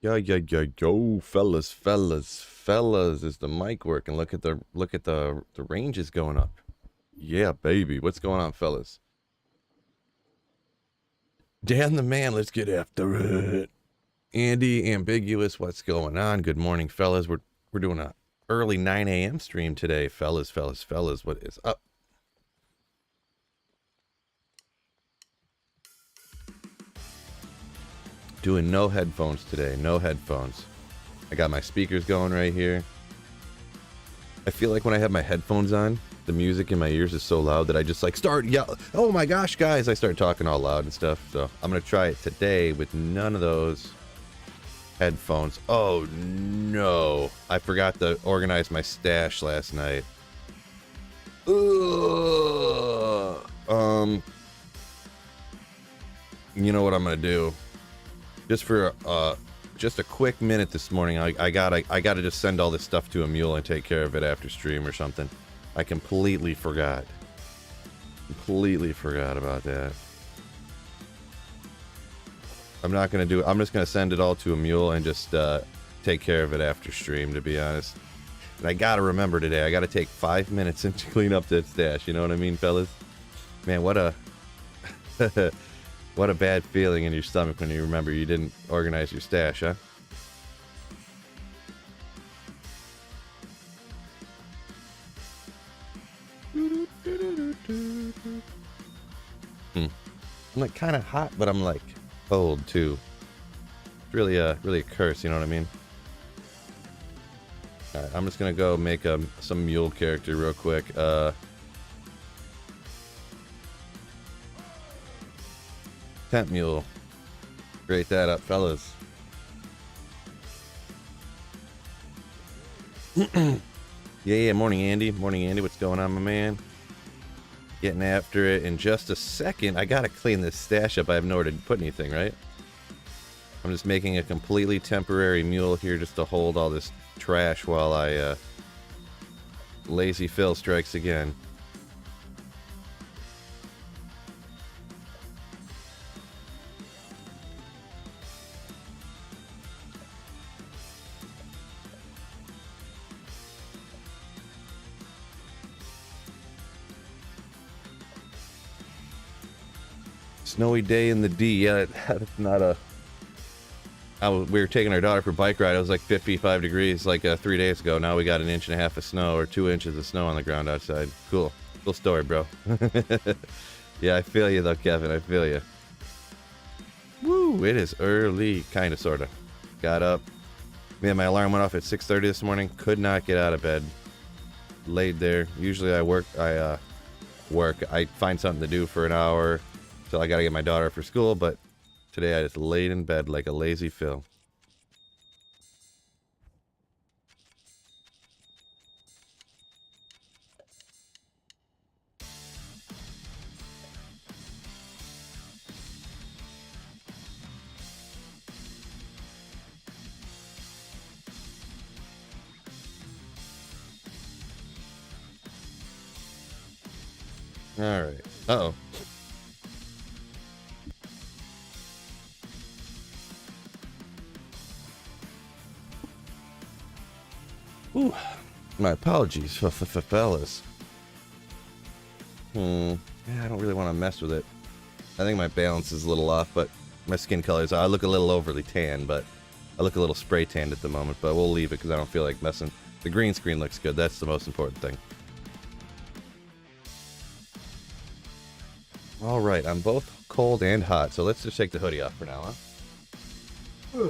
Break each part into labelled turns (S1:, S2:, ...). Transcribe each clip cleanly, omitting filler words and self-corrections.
S1: Yo, fellas, is the mic working? Look at the ranges going up. Yeah, baby. What's going on, fellas? Dan the man, let's get after it. Andy, ambiguous, what's going on? Good morning, fellas. We're doing a early 9 a.m. stream today, fellas. What is up? Doing no headphones today, no headphones. I got my speakers going right here. I feel like when I have my headphones on, the music in my ears is so loud that I just like start yell. Oh my gosh, guys! I start talking all loud and stuff. So I'm gonna try it today with none of those headphones. Oh no! I forgot to organize my stash last night. Ugh. You know what I'm gonna do? Just for just a quick minute this morning, I gotta just send all this stuff to a mule and take care of it after stream or something. I completely forgot about that. I'm not gonna do it. I'm just gonna send it all to a mule and just take care of it after stream, to be honest. And I gotta remember today, I gotta take 5 minutes and clean up that stash, you know what I mean, fellas? Man, what a what a bad feeling in your stomach when you remember you didn't organize your stash, huh? I'm like kind of hot, but I'm like cold too. It's really a curse, you know what I mean? Alright, I'm just gonna go make some mule character real quick. Temp mule. Rate that up, fellas. Yeah, morning Andy. What's going on, my man? Getting after it in just a second. I gotta clean this stash up. I have nowhere to put anything, right? I'm just making a completely temporary mule here just to hold all this trash while I Lazy Phil strikes again. Snowy day in the D. Yeah, that's not a... we were taking our daughter for a bike ride. It was like 55 degrees like 3 days ago. Now we got 1.5 inches of snow, or 2 inches of snow on the ground outside. Cool story, bro. Yeah, I feel you though, Kevin. I feel you. Woo! It is early, kind of, sort of. Got up. Man, my alarm went off at 6:30 this morning. Could not get out of bed. Laid there. Usually I work. I find something to do for an hour. So I gotta get my daughter for school, but today I just laid in bed like a lazy Phil. Alright. Uh-oh. Ooh, my apologies, fellas. Yeah, I don't really want to mess with it. I think my balance is a little off, but my skin colors, I look a little overly tan, but I look a little spray tanned at the moment, but we'll leave it because I don't feel like messing. The green screen looks good. That's the most important thing. All right, I'm both cold and hot, so let's just take the hoodie off for now, huh?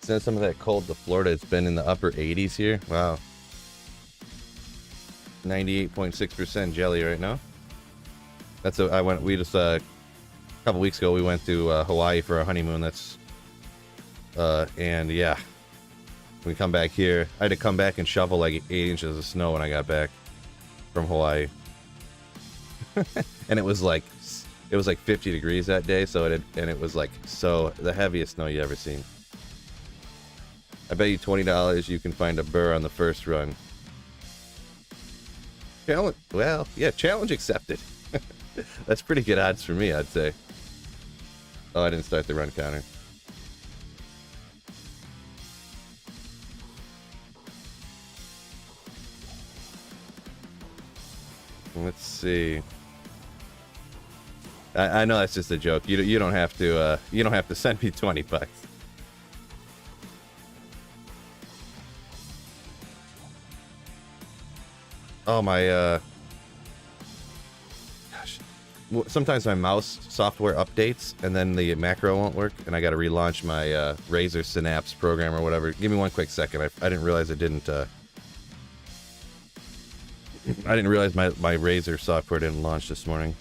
S1: Send some of that cold to Florida. It's been in the upper 80s here. Wow. 98.6% jelly right now. That's a couple weeks ago we went to Hawaii for our honeymoon. That's and yeah, we come back here. I had to come back and shovel like 8 inches of snow when I got back from Hawaii. And it was like 50 degrees that day, so it was like the heaviest snow you ever seen. I bet you $20 you can find a burr on the first run. Challenge. Well, yeah, challenge accepted. That's pretty good odds for me, I'd say. Oh, I didn't start the run counter. Let's see. I know that's just a joke. You don't have to send me $20. Oh my gosh. Sometimes my mouse software updates and then the macro won't work and I got to relaunch my Razer Synapse program or whatever. Give me one quick second. I didn't realize I didn't realize my Razer software didn't launch this morning.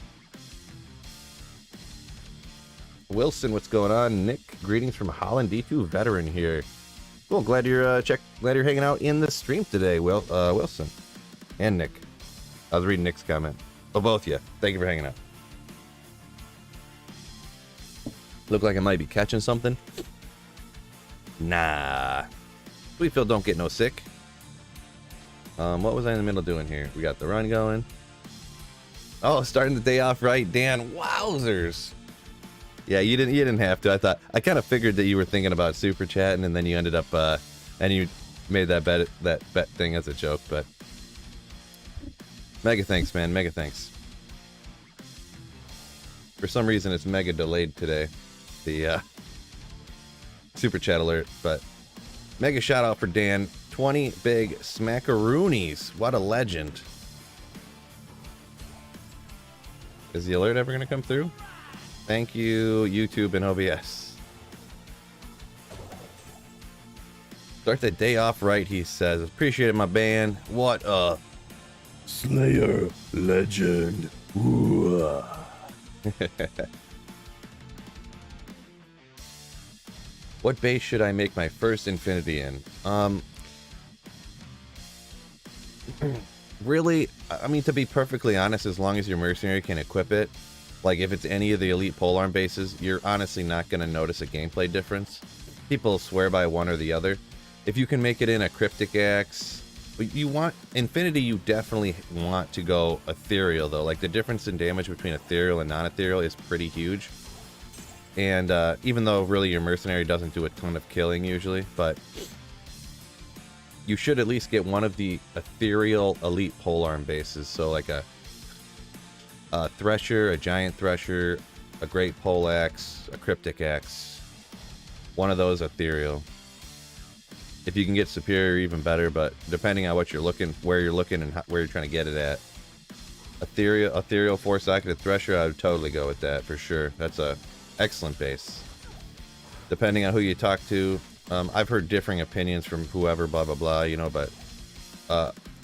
S1: Wilson, what's going on? Nick, greetings from Holland. D2 veteran here. Cool, glad you're hanging out in the stream today, Wilson and Nick. I was reading Nick's comment. Oh, both of you. Thank you for hanging out. Look like I might be catching something. Nah. Sweet Phil, don't get no sick. What was I in the middle doing here? We got the run going. Oh, starting the day off right, Dan. Wowzers. Yeah, you didn't have to. I kind of figured that you were thinking about super chatting, and then you ended up and you made that bet thing as a joke. But mega thanks, man. Mega thanks. For some reason, it's mega delayed today. The super chat alert, but mega shout out for Dan. 20 big smackaroonies. What a legend. Is the alert ever gonna come through? Thank you, YouTube and OBS. Start the day off right, he says. Appreciate it, my band. What a Slayer legend. What base should I make my first Infinity in? Really, I mean, to be perfectly honest, as long as your mercenary can equip it, like if it's any of the elite polearm bases, you're honestly not going to notice a gameplay difference. People swear by one or the other. If you can make it in a Cryptic Axe, you want Infinity, you definitely want to go Ethereal though. Like the difference in damage between Ethereal and non-Ethereal is pretty huge. And even though really your mercenary doesn't do a ton of killing usually, but you should at least get one of the Ethereal elite polearm bases. So like a Thresher, a Giant Thresher, a Great Poleaxe, a Cryptic Axe. One of those Ethereal. If you can get Superior, even better, but depending on what you're looking, where you're looking and where you're trying to get it at. Ethereal 4-socketed Thresher, I would totally go with that for sure. That's a excellent base. Depending on who you talk to, I've heard differing opinions from whoever, blah blah blah, you know, but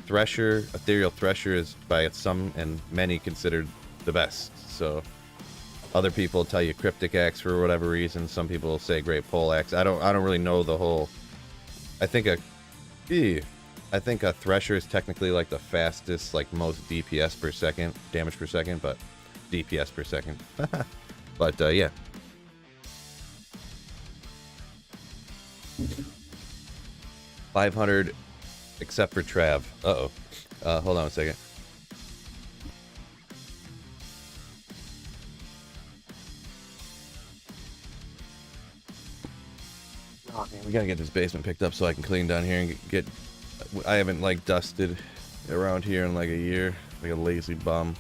S1: Thresher, Ethereal Thresher is by some and many considered the best. So other people tell you Cryptic Axe for whatever reason. Some people say Great Poleaxe. I don't really know the whole. I think a Thresher is technically like the fastest, like most DPS per second, damage per second, but DPS per second. But yeah. 500 except for Trav. Hold on a second. Oh man, we gotta get this basement picked up so I can clean down here and get I haven't like dusted around here in like a year, like a lazy bum.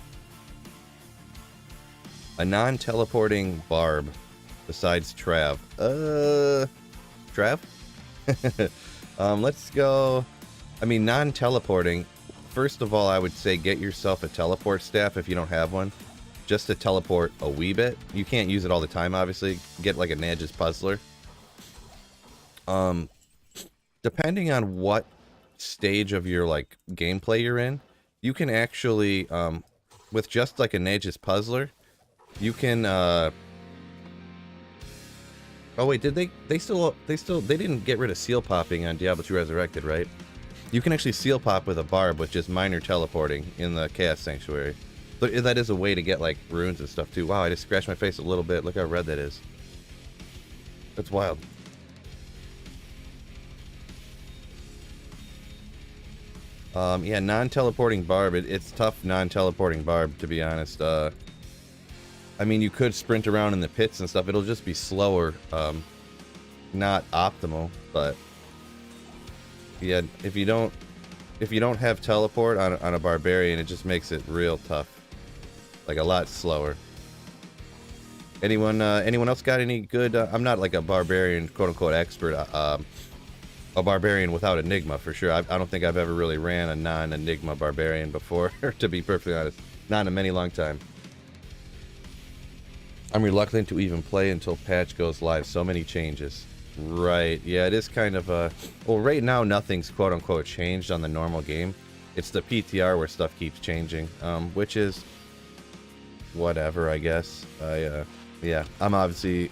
S1: A non-teleporting barb besides Trav. Trav? Let's go. I mean, non-teleporting. First of all, I would say get yourself a teleport staff if you don't have one. Just to teleport a wee bit. You can't use it all the time, obviously. Get like a Nadge's Puzzler. Depending on what stage of your like gameplay you're in, you can actually, with just like a Nadge's Puzzler, you can, oh wait, did they didn't get rid of seal popping on Diablo 2 Resurrected, right? You can actually seal pop with a barb with just minor teleporting in the Chaos Sanctuary. That is a way to get like runes and stuff too. Wow, I just scratched my face a little bit. Look how red that is. That's wild. Yeah, non-teleporting barb. It's tough non-teleporting barb, to be honest. I mean, you could sprint around in the pits and stuff. It'll just be slower. Not optimal, but yeah, if you don't have teleport on a barbarian, it just makes it real tough. Like a lot slower. Anyone else got any good? I'm not like a barbarian, quote unquote, expert. A barbarian without Enigma for sure. I don't think I've ever really ran a non-Enigma barbarian before, to be perfectly honest. Not in a many long time. I'm reluctant to even play until patch goes live. So many changes. Right. Yeah, it is kind of a... Well, right now, nothing's quote unquote changed on the normal game. It's the PTR where stuff keeps changing, which is whatever, I guess. Yeah, I'm obviously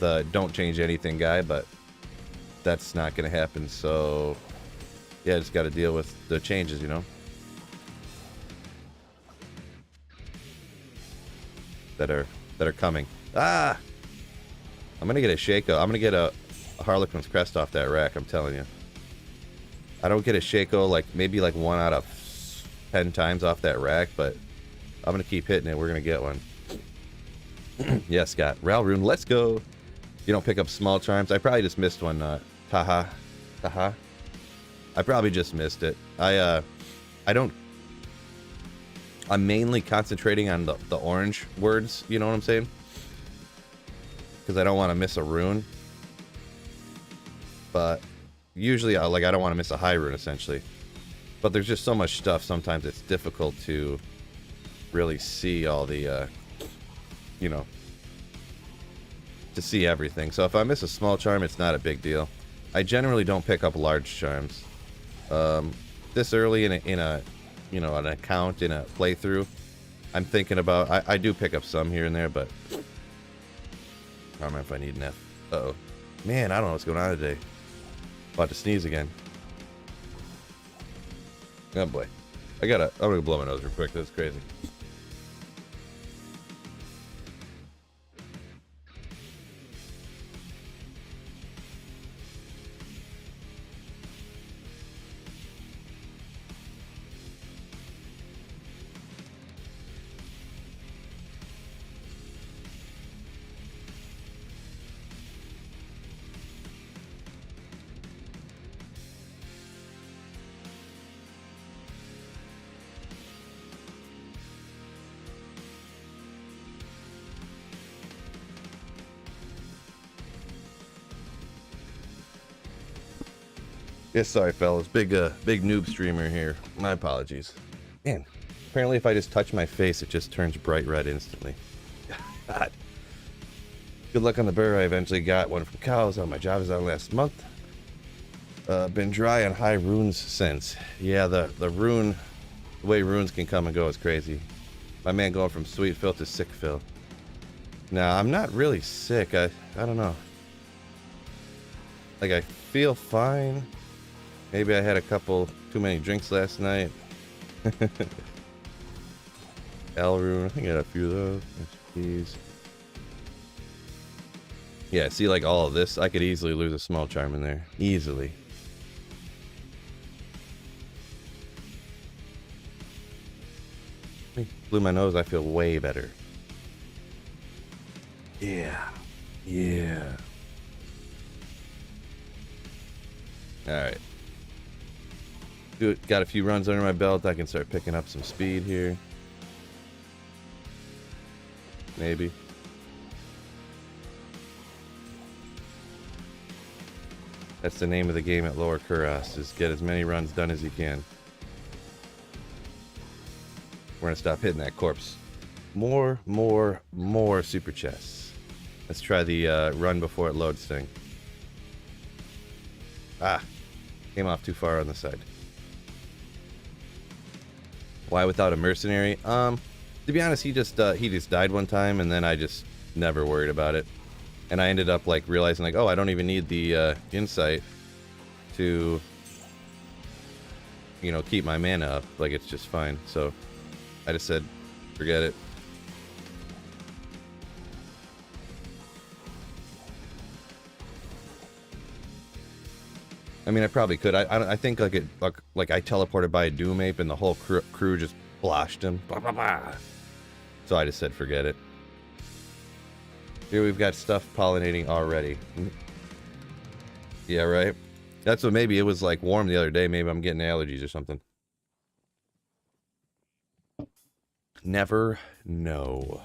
S1: the don't change anything guy, but that's not going to happen, so yeah, just got to deal with the changes, you know, that are coming. I'm gonna get a Shaco. I'm gonna get a Harlequin's Crest off that rack, I'm telling you. I don't get a Shaco like maybe like 1 out of 10 times off that rack, but I'm gonna keep hitting it. We're gonna get one. Yeah, Scott. Ralrune, let's go. You don't pick up small charms. I probably just missed one. Taha. I probably just missed it. I don't. I'm mainly concentrating on the orange words. You know what I'm saying? Because I don't want to miss a rune. But usually, I don't want to miss a high rune essentially. But there's just so much stuff. Sometimes it's difficult to really see all the, you know, to see everything. So if I miss a small charm, it's not a big deal. I generally don't pick up large charms. This early in a you know, an account, in a playthrough, I'm thinking about... I do pick up some here and there, but I don't know if I need an F. Uh-oh. Man, I don't know what's going on today. About to sneeze again. Oh boy. I'm gonna blow my nose real quick. That's crazy. Yeah, sorry, fellas. Big noob streamer here. My apologies. Man, apparently if I just touch my face, it just turns bright red instantly. God. Good luck on the burr. I eventually got one from Cows on my job is out last month. Been dry on high runes since. Yeah, the way runes can come and go is crazy. My man going from sweet Phil to sick Phil. Now, I'm not really sick. I don't know. Like, I feel fine. Maybe I had a couple too many drinks last night. Elrune, I think I had a few of those. Keys. Yeah, see, like all of this, I could easily lose a small charm in there. Easily. Blew my nose, I feel way better. Yeah. Yeah. Alright. Got a few runs under my belt. I can start picking up some speed here. Maybe. That's the name of the game at Lower Kuras, is get as many runs done as you can. We're gonna stop hitting that corpse. More super chests. Let's try the run before it loads thing. Ah, came off too far on the side. Why without a mercenary? To be honest, he just died one time, and then I just never worried about it. And I ended up like realizing like, oh, I don't even need the insight to, you know, keep my mana up. Like, it's just fine. So I just said, forget it. I mean, I probably could. I think like I teleported by a Doom Ape and the whole crew just bloshed him. Blah, blah, blah. So I just said forget it. Here we've got stuff pollinating already. Yeah, right? That's what, maybe it was like warm the other day. Maybe I'm getting allergies or something. Never know.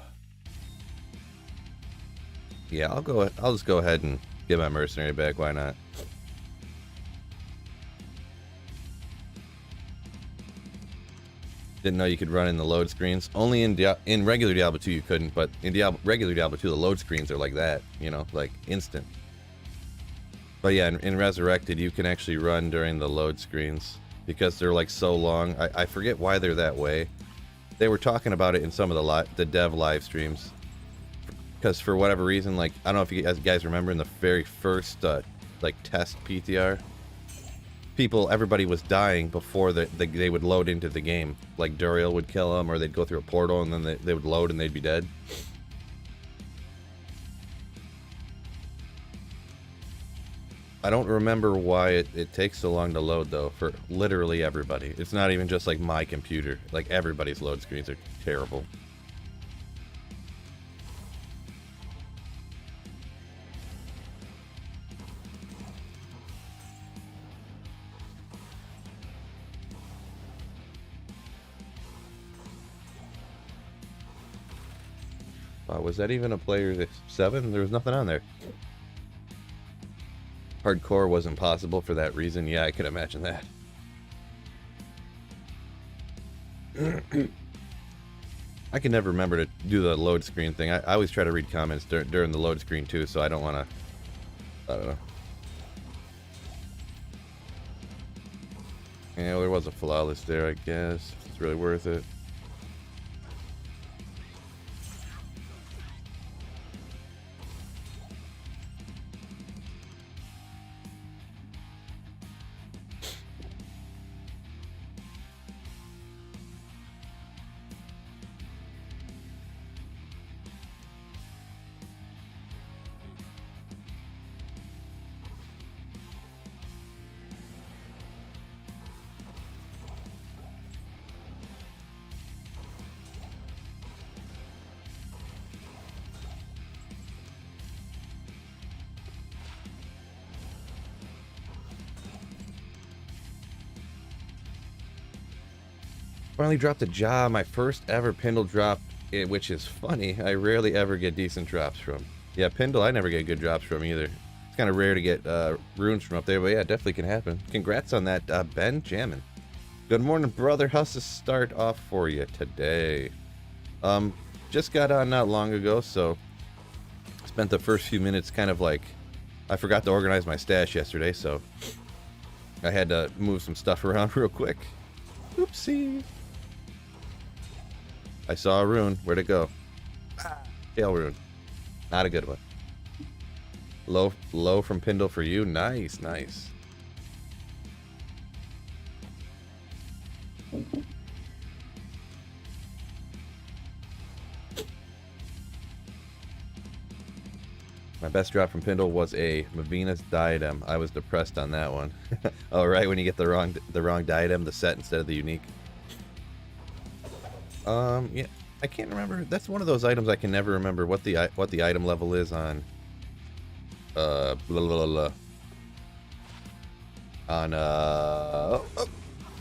S1: Yeah, I'll just go ahead and get my mercenary back. Why not? Didn't know you could run in the load screens. Only in regular Diablo 2 you couldn't, but in regular Diablo 2 the load screens are like that, you know, like instant. But yeah, in Resurrected you can actually run during the load screens because they're like so long. I forget why they're that way. They were talking about it in some of the dev live streams. Because for whatever reason, like, I don't know if you guys remember in the very first like test PTR, everybody was dying before they would load into the game. Like Duriel would kill them, or they'd go through a portal and then they would load and they'd be dead. I don't remember why it takes so long to load though, for literally everybody. It's not even just like my computer. Like everybody's load screens are terrible. Was that even a player 7? There was nothing on there. Hardcore was impossible for that reason. Yeah, I can imagine that. I can never remember to do the load screen thing. I always try to read comments during the load screen too, so I don't want to... I don't know. Yeah, well, there was a flawless there, I guess. It's really worth it. Finally dropped a job, my first ever Pindle drop, which is funny. I rarely ever get decent drops from. Yeah, Pindle, I never get good drops from either. It's kind of rare to get runes from up there, but yeah, it definitely can happen. Congrats on that, Ben Jammin. Good morning, brother. How's the start off for you today? Just got on not long ago, so spent the first few minutes kind of like, I forgot to organize my stash yesterday, so I had to move some stuff around real quick. Oopsie. I saw a rune. Where'd it go? Tail rune. Not a good one. Low from Pindle for you. Nice, nice. My best drop from Pindle was a Mavina's Diadem. I was depressed on that one. Oh, right, when you get the wrong diadem, the set instead of the unique. Yeah, I can't remember. That's one of those items I can never remember what the item level is on. Blah, blah, blah. On oh,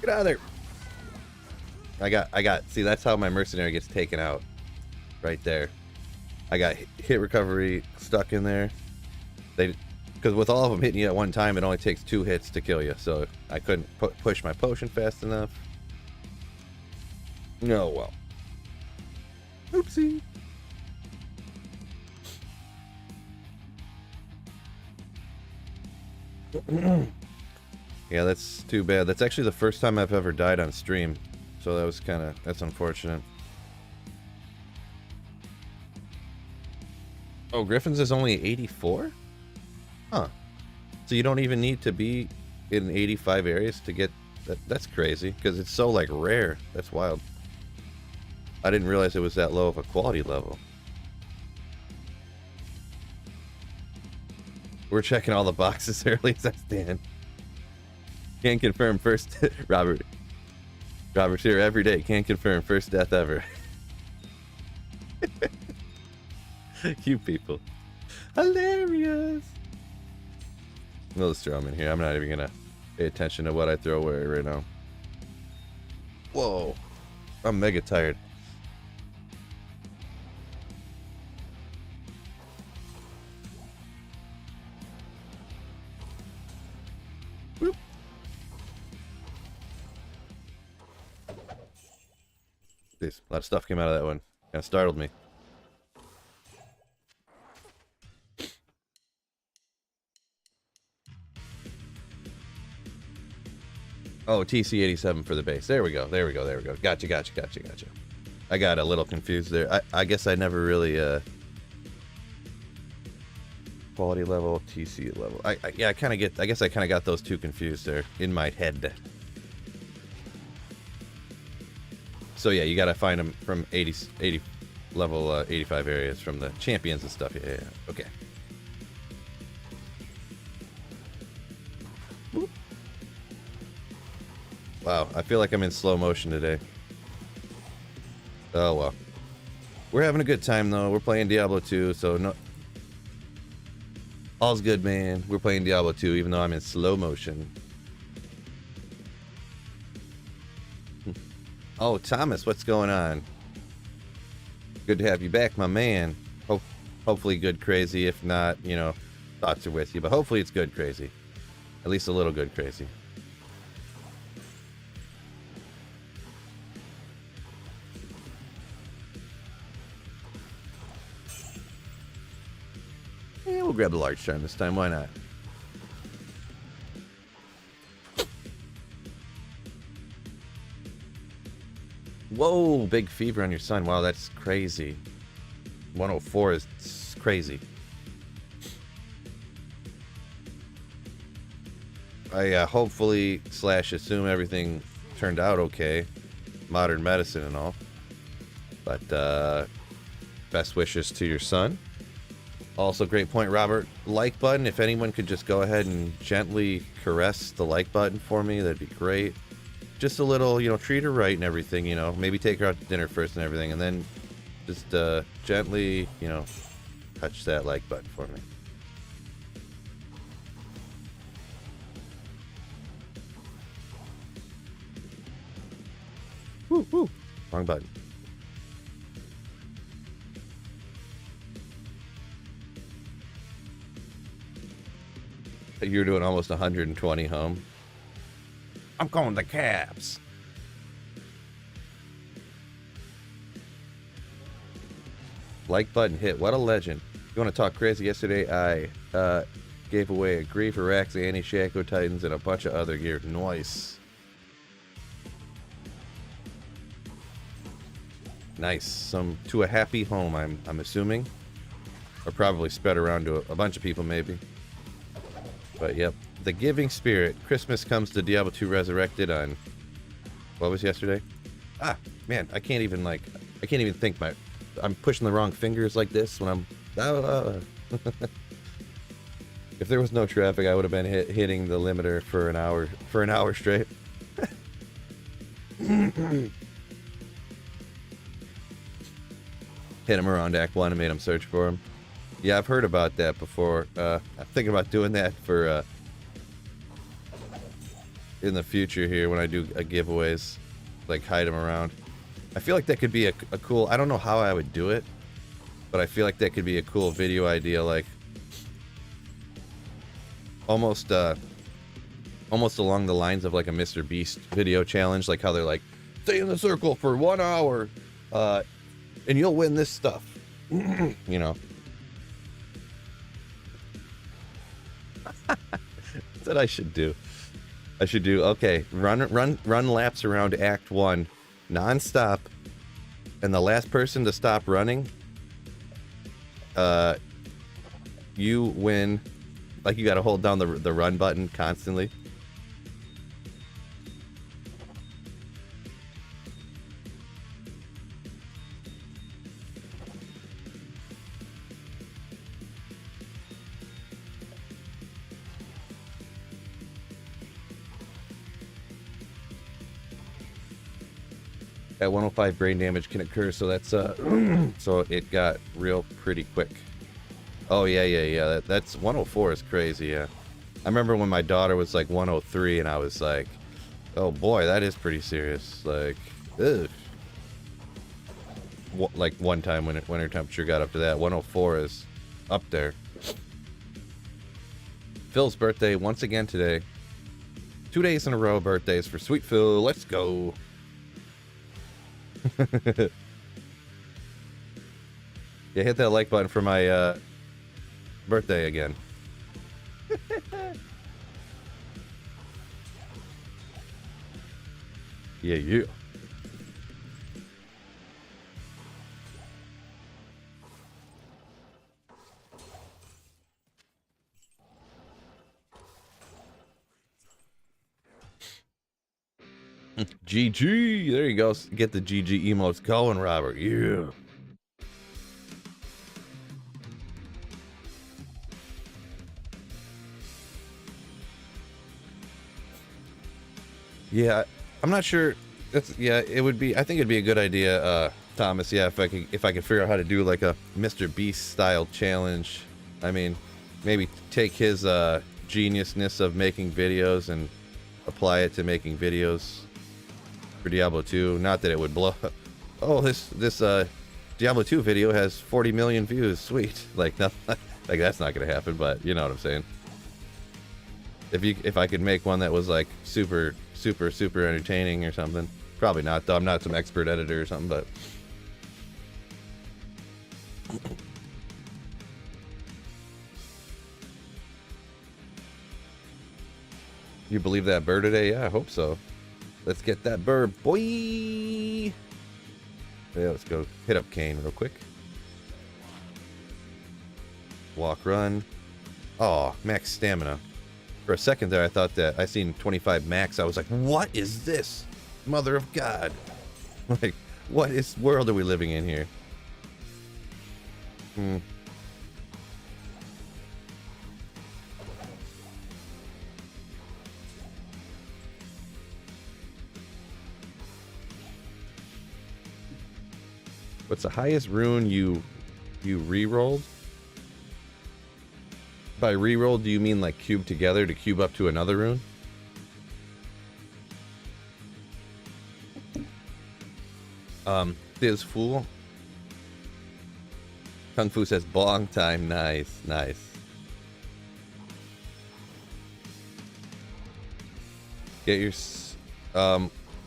S1: get out of there. I got. See, that's how my mercenary gets taken out. Right there. I got hit recovery stuck in there. Because with all of them hitting you at one time, it only takes 2 hits to kill you. So I couldn't push my potion fast enough. No, well. Oopsie. Yeah, that's too bad. That's actually the first time I've ever died on stream. So that was that's unfortunate. Oh, Griffin's is only 84? Huh. So you don't even need to be in 85 areas to get that. That's crazy, because it's so like rare. That's wild. I didn't realize it was that low of a quality level. We're checking all the boxes early as I stand. Can't confirm first. Robert's here every day. Can't confirm first death ever. You people. Hilarious. We'll just throw him in here. I'm not even gonna pay attention to what I throw away right now. Whoa. I'm mega tired. Whoop. Jeez, a lot of stuff came out of that one. Kind of startled me. Oh, TC87 for the base. There we go. There we go. There we go. Gotcha, gotcha, gotcha, gotcha. I got a little confused there. I guess I never really, quality level, TC level. Yeah, I guess I kind of got those two confused there in my head. So yeah, you got to find them from 80 level 85 areas from the champions and stuff. Yeah, okay. Boop. Wow, I feel like I'm in slow motion today. Oh well. We're having a good time though. We're playing Diablo 2, so no. All's good, man. We're playing Diablo 2 even though I'm in slow motion. Oh, Thomas, what's going on? Good to have you back, my man. Hopefully good crazy. If not, you know, thoughts are with you. But hopefully it's good crazy. At least a little good crazy. Yeah, we'll grab the large charm this time. Why not? Whoa, big fever on your son. Wow, that's crazy. 104 is crazy. I hopefully / assume everything turned out okay. Modern medicine and all. But best wishes to your son. Also, great point, Robert. Like button. If anyone could just go ahead and gently caress the like button for me, that'd be great. Just a little, you know, treat her right and everything, you know. Maybe take her out to dinner first and everything, and then just gently, you know, touch that like button for me. Woo, woo. Wrong button. You're doing almost 120 home. I'm calling the Caps. Like button hit. What a legend. You want to talk crazy? Yesterday I gave away a Grief, Arax, Annie, Shaco Titans, and a bunch of other gear. Nice. Nice. Some to a happy home, I'm assuming. Or probably spread around to a bunch of people maybe. But yep. The Giving Spirit. Christmas comes to Diablo 2 Resurrected on... What was yesterday? Ah, man, I can't even think. I'm pushing the wrong fingers like this when I'm... If there was no traffic, I would have been hitting the limiter for an hour straight. Hit him around Act 1 and made him search for him. Yeah, I've heard about that before. I'm thinking about doing that for... in the future here when I do giveaways, like hide them around. I feel like that could be a cool, I don't know how I would do it, but I feel like that could be a cool video idea, like almost along the lines of like a Mr. Beast video challenge, like how they're like, stay in the circle for 1 hour, and you'll win this stuff, you know. That's what I should do. Okay, run laps around Act 1 non-stop, and the last person to stop running, you win. Like, you gotta hold down the run button constantly. At 105, brain damage can occur, so that's so it got real pretty quick. Oh yeah. That's 104 is crazy. Yeah, I remember when my daughter was like 103, and I was like, oh boy, that is pretty serious. Like, ugh. Like one time when winter temperature got up to that, 104 is up there. Phil's birthday once again today. 2 days in a row birthdays for Sweet Phil. Let's go. Yeah, hit that like button for my birthday again. Yeah. GG. There you go. Get the GG emotes going, Robert. Yeah. Yeah, I'm not sure. Yeah, it would be. I think it'd be a good idea, Thomas. Yeah, if I could figure out how to do like a Mr. Beast style challenge. I mean, maybe take his geniusness of making videos and apply it to making videos for Diablo 2. Not that it would blow. Oh, this Diablo 2 video has 40 million views. Sweet. Like nothing. Like that's not gonna happen. But you know what I'm saying. If I could make one that was like super entertaining or something. Probably not, though. I'm not some expert editor or something, but you believe that bird today? Yeah, I hope so. Let's get that bird, boy. Yeah, let's go hit up Kane real quick. Walk, run. Oh, max stamina. For a second there, I thought that I seen 25 max. I was like, what is this? Mother of God. Like, what world are we living in here? What's the highest rune you re-rolled? By re-roll, do you mean like cube together to cube up to another rune? This fool. Kung Fu says bong time. Nice. Get your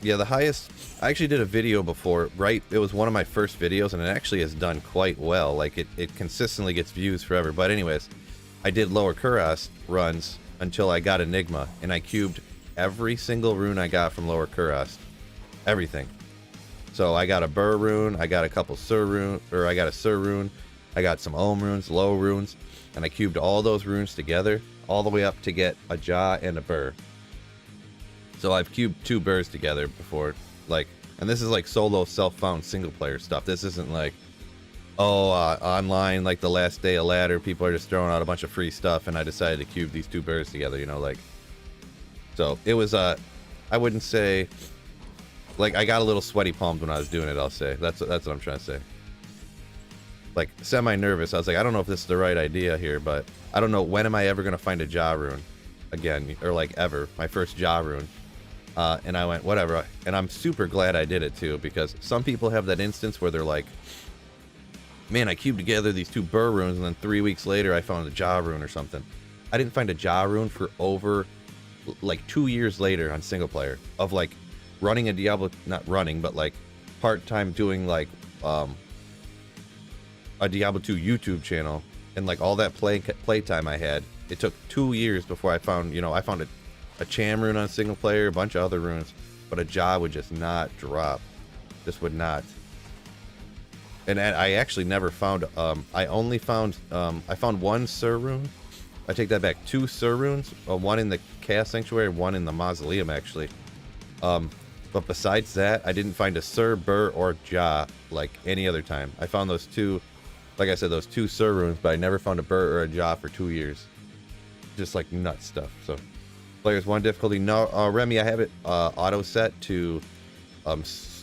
S1: yeah, the highest. I actually did a video before, right? It was one of my first videos, and it actually has done quite well. Like it consistently gets views forever. But anyways, I did Lower Kurast runs until I got Enigma, and I cubed every single rune I got from Lower Kurast. Everything. So I got a Burr rune, I got a couple Sur rune, or I got a Sur rune, I got some Ohm runes, Low runes, and I cubed all those runes together, all the way up to get a Ja and a Burr. So I've cubed 2 Burrs together before, like, and this is like solo self-found single player stuff. This isn't like, online, like the last day of ladder, people are just throwing out a bunch of free stuff, and I decided to cube these 2 Burrs together, you know, like. So it was, I wouldn't say, like, I got a little sweaty palms when I was doing it, I'll say. That's what I'm trying to say. Like, semi-nervous. I was like, I don't know if this is the right idea here, but I don't know, when am I ever going to find a Ja rune again, or like ever, my first Ja rune. And I went, whatever. And I'm super glad I did it too, because some people have that instance where they're like, man, I cubed together these 2 Burr runes, and then 3 weeks later I found a Ja rune or something. I didn't find a Ja rune for over, like, 2 years later on single player, of like running a Diablo, not running, but like part-time doing like a Diablo 2 YouTube channel, and like all that playtime I had. It took 2 years before I found, you know, I found a Cham rune on single player, a bunch of other runes, but a Ja would just not drop. Just would not. And I actually never found, I only found, I found 1 Sur rune. I take that back, 2 Sur runes, 1 in the Chaos Sanctuary, 1 in the Mausoleum, actually. But besides that, I didn't find a Sur, Burr, or Ja like any other time. I found those 2, like I said, those 2 Sur runes, but I never found a Burr or a Ja for 2 years. Just like nut stuff. So, players 1 difficulty. No, Remy, I have it auto set to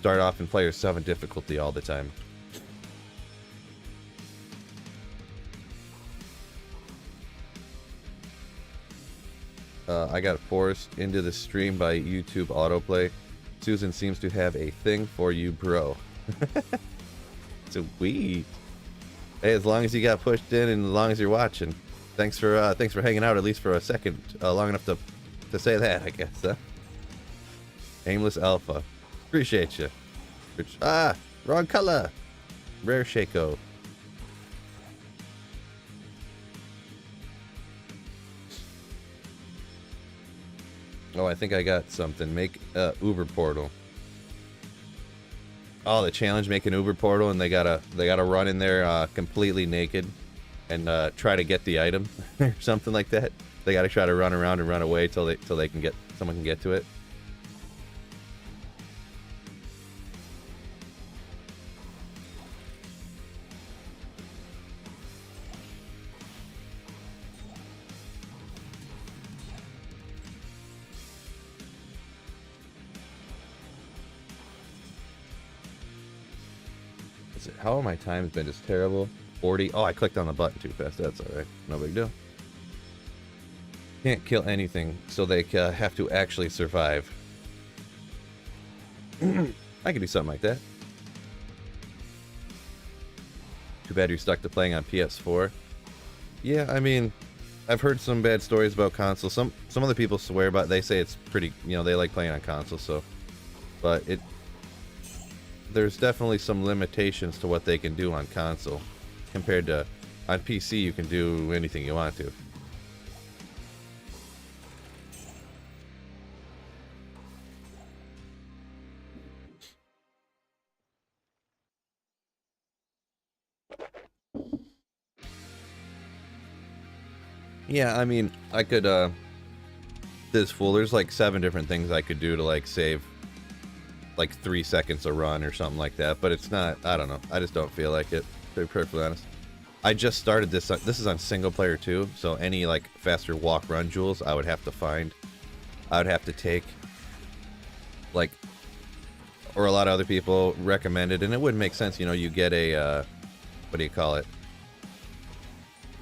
S1: start off in player 7 difficulty all the time. I got forced into the stream by YouTube autoplay. Susan seems to have a thing for you, bro. Sweet. Hey, as long as you got pushed in and as long as you're watching. Thanks for hanging out at least for a second, long enough to say that, I guess. Huh? Aimless Alpha. Appreciate you. Ah, wrong color. Rare Shaco. Oh, I think I got something. Make Uber portal. Oh, the challenge, make an Uber portal, and they gotta run in there completely naked and try to get the item or something like that. They gotta try to run around and run away till they can get someone can get to it. How have my times been? Just terrible. 40. Oh, I clicked on the button too fast. That's alright. No big deal. Can't kill anything, so they have to actually survive. I could do something like that. Too bad you're stuck to playing on PS4. Yeah, I mean, I've heard some bad stories about console. Some other people swear by it. They say it's pretty, you know, they like playing on console, so. But there's definitely some limitations to what they can do on console compared to on PC. You can do anything you want to. Yeah, I mean, I could this fool, there's like 7 different things I could do to like save like 3 seconds a run or something like that, but it's not, I don't know, I just don't feel like it, to be perfectly honest. I just started this is on single player too, so any like faster walk run jewels I would have to find. I would have to take like, or a lot of other people recommended, and it wouldn't make sense, you know, you get a what do you call it,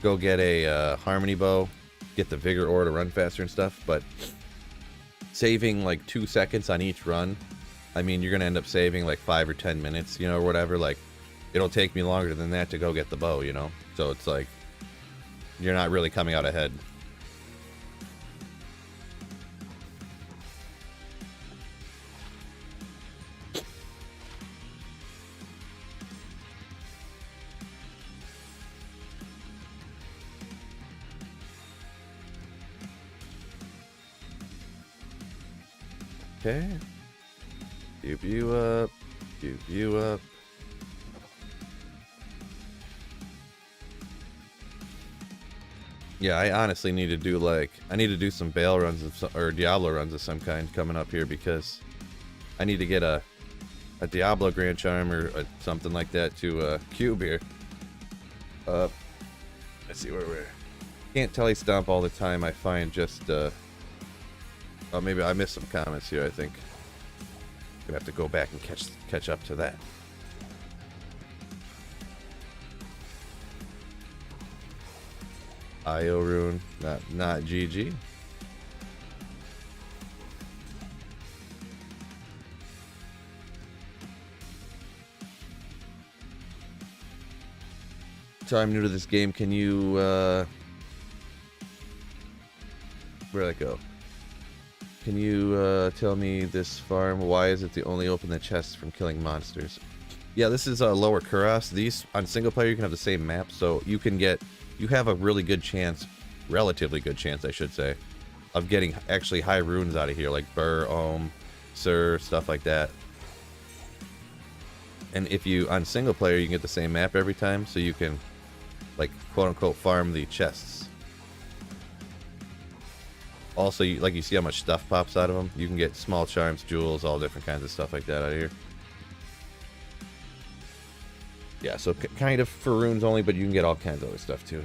S1: go get a harmony bow, get the vigor ore to run faster and stuff, but saving like 2 seconds on each run, I mean, you're gonna end up saving like 5 or 10 minutes, you know, or whatever. Like, it'll take me longer than that to go get the bow, you know? So it's like, you're not really coming out ahead. Okay. Cube you up. Cube you up. Yeah, I honestly need to do like, I need to do some Bale runs of some, or Diablo runs of some kind coming up here, because I need to get a Diablo Grand Charm or something like that to cube here. Let's see where we're. Can't telly stomp all the time. I find just oh, maybe I missed some comments here, I think. Gonna have to go back and catch up to that. IO rune, not GG. So I'm new to this game. Can you where'd I go? Can you tell me this farm, why is it the only open the chests from killing monsters? Yeah, this is Lower Kuros. These, on single player, you can have the same map, so you have a really good chance, relatively good chance, I should say, of getting actually high runes out of here, like Burr, Ohm, Sir, stuff like that. And if you, on single player, you can get the same map every time, so you can, like, quote-unquote, farm the chests. Also, you see how much stuff pops out of them? You can get small charms, jewels, all different kinds of stuff like that out of here. Yeah, so kind of for runes only, but you can get all kinds of other stuff too.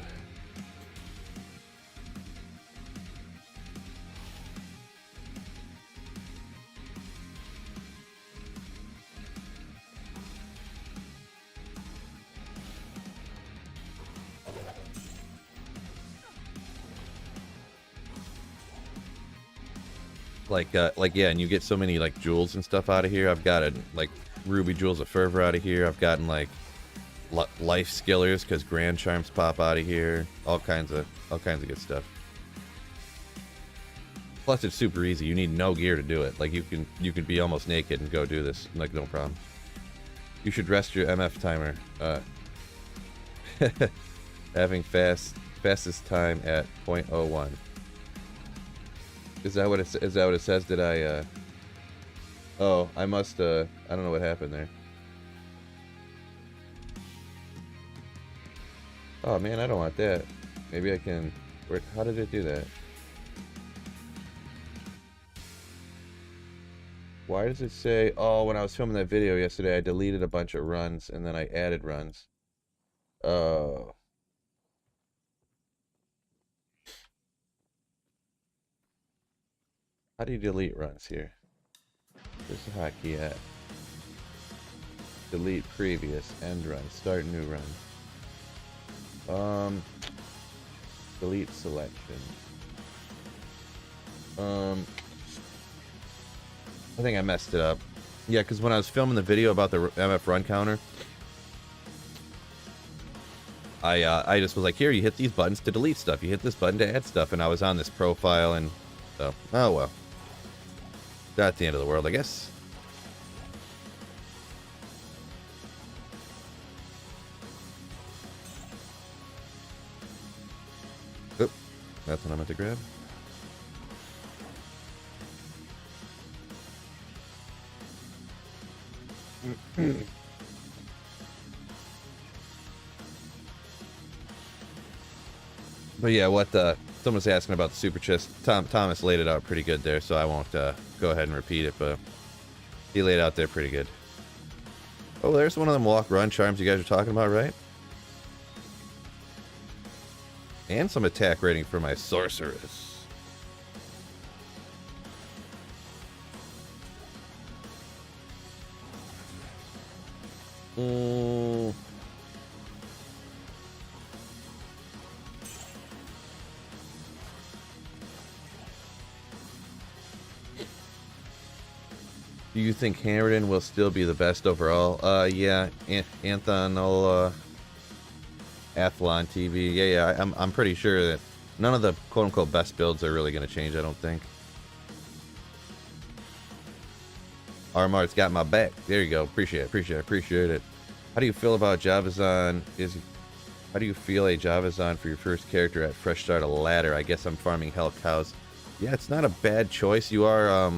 S1: Like yeah, and you get so many like jewels and stuff out of here. I've gotten like ruby jewels of fervor out of here. I've gotten like life skillers because grand charms pop out of here. All kinds of good stuff. Plus, it's super easy. You need no gear to do it. Like you can be almost naked and go do this. Like no problem. You should rest your MF timer. Having fastest time at 0.01. Is that what it says? Did I? Oh, I must. I don't know what happened there. Oh man, I don't want that. Maybe I can. How did it do that? Why does it say? Oh, when I was filming that video yesterday, I deleted a bunch of runs and then I added runs. Oh. How do you delete runs here? Where's the hotkey at? Delete previous, end run, start new run. Delete selection. I think I messed it up. Yeah, because when I was filming the video about the MF run counter, I just was like, here, you hit these buttons to delete stuff. You hit this button to add stuff, and I was on this profile, and so, oh well. Not the end of the world, I guess. Oop, that's what I meant to grab. But yeah, what someone's asking about the super chest. Thomas laid it out pretty good there, so I won't go ahead and repeat it, but he laid it out there pretty good. Oh, there's one of them walk run charms you guys are talking about, right? And some attack rating for my sorceress. Do you think Hammerden will still be the best overall? Yeah, Anthon, Athlon TV. Yeah, I'm pretty sure that none of the quote-unquote best builds are really going to change, I don't think. Armart's got my back. There you go. Appreciate it. How do you feel about Javazon? How do you feel a Javazon for your first character at Fresh Start a ladder? I guess I'm farming Hell Cows. Yeah, it's not a bad choice. You are,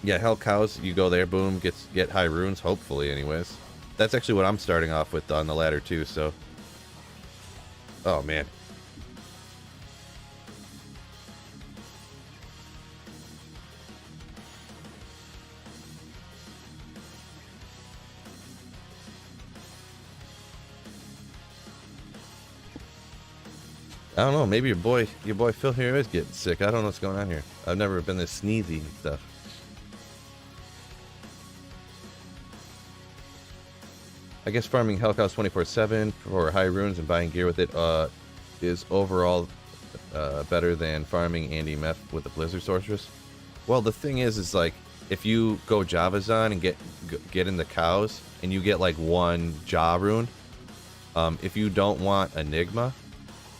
S1: yeah, Hell Cows, you go there, boom, get high runes, hopefully, anyways. That's actually what I'm starting off with on the ladder, too, so. Oh, man. I don't know, maybe your boy Phil here is getting sick. I don't know what's going on here. I've never been this sneezy and stuff. I guess farming Hellcows 24/7 for high runes and buying gear with it is overall better than farming Andy Meth with the Blizzard Sorceress. Well, the thing is like if you go Javazon and get in the cows and you get like one Ja rune, if you don't want Enigma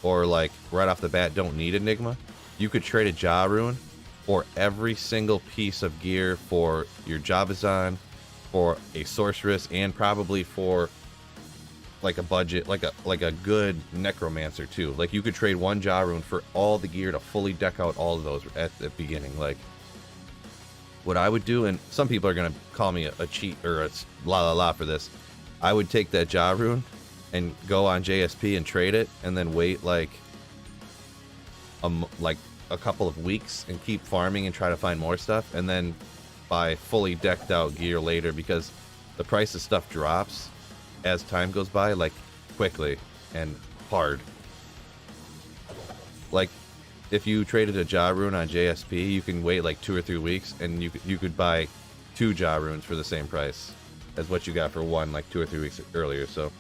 S1: or like right off the bat don't need Enigma, you could trade a Ja rune for every single piece of gear for your Javazon, for a sorceress, and probably for like a budget, like a good necromancer too. Like you could trade one Ja rune for all the gear to fully deck out all of those at the beginning. Like what I would do, and some people are gonna call me a cheat or a la for this, I would take that Ja rune and go on JSP and trade it, and then wait like a couple of weeks and keep farming and try to find more stuff, and then buy fully decked out gear later, because the price of stuff drops as time goes by, like quickly and hard. Like if you traded a Ja rune on JSP, you can wait like 2 or 3 weeks and you could buy 2 Ja runes for the same price as what you got for one like 2 or 3 weeks earlier. So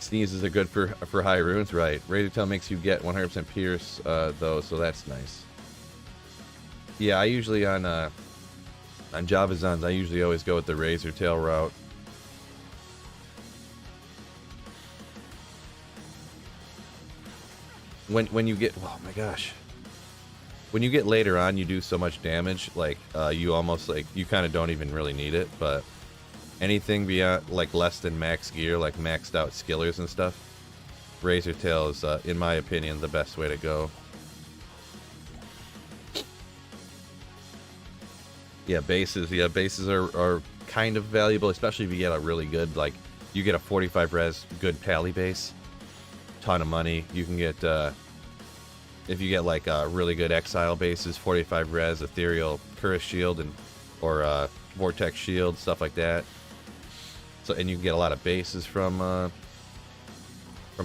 S1: Sneezes are good for high runes, right? Razor Tail makes you get 100% pierce, though, so that's nice. Yeah, I usually on Javazans, I usually always go with the Razor Tail route. When you get, oh my gosh, when you get later on, you do so much damage, like you almost like you kind of don't even really need it. But anything beyond like less than max gear, like maxed out skillers and stuff, Razor Tail is, in my opinion, the best way to go. Yeah, bases. Yeah, bases are kind of valuable, especially if you get a really good, like, you get a 45 res good pally base. Ton of money. You can get, if you get, like, really good exile bases, 45 res, ethereal Curse Shield, and or Vortex Shield, stuff like that. So, and you can get a lot of bases from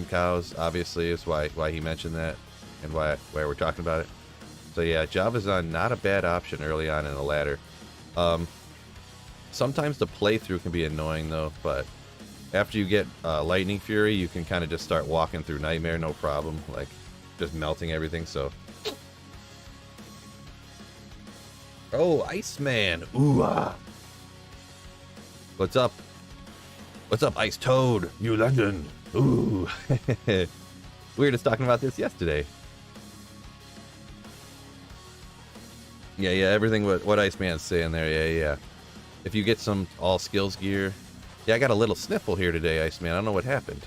S1: cows, obviously, is why he mentioned that, and why we're talking about it. So yeah, Javazan, not a bad option early on in the ladder. Sometimes the playthrough can be annoying though, but after you get Lightning Fury, you can kind of just start walking through Nightmare, no problem, like just melting everything. So, oh, Iceman, ooh ah. What's up? What's up, Ice Toad? New London, ooh. We were just talking about this yesterday. Yeah, everything what Iceman's saying there, yeah. If you get some all skills gear. Yeah, I got a little sniffle here today, Iceman. I don't know what happened.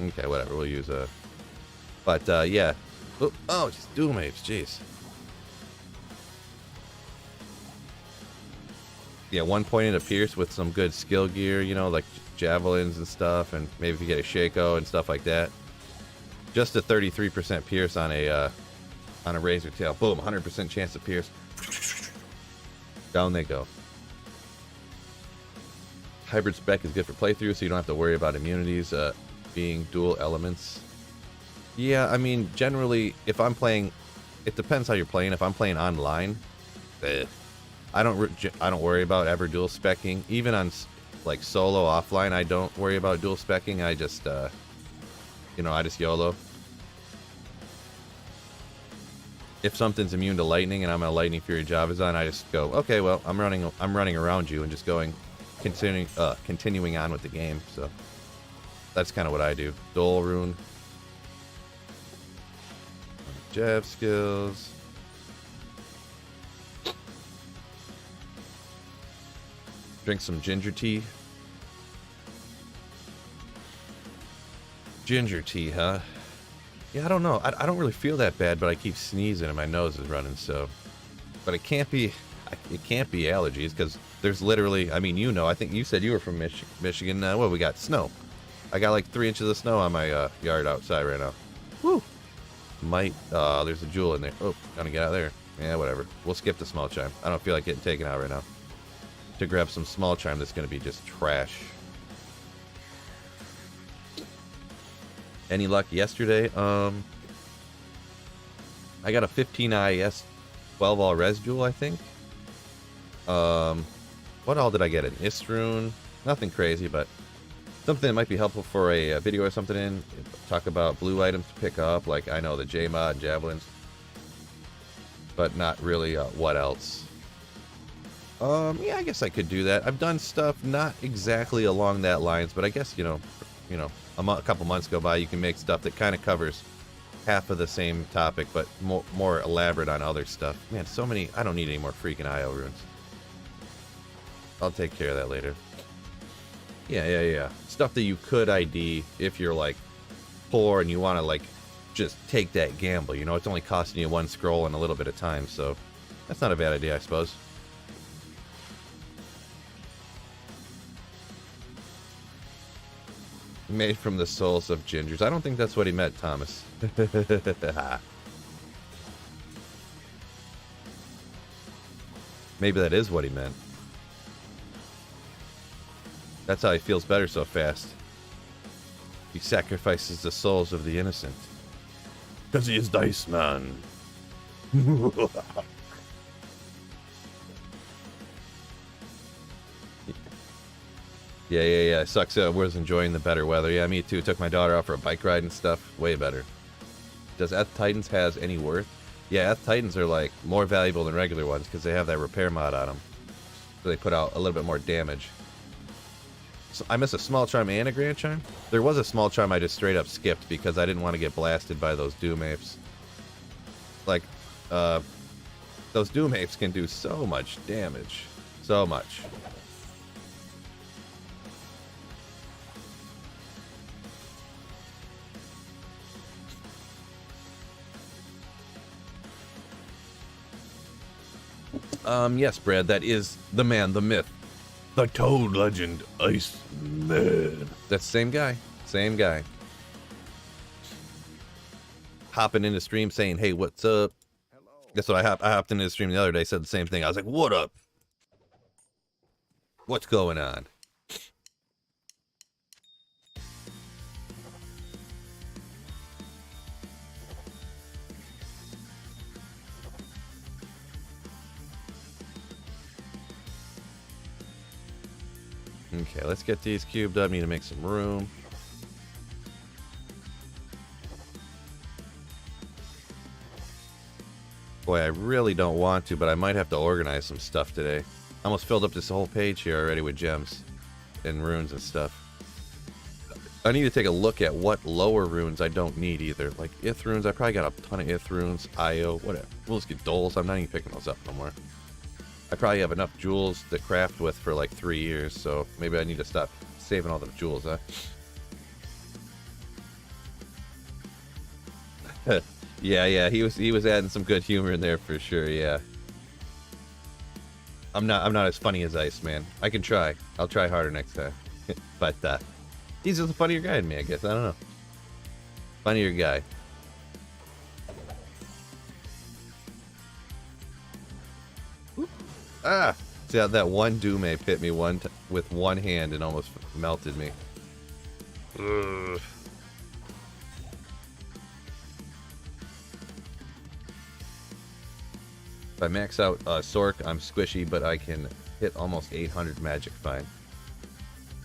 S1: Okay, whatever, we'll use a... But, yeah. Oh, just Dual Maves, jeez. Yeah, 1 point into Pierce with some good skill gear, you know, like javelins and stuff, and maybe if you get a Shaco and stuff like that. Just a 33% Pierce on a Razor Tail. Boom, 100% chance of Pierce. Down they go. Hybrid Spec is good for playthrough, so you don't have to worry about immunities being dual elements. Yeah, I mean, generally, if I'm playing, it depends how you're playing. If I'm playing online, I don't worry about ever dual specking. Even on like solo offline, I don't worry about dual specking. I just, you know, I just YOLO. If something's immune to lightning and I'm a Lightning Fury Javazan, I just go, okay, well, I'm running around you and just continuing on with the game. So that's kind of what I do. Dole Rune, Jav skills. Drink some ginger tea. Ginger tea, huh? Yeah, I don't know. I don't really feel that bad, but I keep sneezing and my nose is running, so... But it can't be allergies, because there's literally... I mean, you know, I think you said you were from Michigan. What, we got snow. I got like 3 inches of snow on my yard outside right now. Woo! There's a jewel in there. Oh, gotta get out of there. Yeah, whatever. We'll skip the small chime. I don't feel like getting taken out right now. To grab some small chime that's gonna be just trash. Any luck yesterday? I got a 15 IES 12 all res jewel, I think. What all did I get? An Istrune? Nothing crazy, but something that might be helpful for a video or something in. Talk about blue items to pick up, like I know the J-Mod and Javelins. But not really what else. Yeah, I guess I could do that. I've done stuff not exactly along that lines, but I guess, you know, a couple months go by, you can make stuff that kind of covers half of the same topic, but more elaborate on other stuff. Man, so many. I don't need any more freaking IO runes. I'll take care of that later. Yeah. Stuff that you could ID if you're like poor and you want to like just take that gamble. You know, it's only costing you 1 scroll and a little bit of time, so that's not a bad idea, I suppose. Made from the souls of gingers. I don't think that's what he meant, Thomas. Maybe that is what he meant. That's how he feels better so fast. He sacrifices the souls of the innocent. Because he is Dice Man. Yeah. It sucks. Was enjoying the better weather. Yeah, me too. Took my daughter out for a bike ride and stuff. Way better. Does Eth Titans has any worth? Yeah, Eth Titans are like more valuable than regular ones because they have that repair mod on them. So they put out a little bit more damage. So I missed a small charm and a grand charm? There was a small charm I just straight up skipped because I didn't want to get blasted by those doom apes. Like, those doom apes can do so much damage. So much. Yes, Brad, that is the man, the myth. The Toad Legend, Iceman. That's the same guy. Same guy. Hopping into stream saying, hey, what's up? That's what I hopped into the stream the other day, said the same thing. I was like, what up? What's going on? Okay, let's get these cubed up. Need to make some room. Boy, I really don't want to, but I might have to organize some stuff today. I almost filled up this whole page here already with gems and runes and stuff. I need to take a look at what lower runes I don't need either. Like Ith runes, I probably got a ton of Ith runes, Io, whatever. We'll just get Doles. I'm not even picking those up no more. I probably have enough jewels to craft with for like 3 years, so maybe I need to stop saving all the jewels, huh? Yeah, he was adding some good humor in there for sure, yeah. I'm not as funny as Ice, man. I can try. I'll try harder next time. But he's just a funnier guy than me, I guess. I don't know. Funnier guy. Ah! See how that one Doom Ape hit me with one hand and almost melted me. Ugh. If I max out Sork, I'm squishy, but I can hit almost 800 Magic Find.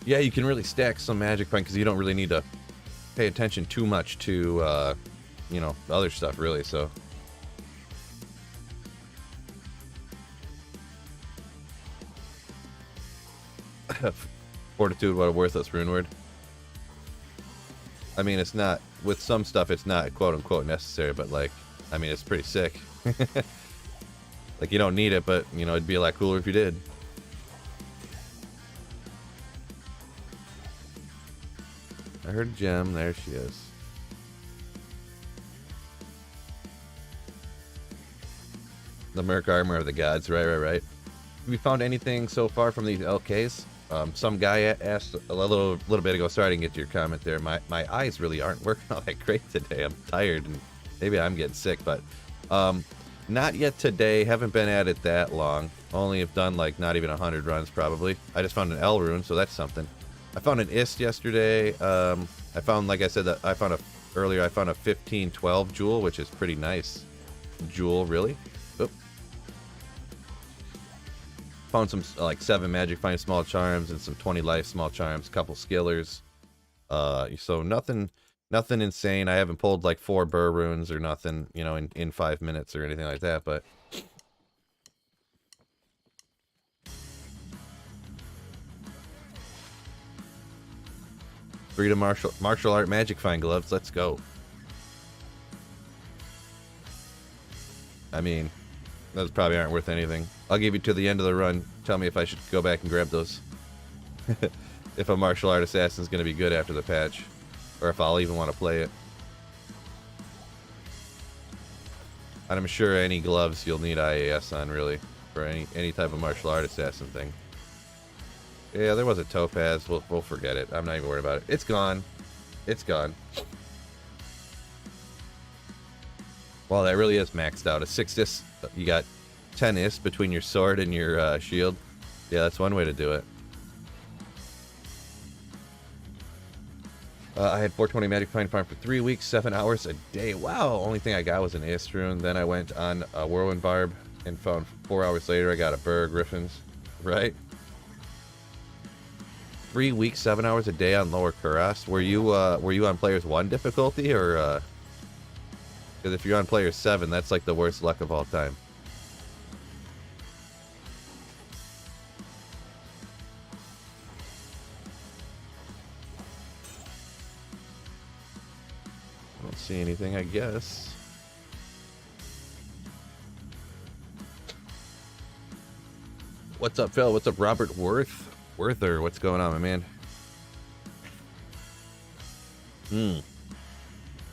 S1: Yeah, you can really stack some Magic Find because you don't really need to pay attention too much to, you know, other stuff, really, so... Fortitude, what a worthless rune word. I mean, it's not, with some stuff it's not quote-unquote necessary, but like, I mean, it's pretty sick. Like, you don't need it, but, you know, it'd be a lot cooler if you did. I heard a gem, there she is. The Merc Armor of the Gods, right. Have you found anything so far from these LKs? Some guy asked a little bit ago. Sorry I didn't get to your comment there. My eyes really aren't working all that great today. I'm tired and maybe I'm getting sick, but not yet today. Haven't been at it that long. Only have done like not even 100 runs probably. I just found an L rune, so that's something. I found an Ist yesterday. I found, like I said, that I found a 1512 jewel, which is pretty nice. Jewel, really? Oop. Found some like 7 Magic Find small charms and some 20 life small charms, couple skillers. So nothing insane. I haven't pulled like 4 burr runes or nothing, you know, in 5 minutes or anything like that, but Freedom martial art Magic Find gloves, let's go. I mean, those probably aren't worth anything. I'll give you to the end of the run. Tell me if I should go back and grab those. If a martial art assassin is going to be good after the patch. Or if I'll even want to play it. And I'm sure any gloves you'll need IAS on, really. For any type of martial art assassin thing. Yeah, there was a topaz. We'll forget it. I'm not even worried about it. It's gone. It's gone. Well, that really is maxed out. A 6 Ist. You got 10 Ist between your sword and your shield. Yeah, that's one way to do it. I had 420 Magic Find Farm for 3 weeks, 7 hours a day. Wow, only thing I got was an Ist rune. Then I went on a Whirlwind Barb and found 4 hours later I got a Burr Griffins. Right? 3 weeks, 7 hours a day on Lower Kuras. Were you on Players 1 difficulty, or because if you're on Players 7, that's like the worst luck of all time. I don't see anything, I guess. What's up, Phil? What's up, Robert Worther? What's going on, my man?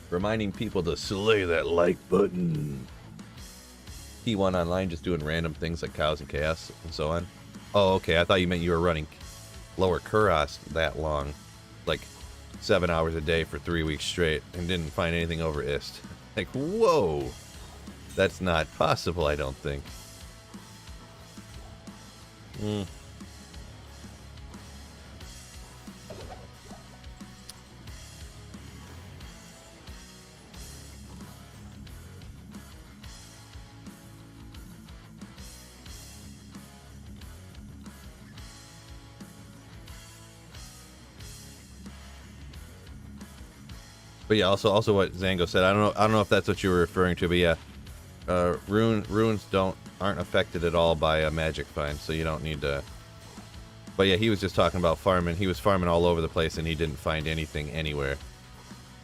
S1: Reminding people to slay that like button. P1 online, just doing random things like cows and chaos and so on. Oh, okay. I thought you meant you were running Lower Kuras that long, like 7 hours a day for 3 weeks straight, and didn't find anything over Ist. Like, whoa, that's not possible. I don't think. But yeah, also what Zango said. I don't know if that's what you were referring to, but yeah, runes aren't affected at all by a magic find, so you don't need to. But yeah, he was just talking about farming. He was farming all over the place, and he didn't find anything anywhere.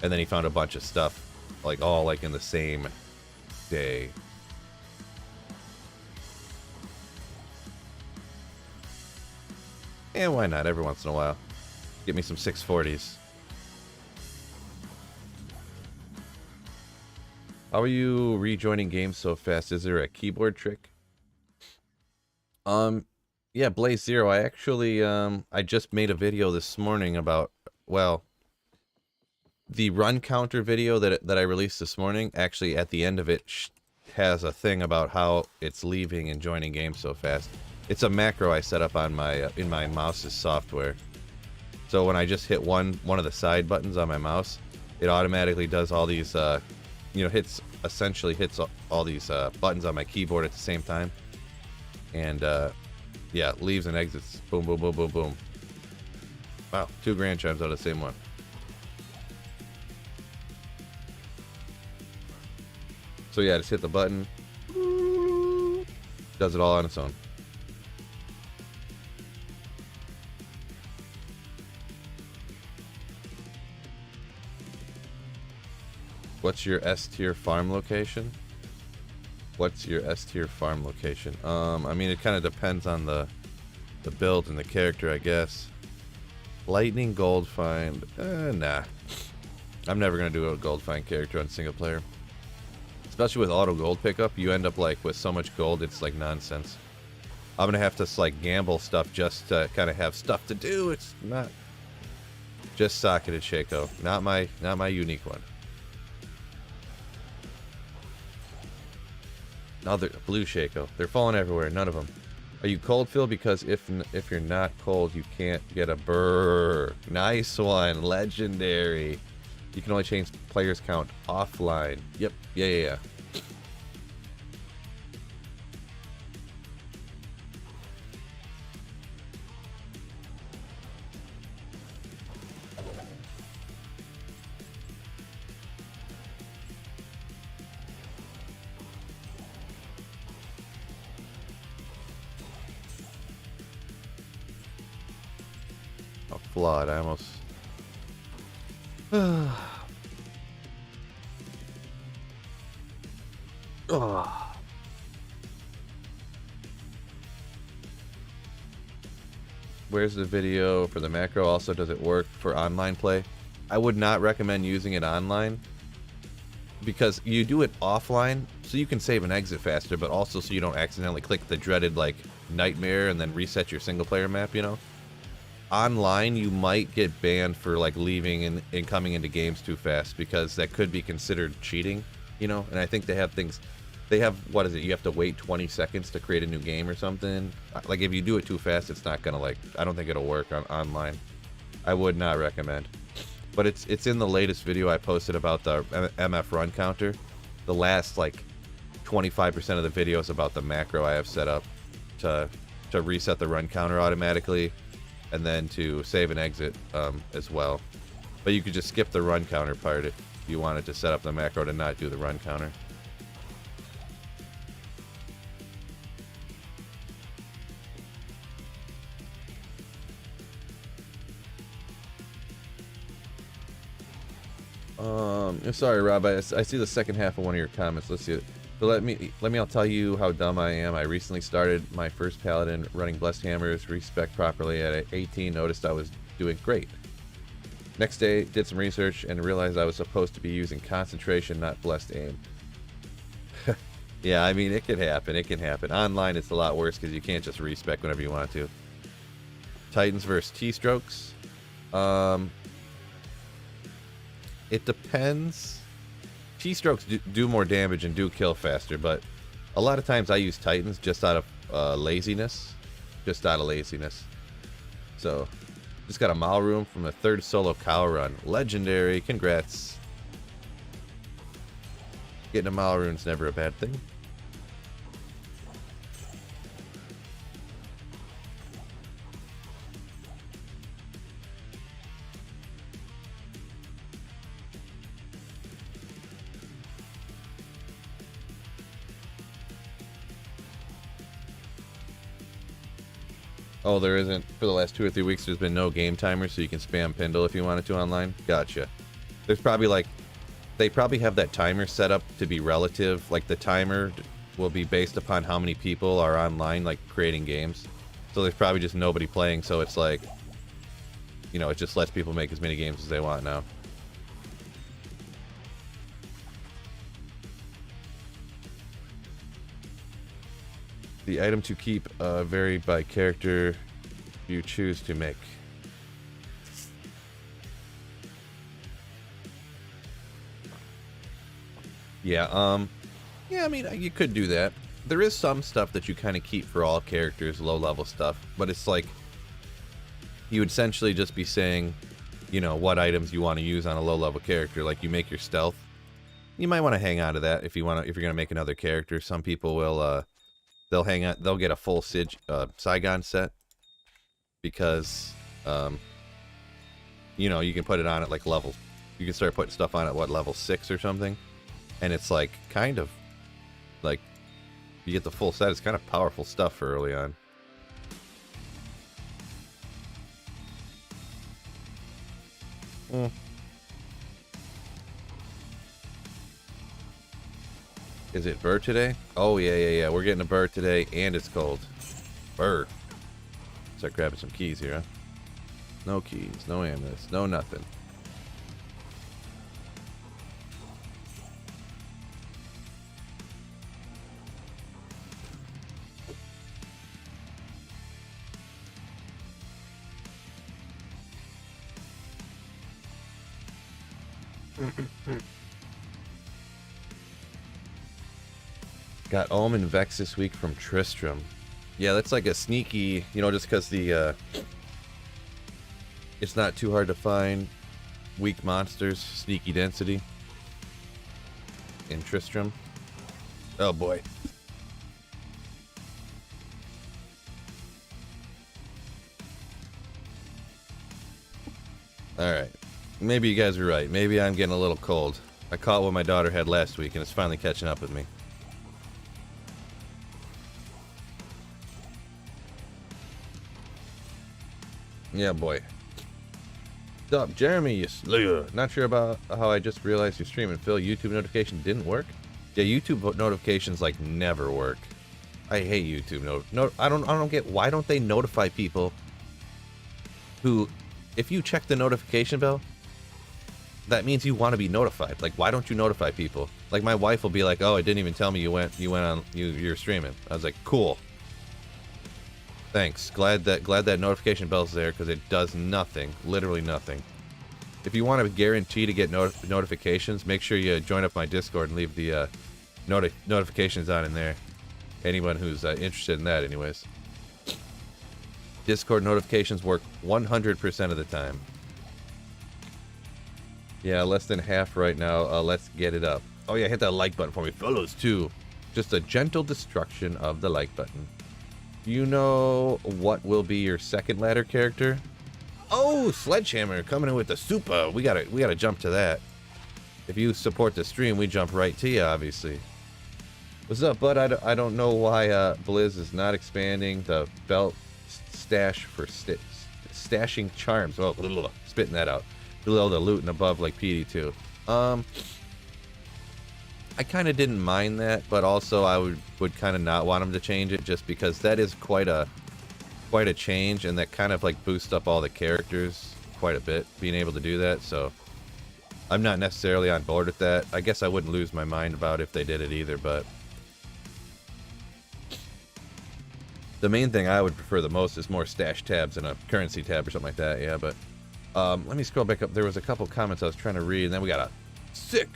S1: And then he found a bunch of stuff, like all like in the same day. And why not? Every once in a while, get me some 640s. How are you rejoining games so fast? Is there a keyboard trick? Yeah, Blaze Zero. I actually, I just made a video this morning about, well, the run counter video that I released this morning. Actually, at the end of it, has a thing about how it's leaving and joining games so fast. It's a macro I set up on my in my mouse's software. So when I just hit one of the side buttons on my mouse, it automatically does all these. You know, essentially hits all these buttons on my keyboard at the same time, and yeah, leaves and exits. Boom, boom, boom, boom, boom. Wow, 2 grand chimes out of the same one. So yeah, just hit the button. Does it all on its own. What's your S tier farm location? What's your S tier farm location? I mean, it kind of depends on the build and the character, I guess. Lightning gold find? Nah. I'm never gonna do a gold find character on single player. Especially with auto gold pickup, you end up like with so much gold, it's like nonsense. I'm gonna have to like gamble stuff just to kind of have stuff to do. It's not just socketed Shaco, not my unique one. Another blue Shaco. They're falling everywhere. None of them. Are you cold, Phil? Because if you're not cold, you can't get a burr. Nice one. Legendary. You can only change players count offline. Yep. Yeah. Flawed. I almost. Where's the video for the macro? Also, does it work for online play? I would not recommend using it online because you do it offline so you can save and exit faster, but also so you don't accidentally click the dreaded like nightmare and then reset your single player map, you know? Online, you might get banned for like leaving and coming into games too fast because that could be considered cheating, you know? And I think they have things, they have, what is it? You have to wait 20 seconds to create a new game or something. Like if you do it too fast, it's not gonna like, I don't think it'll work online. I would not recommend. But it's in the latest video I posted about the MF run counter. The last like 25% of the video is about the macro I have set up to reset the run counter automatically. and then to save and exit as well. But you could just skip the run counter part if you wanted to set up the macro to not do the run counter. Sorry, Rob. I see the second half of one of your comments. Let's see it. So I'll tell you how dumb I am. I recently started my first paladin running blessed hammers, respec properly at 18. Noticed I was doing great. Next day, did some research and realized I was supposed to be using concentration, not blessed aim. Yeah, I mean, it can happen. It can happen. Online, it's a lot worse because you can't just respec whenever you want to. Titans versus T-strokes. It depends. T-strokes do more damage and do kill faster, but a lot of times I use Titans just out of laziness. Just out of laziness. So, just got a Mile Room from a third solo cow run. Legendary. Congrats. Getting a Mile Room's never a bad thing. Oh, there isn't. For the last 2 or 3 weeks, there's been no game timer, so you can spam Pindle if you wanted to online. Gotcha. There's probably like... They probably have that timer set up to be relative. Like, the timer will be based upon how many people are online, like, creating games. So there's probably just nobody playing, so it's like... You know, it just lets people make as many games as they want now. The item to keep vary by character you choose to make. Yeah, yeah, I mean, you could do that. There is some stuff that you kind of keep for all characters, low-level stuff, but it's like you would essentially just be saying, you know, what items you want to use on a low-level character. Like, you make your stealth. You might want to hang on to that if you want to, if you're going to make another character. Some people will, they'll hang out, they'll get a full Saigon set because, you know, you can put it on at like level, you can start putting stuff on at what, level 6 or something, and it's like kind of like you get the full set. It's kind of powerful stuff for early on. Is it Burr today? Oh, yeah. We're getting a Burr today, and it's cold. Burr. Start grabbing some keys here, huh? No keys, no amulets, no nothing. Got Ohm and Vex this week from Tristram. Yeah, that's like a sneaky, you know, just because the, it's not too hard to find weak monsters, sneaky density in Tristram. Oh boy. Alright. Maybe you guys are right. Maybe I'm getting a little cold. I caught what my daughter had last week and it's finally catching up with me. Yeah, boy. What's up, Jeremy, you slayer? Not sure about how I just realized you're streaming. Phil, YouTube notification didn't work? Yeah, YouTube notifications like never work. I hate YouTube. I don't get, why don't they notify people who, if you check the notification bell, that means you want to be notified. Like, why don't you notify people? Like, my wife will be like, "Oh, it didn't even tell me you went on, you're streaming." I was like, "Cool. Thanks. Glad that notification bell's there because it does nothing, literally nothing." If you want to guarantee to get notifications, make sure you join up my Discord and leave the notifications on in there. Anyone who's interested in that, anyways. Discord notifications work 100% of the time. Yeah, less than half right now. Let's get it up. Oh yeah, hit that like button for me, fellows, too. Just a gentle destruction of the like button. Do you know what will be your second ladder character? Oh, Sledgehammer coming in with the super. We gotta jump to that. If you support the stream, we jump right to you, obviously. What's up, bud? I don't know why Blizz is not expanding the belt stash for stashing charms. Oh, spitting that out. Below the loot and above like PD2. I kind of didn't mind that, but also I would kind of not want him to change it just because that is quite a change, and that kind of like boosts up all the characters quite a bit, being able to do that. So I'm not necessarily on board with that. I guess I wouldn't lose my mind about if they did it either, but the main thing I would prefer the most is more stash tabs and a currency tab or something like that. Yeah, but let me scroll back up. There was a couple comments I was trying to read, and then we got a sick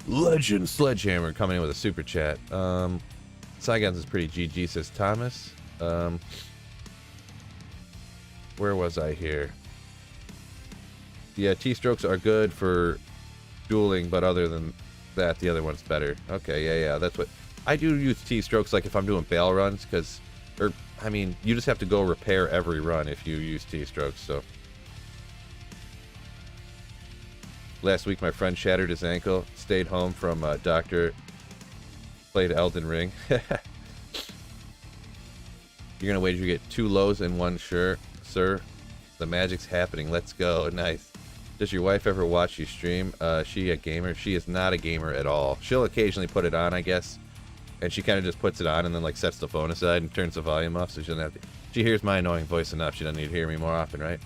S1: legend Sledgehammer coming in with a super chat. Saigons is pretty GG, says Thomas. Where was I here? Yeah, T-strokes are good for dueling, but other than that, the other one's better. Okay, yeah, that's what... I do use T-strokes, like, if I'm doing bail runs, because... Or, I mean, you just have to go repair every run if you use T-strokes, so... Last week, my friend shattered his ankle, stayed home from doctor, played Elden Ring. You're gonna wager you get 2 lows and 1 sure, sir. The magic's happening. Let's go. Nice. Does your wife ever watch you stream? She a gamer? She is not a gamer at all. She'll occasionally put it on, I guess. And she kind of just puts it on and then like sets the phone aside and turns the volume off so she doesn't have to... She hears my annoying voice enough. She doesn't need to hear me more often, right?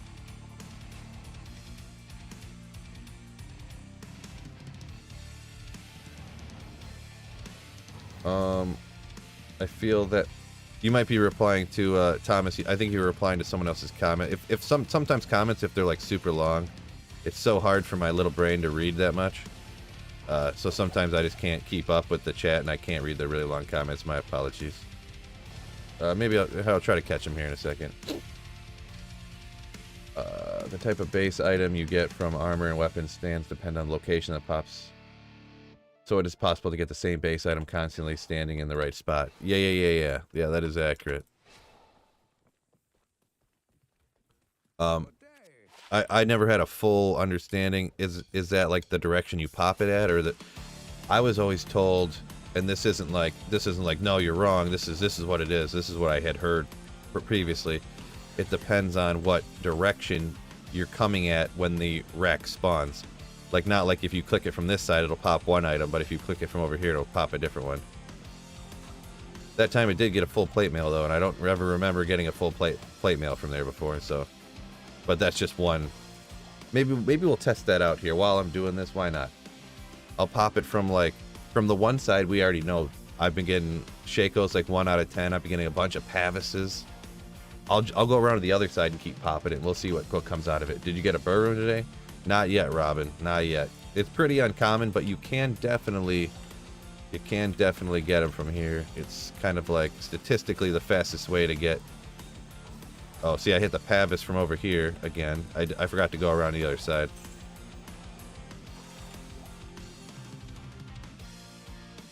S1: I feel that you might be replying to Thomas. I think you were replying to someone else's comment. If sometimes comments, if they're like super long, it's so hard for my little brain to read that much. So sometimes I just can't keep up with the chat and I can't read the really long comments. My apologies. Maybe I'll try to catch them here in a second. The type of base item you get from armor and weapon stands depend on the location that pops. So it is possible to get the same base item constantly standing in the right spot. Yeah, that is accurate. I never had a full understanding. Is that like the direction you pop it at, or that I was always told, and this isn't like no, you're wrong. This is what it is. This is what I had heard previously. It depends on what direction you're coming at when the rack spawns. Like, not like if you click it from this side, it'll pop one item, but if you click it from over here, it'll pop a different one. That time it did get a full plate mail, though, and I don't ever remember getting a full plate mail from there before, so... But that's just one. Maybe we'll test that out here while I'm doing this. Why not? I'll pop it from, like... From the one side, we already know. I've been getting Shakos, like, 1 out of 10. I've been getting a bunch of Pavises. I'll go around to the other side and keep popping it, and we'll see what comes out of it. Did you get a Burrow today? Not yet, Robin. Not yet. It's pretty uncommon, but you can definitely get them from here. It's kind of like statistically the fastest way to get... Oh, see, I hit the Pavis from over here again. I forgot to go around the other side.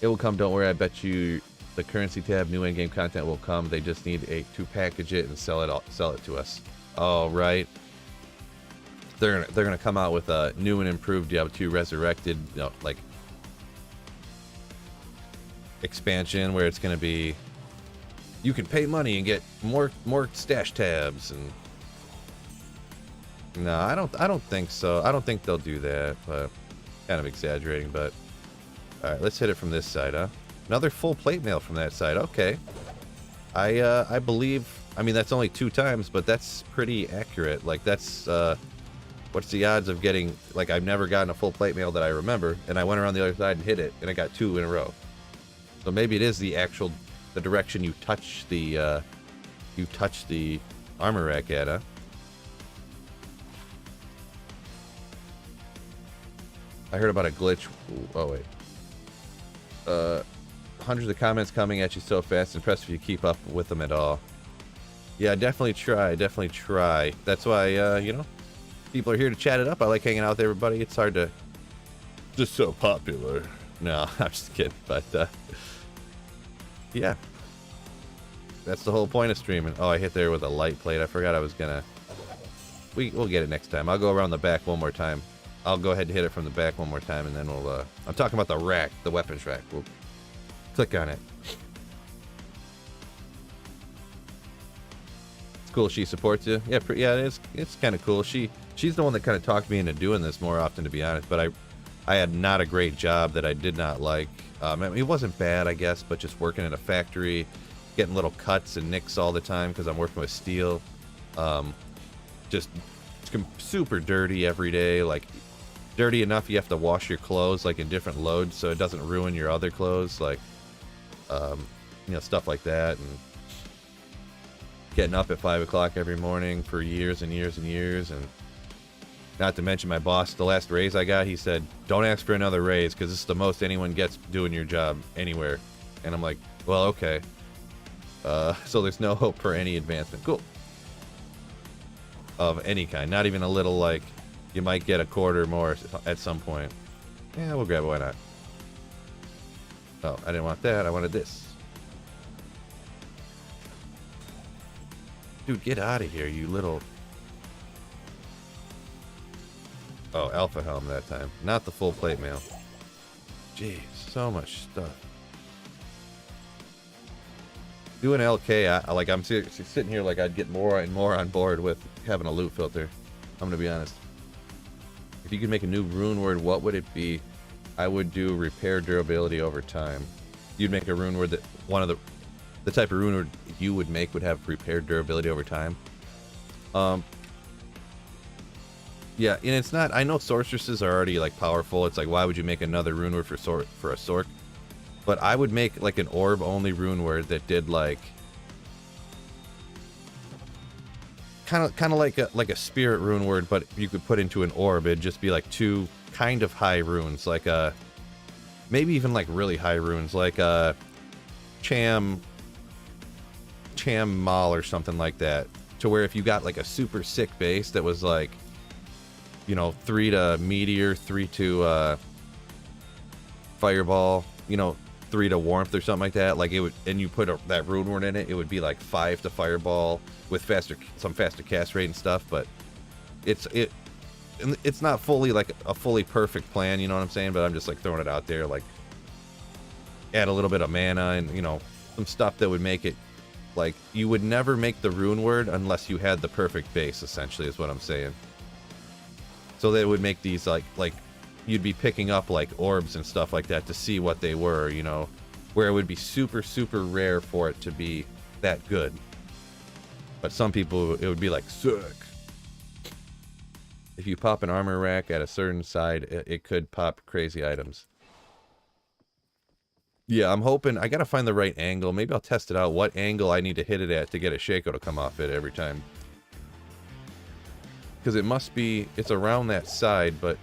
S1: It will come, don't worry. I bet you the currency tab, new in-game content will come. They just need to package it and sell it to us. Oh, right. They're gonna come out with a new and improved Diablo 2 Resurrected, like expansion, where it's gonna be you can pay money and get more stash tabs. And no, I don't think so. I don't think they'll do that. But kind of exaggerating. But all right, let's hit it from this side, huh? Another full plate mail from that side. Okay, I believe. I mean, that's only 2 times, but that's pretty accurate. Like, that's what's the odds of getting, like, I've never gotten a full plate mail that I remember, and I went around the other side and hit it, and I got 2 in a row. So maybe it is the direction you touch the armor rack at, huh? I heard about a glitch. Oh wait. Hundreds of comments coming at you so fast. Impressed if you keep up with them at all. Yeah, definitely try. That's why, you know, people are here to chat it up. I like hanging out with everybody. It's hard to... Just so popular. No, I'm just kidding. But, yeah. That's the whole point of streaming. Oh, I hit there with a light plate. I forgot I was gonna... We'll get it next time. I'll go around the back one more time. I'll go ahead and hit it from the back one more time, and then we'll... I'm talking about the rack, the weapons rack. We'll click on it. It's cool she supports you. Yeah, yeah, it's kind of cool. She's the one that kind of talked me into doing this more often, to be honest. But I had not a great job that I did not like. I mean, it wasn't bad, I guess, but just working in a factory, getting little cuts and nicks all the time because I'm working with steel. Just super dirty every day, like dirty enough you have to wash your clothes like in different loads so it doesn't ruin your other clothes, like you know, stuff like that. And getting up at 5 o'clock every morning for years and years and years. And not to mention my boss, the last raise I got, he said, don't ask for another raise because this is the most anyone gets doing your job anywhere. And I'm like, well, okay. So there's no hope for any advancement. Cool. Of any kind, not even a little, like, you might get a quarter more at some point. Yeah, we'll grab it, why not? Oh, I didn't want that, I wanted this. Dude, get out of here, you little... Oh, alpha helm that time, not the full plate mail. Jeez, so much stuff. Doing LK, I'm sitting here like I'd get more and more on board with having a loot filter. I'm gonna be honest. If you could make a new rune word, what would it be? I would do repair durability over time. You'd make a rune word that one of the type of rune word you would make would have repair durability over time. Yeah, and it's not. I know sorceresses are already like powerful. It's like, why would you make another rune word for a sorc? But I would make like an orb only rune word that did like kind of like a spirit rune word, but you could put into an orb. It'd just be like two kind of high runes, like maybe even like really high runes, like Cham Mal or something like that. To where if you got like a super sick base that was like, you know, 3 to meteor, 3 to fireball, you know, 3 to warmth or something like that, like it would, and you put that rune word in it, it would be like 5 to fireball with some faster cast rate and stuff. But it's not fully like a fully perfect plan, you know what I'm saying? But I'm just like throwing it out there, like add a little bit of mana and, you know, some stuff that would make it like you would never make the rune word unless you had the perfect base, essentially, is what I'm saying. So they would make these like you'd be picking up like orbs and stuff like that to see what they were, you know, where it would be super, super rare for it to be that good. But some people, it would be like, sick. If you pop an armor rack at a certain side, it could pop crazy items. Yeah, I'm hoping, I gotta find the right angle. Maybe I'll test it out, what angle I need to hit it at to get a Shaco to come off it every time. Because it must be, it's around that side, but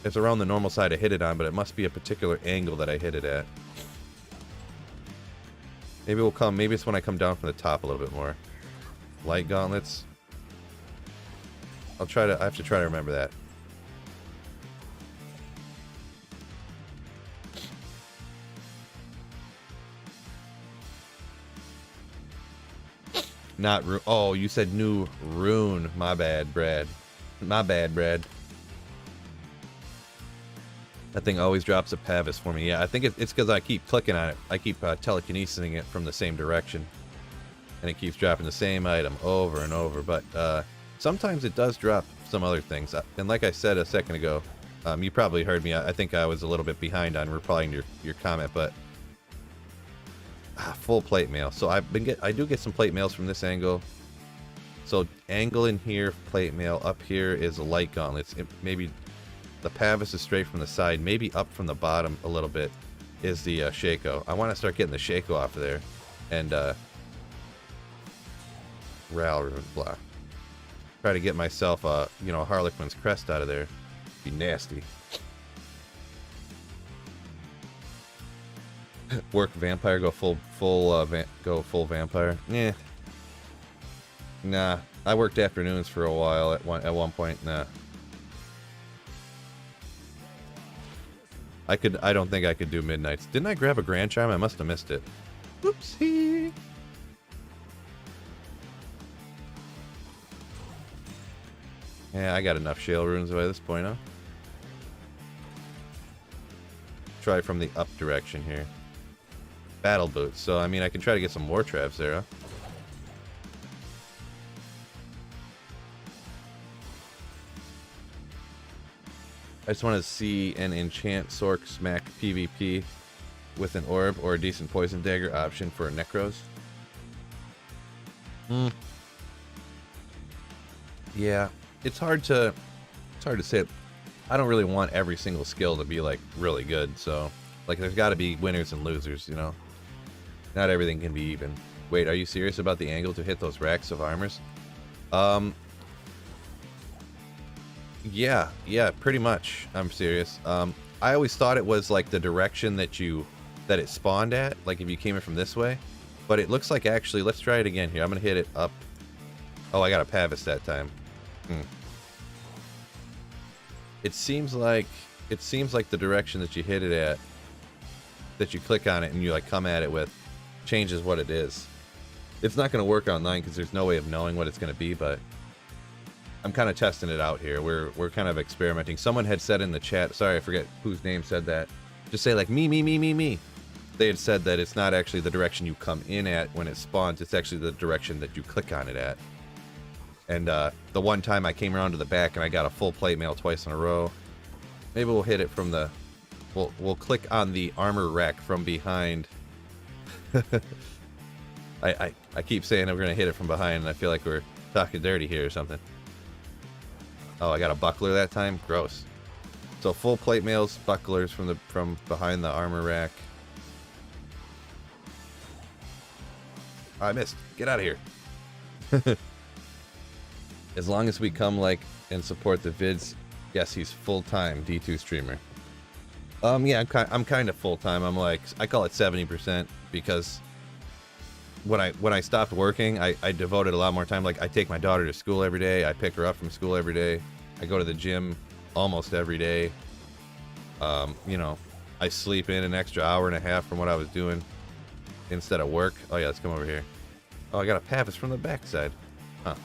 S1: it's around the normal side I hit it on, but it must be a particular angle that I hit it at. Maybe maybe it's when I come down from the top a little bit more. Light gauntlets. I have to try to remember that. Not rune. Oh, you said new rune. My bad, Brad. My bad, Brad. That thing always drops a Pavis for me. Yeah, I think it's because I keep clicking on it. I keep telekinesing it from the same direction. And it keeps dropping the same item over and over. But sometimes it does drop some other things. And like I said a second ago, you probably heard me. I think I was a little bit behind on replying to your comment, but full plate mail. So I do get some plate mails from this angle. So angle in here, plate mail. Up here is a light gauntlets. Maybe the Pavis is straight from the side. Maybe up from the bottom a little bit is the Shaco. I want to start getting the Shaco off of there. And Ral rune block. Try to get myself you know, a Harlequin's crest out of there. Be nasty. Work vampire, go full vampire. Yeah. Nah. I worked afternoons for a while at one point. Nah. I don't think I could do midnights. Didn't I grab a Grand Charm? I must have missed it. Oopsie. Yeah, I got enough shale runes by this point, huh? Try from the up direction here. Battle boots. So, I mean, I can try to get some war traps there, huh? I just want to see an enchant Sork smack PvP with an orb or a decent poison dagger option for Necros. Yeah, it's hard to say it. I don't really want every single skill to be like really good, so like there's got to be winners and losers, you know. Not everything can be even. Wait, are you serious about the angle to hit those racks of armors? Yeah, pretty much. I'm serious. I always thought it was like the direction that it spawned at, like if you came in from this way. But it looks like actually, let's try it again here. I'm gonna hit it up. Oh, I got a Pavis that time. It seems like the direction that you hit it at, that you click on it and you like come at it with, changes what it is. It's not gonna work online because there's no way of knowing what it's gonna be, but I'm kind of testing it out here. We're kind of experimenting. Someone had said in the chat, sorry, I forget whose name said that. Just say like me. They had said that it's not actually the direction you come in at when it spawns. It's actually the direction that you click on it at. And the one time I came around to the back and I got a full plate mail twice in a row. Maybe we'll hit it from the... We'll click on the armor rack from behind. I keep saying that we're going to hit it from behind, and I feel like we're talking dirty here or something. Oh, I got a buckler that time? Gross. So full plate mails, bucklers from behind the armor rack. Oh, I missed. Get out of here. As long as we come like and support the vids, yes, he's full-time D2 streamer. Yeah, I'm kind of full-time. I'm like, I call it 70% because when I stopped working, I devoted a lot more time. Like, I take my daughter to school every day. I pick her up from school every day. I go to the gym almost every day. You know, I sleep in an extra hour and a half from what I was doing instead of work. Oh yeah, let's come over here. Oh, I got a Pavis from the backside. Huh.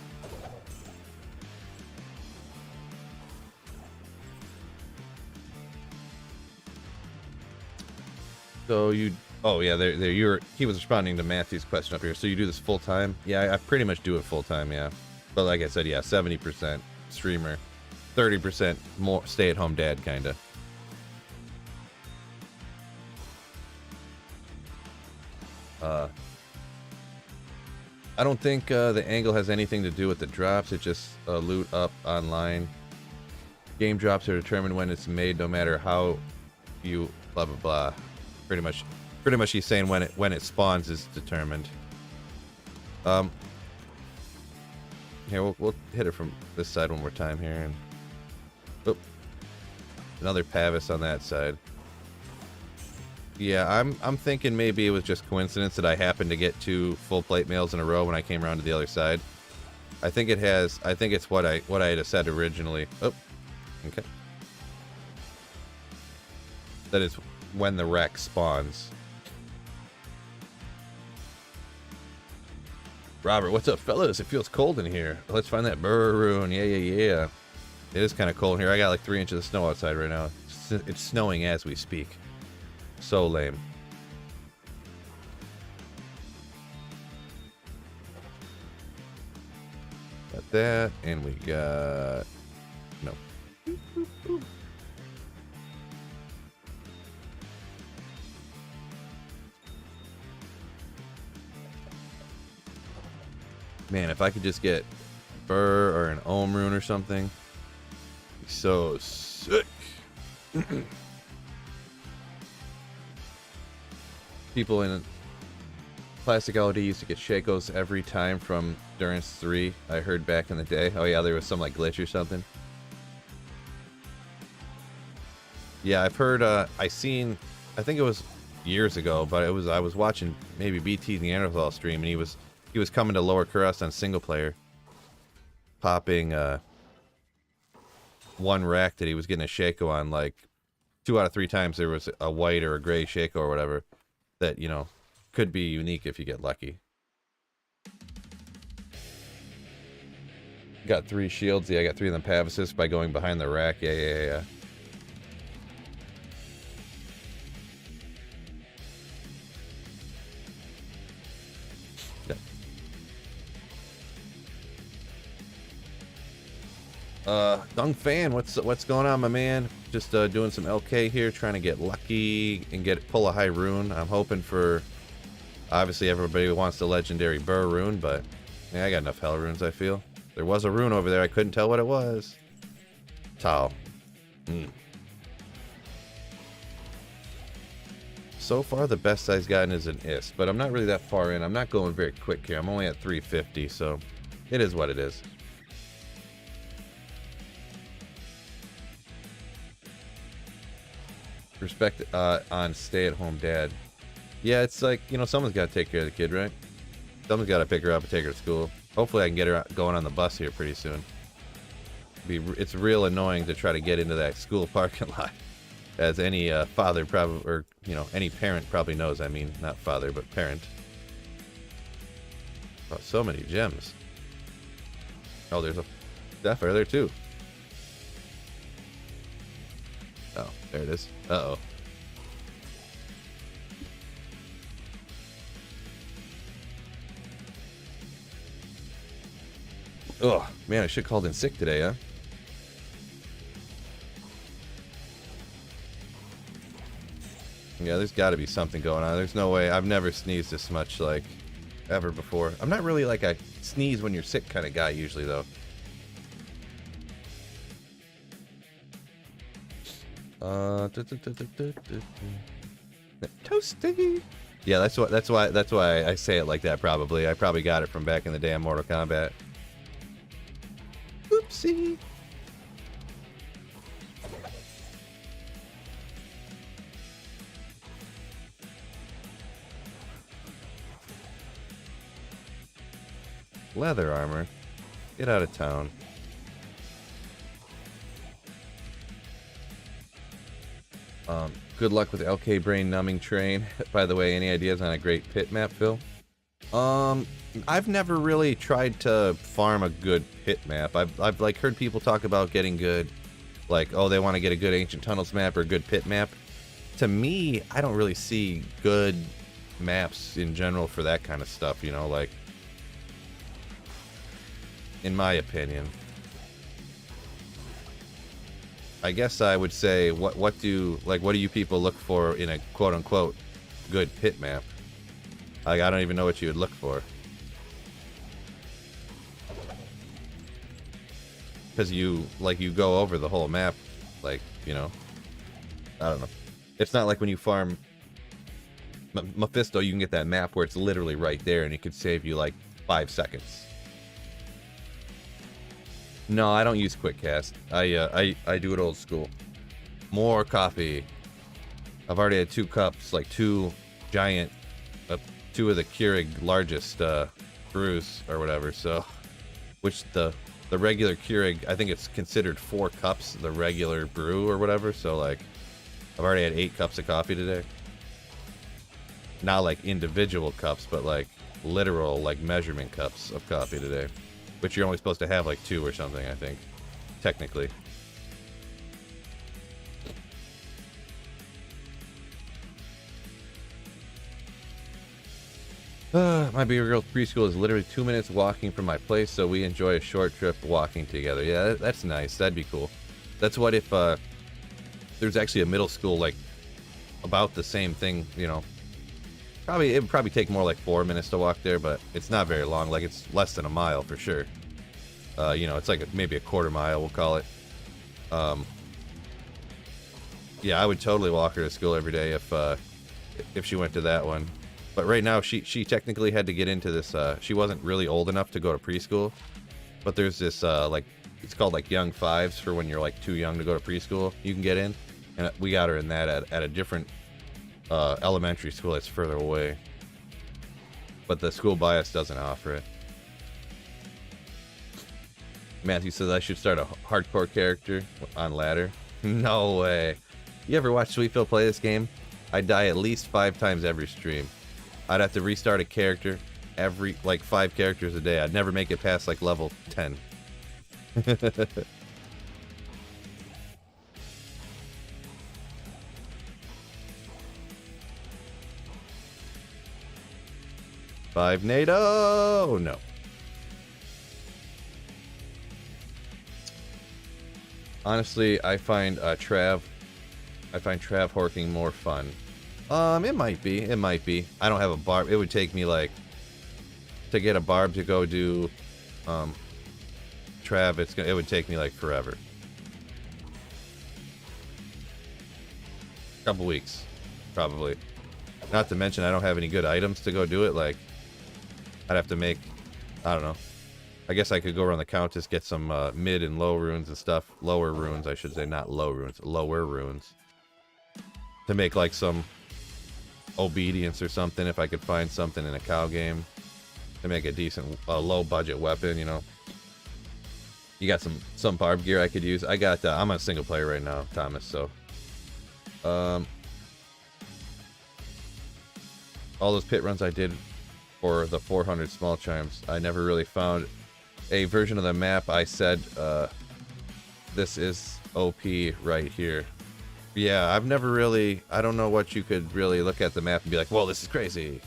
S1: So you... Oh yeah, he was responding to Matthew's question up here. So you do this full time? Yeah, I pretty much do it full time, yeah. But like I said, yeah, 70% streamer, 30% more stay-at-home dad, kinda. I don't think the angle has anything to do with the drops. It just loot up online. Game drops are determined when it's made, no matter how you blah blah blah. Pretty much he's saying when it spawns is determined. Here we'll hit it from this side one more time here, and oh, another Pavis on that side. Yeah, I'm thinking maybe it was just coincidence that I happened to get 2 full plate mails in a row when I came around to the other side. I think it's what I had said originally. Oh, okay. That is when the wreck spawns. Robert, what's up, fellas? It feels cold in here. Let's find that burr rune. Yeah. It is kind of cold in here. I got like 3 inches of snow outside right now. It's snowing as we speak. So lame. Got that, and we got... No. Man, if I could just get Burr or an Ohm rune or something, it'd be so sick. People in Classic LD used to get Shakos every time from Durance 3, I heard back in the day. Oh yeah, there was some like glitch or something. Yeah, I've heard, I think it was years ago, but I was watching maybe BT Neanderthal stream, and he was coming to Lower Kurast on single player, popping one rack that he was getting a Shako on, like 2 out of 3 times there was a white or a gray Shako or whatever that, you know, could be unique if you get lucky. Got 3 shields. Yeah, I got 3 of them pav assists by going behind the rack. Yeah. Dung Fan, what's going on, my man? Just doing some LK here, trying to get lucky and pull a high rune. I'm hoping for, obviously everybody wants the legendary Burr rune, but yeah, I got enough hell runes, I feel. There was a rune over there, I couldn't tell what it was. Tau. So far, the best I've gotten is an IST, but I'm not really that far in. I'm not going very quick here. I'm only at 350, so it is what it is. Respect on stay-at-home dad. Yeah, it's like, you know, someone's got to take care of the kid, right? Someone's got to pick her up and take her to school. Hopefully I can get her going on the bus here pretty soon. It's real annoying to try to get into that school parking lot. As any father probably, or, you know, any parent probably knows. I mean, not father, but parent. Oh, so many gems. Oh, there's a Sapphire there too. Oh, there it is. Uh-oh. Oh, man, I should have called in sick today, huh? Yeah, there's got to be something going on. There's no way. I've never sneezed this much, like, ever before. I'm not really like a sneeze when you're sick kind of guy usually, though. Toasty. Yeah, that's why I say it like that. Probably, I probably got it from back in the day in Mortal Kombat. Oopsie. Leather armor. Get out of town. Good luck with LK Brain Numbing Train. By the way, any ideas on a great pit map, Phil? I've never really tried to farm a good pit map. I've like heard people talk about getting good, like, oh, they want to get a good Ancient Tunnels map or a good pit map. To me, I don't really see good maps in general for that kind of stuff, you know, like, in my opinion. I guess I would say, what do you people look for in a quote-unquote good pit map? Like, I don't even know what you would look for. Because you go over the whole map, like, you know, I don't know. It's not like when you farm Mephisto, you can get that map where it's literally right there and it could save you like 5 seconds. No, I don't use QuickCast. I do it old school. More coffee. I've already had 2 cups, like 2 giant, 2 of the Keurig largest brews or whatever. So, which the regular Keurig, I think it's considered 4 cups, the regular brew or whatever. So like, I've already had 8 cups of coffee today. Not like individual cups, but like literal like measurement cups of coffee today. Which you're only supposed to have like 2 or something, I think. Technically. My big girl's preschool is literally 2 minutes walking from my place, so we enjoy a short trip walking together. Yeah, that's nice. That'd be cool. That's what if there's actually a middle school like about the same thing, you know. It would probably take more like 4 minutes to walk there, but it's not very long. Like, it's less than a mile for sure. You know, it's like maybe a quarter mile, we'll call it. Yeah, I would totally walk her to school every day if she went to that one. But right now, she technically had to get into this. She wasn't really old enough to go to preschool, but there's this like, it's called like Young Fives for when you're like too young to go to preschool. You can get in, and we got her in that at a different elementary school that's further away, but the school by us doesn't offer it. Matthew says I should start a hardcore character on ladder. No way. You ever watch Sweet Phil play this game? I die at least 5 times every stream. I'd have to restart a character every like 5 characters a day. I'd never make it past like level 10. Five NATO. No. Honestly, I find Trav horking more fun. It might be. It might be. I don't have a barb. It would take me like to get a barb to go do Trav. It would take me like forever. A couple weeks, probably. Not to mention I don't have any good items to go do it. Like I'd have to make, I don't know. I guess I could go around the Countess, get some mid and low runes and stuff. Lower runes, I should say, not low runes. Lower runes. To make like some obedience or something, if I could find something in a cow game. To make a decent, low budget weapon, you know. You got some barb gear I could use. I got, I'm on a single player right now, Thomas, so. All those pit runs I did for the 400 small charms, I never really found a version of the map I said, this is OP right here. Yeah, I've never really, I don't know what you could really look at the map and be like, whoa, this is crazy.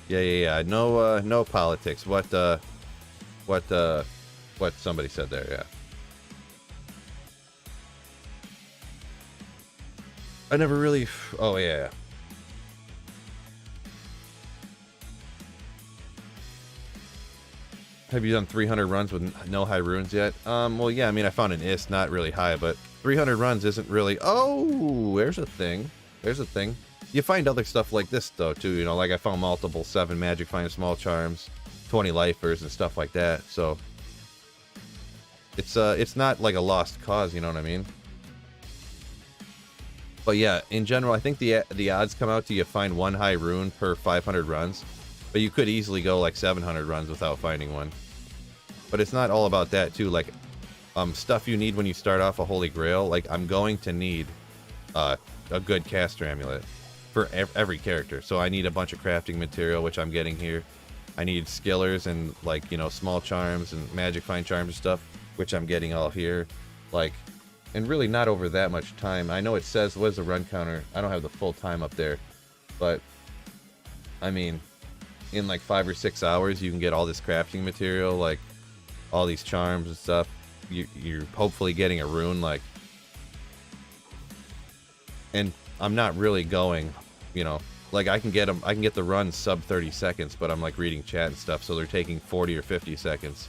S1: Yeah. No politics. What somebody said there, yeah. I never really, oh yeah. Have you done 300 runs with no high runes yet? Well, yeah, I mean, I found an IS, not really high, but 300 runs isn't really, oh, there's a thing. There's a thing. You find other stuff like this, though, too, you know, like I found multiple 7 magic find small charms, 20 lifers and stuff like that, so it's not like a lost cause, you know what I mean? But yeah, in general, I think the odds come out to you find 1 high rune per 500 runs, but you could easily go like 700 runs without finding one. But it's not all about that, too, like stuff you need when you start off a Holy Grail, like I'm going to need a good caster amulet for every character. So I need a bunch of crafting material, which I'm getting here. I need skillers and, like, you know, small charms and magic find charms and stuff, which I'm getting all here. Like, and really not over that much time. I know it says, what is the run counter? I don't have the full time up there, but I mean, in like 5 or 6 hours, you can get all this crafting material, like all these charms and stuff. You're hopefully getting a rune, like, and I'm not really going, you know, like I can get them, I can get the run sub 30 seconds, but I'm like reading chat and stuff, so they're taking 40 or 50 seconds.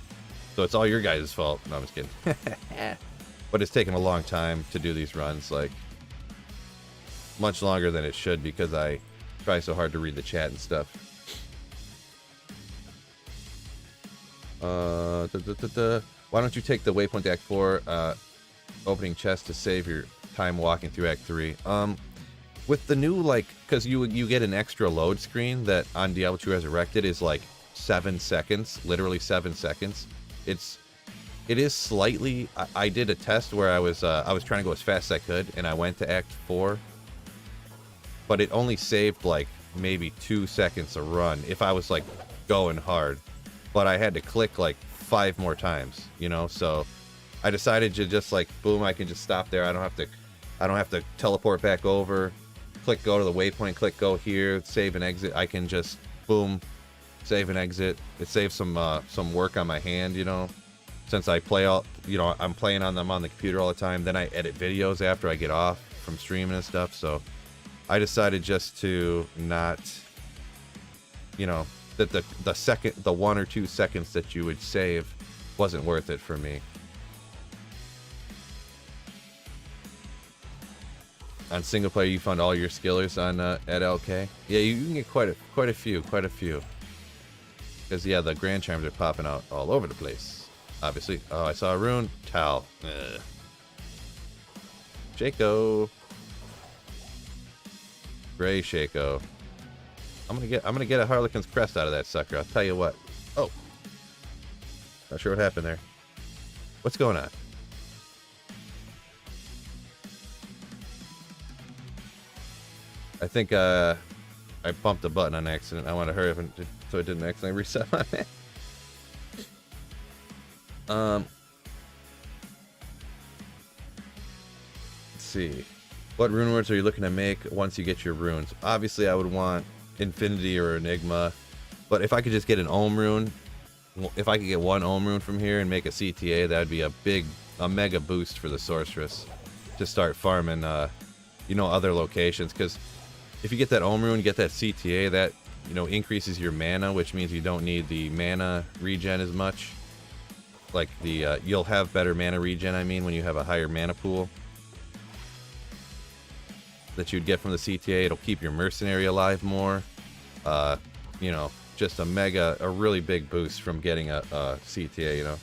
S1: So it's all your guys' fault. No, I'm just kidding. But it's taken a long time to do these runs, like much longer than it should, because I try so hard to read the chat and stuff. Why don't you take the Waypoint Act 4 opening chest to save your time walking through Act 3? With the new, like, because you get an extra load screen that on Diablo 2 Resurrected is like 7 seconds, literally 7 seconds. It is slightly. I did a test where I was trying to go as fast as I could, and I went to Act 4, but it only saved like maybe 2 seconds a run if I was like going hard. But I had to click like 5 more times, you know. So I decided to just like boom, I can just stop there. I don't have to teleport back over. Click go to the waypoint. Click go here. Save and exit. I can just boom, save and exit. It saves some work on my hand, you know. Since I play all, you know, I'm playing on them on the computer all the time. Then I edit videos after I get off from streaming and stuff. So I decided just to not, you know, that the 1 or 2 seconds that you would save wasn't worth it for me. On single player, you found all your skillers on at LK. Yeah, you can get quite a few. Because yeah, the grand charms are popping out all over the place. Obviously. Oh, I saw a rune. Tal. Shaco. Gray Shaco. I'm gonna get a Harlequin's crest out of that sucker. I'll tell you what. Oh, Not sure what happened there. What's going on? I think I bumped a button on accident. I want to hurry up so it didn't accidentally reset my man. Let's see. What rune words are you looking to make once you get your runes? Obviously, I would want Infinity or Enigma. But if I could just get an Ohm rune, if I could get one Ohm rune from here and make a CTA, that would be a mega boost for the Sorceress to start farming, other locations. Because if you get that Ohm rune, get that CTA, that, increases your mana, which means you don't need the mana regen as much. Like you'll have better mana regen, when you have a higher mana pool that you'd get from the CTA. It'll keep your mercenary alive more. Just a really big boost from getting a CTA,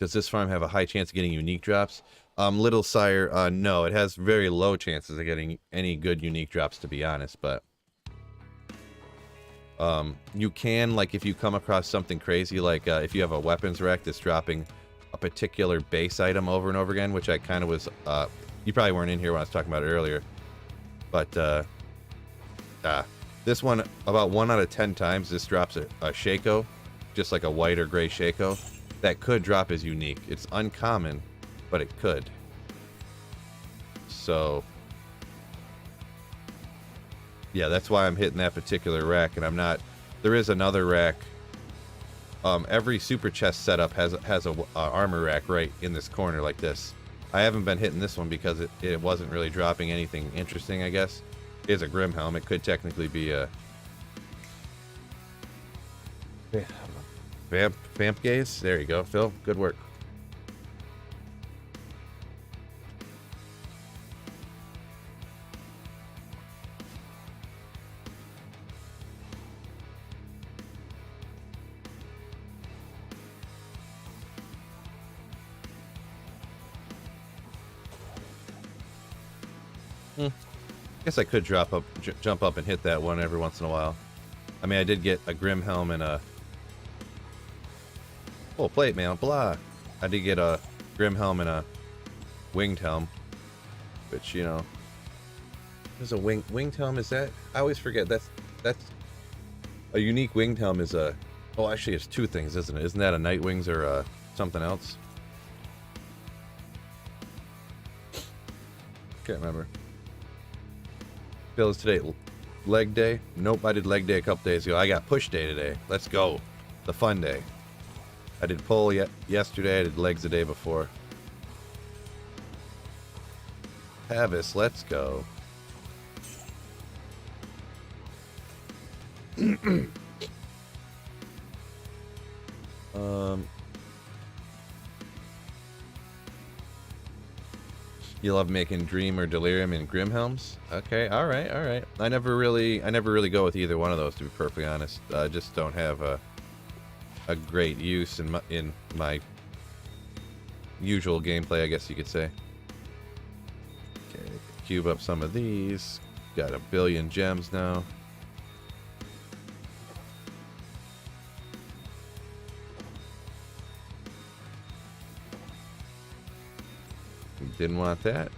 S1: Does this farm have a high chance of getting unique drops? Little Sire, no, it has very low chances of getting any good unique drops, to be honest, but you can, like, if you come across something crazy, like if you have a weapons rack that's dropping a particular base item over and over again, which I kind of was, you probably weren't in here when I was talking about it earlier, but this one, about 1 out of 10 times, this drops a Shaco, just like a white or gray Shaco, that could drop as unique. It's uncommon, but it could. So yeah, that's why I'm hitting that particular rack, and I'm not. There is another rack. Every super chest setup has a armor rack right in this corner like this. I haven't been hitting this one because it wasn't really dropping anything interesting, I guess. It is a Grim Helm. It could technically be a Vamp Gaze. There you go, Phil. Good work. Guess I could jump up and hit that one every once in a while. I did get a Grim Helm and a... Oh, plate mail, blah. I did get a Grim Helm and a Winged Helm, which, there's a Winged Helm, is that? I always forget, that's a unique Winged Helm is a... Oh, actually, it's two things, isn't it? Isn't that a Night Wings or something else? Can't remember. Phil, is today leg day? Nope, I did leg day a couple days ago. I got push day today. Let's go. The fun day. I did pull yesterday. I did legs the day before. Pavis, let's go. You love making Dream or Delirium and Grim Helms? Okay, all right. I never really go with either one of those, to be perfectly honest. I just don't have a great use in my usual gameplay, I guess you could say. Okay, cube up some of these. Got 1 billion gems now. Didn't want that.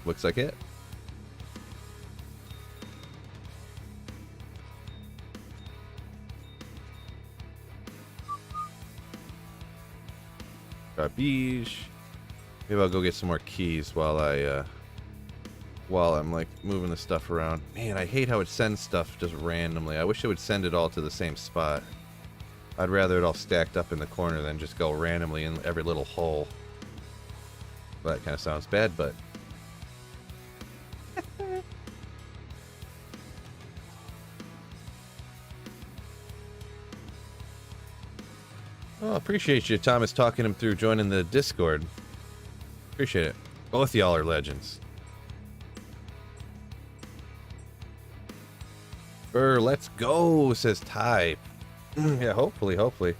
S1: Looks like it. Garbage. Maybe I'll go get some more keys while I'm like moving the stuff around. Man, I hate how it sends stuff just randomly. I wish it would send it all to the same spot. I'd rather it all stacked up in the corner than just go randomly in every little hole. Well, that kind of sounds bad, but... Oh, appreciate you, Thomas, talking him through joining the Discord. Appreciate it. Both y'all are legends. Let's go, says Ty. Yeah, hopefully.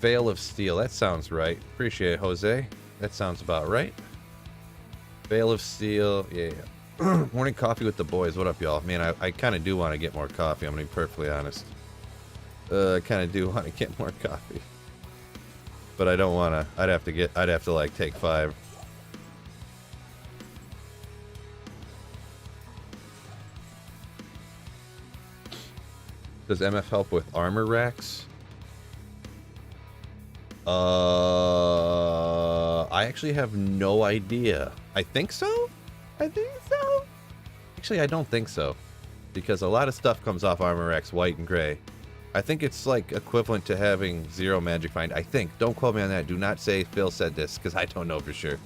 S1: Veil of Steel. That sounds right. Appreciate it, Jose. That sounds about right. Veil of Steel. Yeah. Morning coffee with the boys. What up, y'all? Man, I kind of do want to get more coffee. I'm going to be perfectly honest. I kind of do want to get more coffee. But I don't want to. I'd have to like take 5. Does MF help with armor racks? I actually have no idea. I think so? Actually, I don't think so. Because a lot of stuff comes off armor racks white and gray. I think it's like equivalent to having 0 magic find. I think. Don't quote me on that. Do not say Phil said this, because I don't know for sure.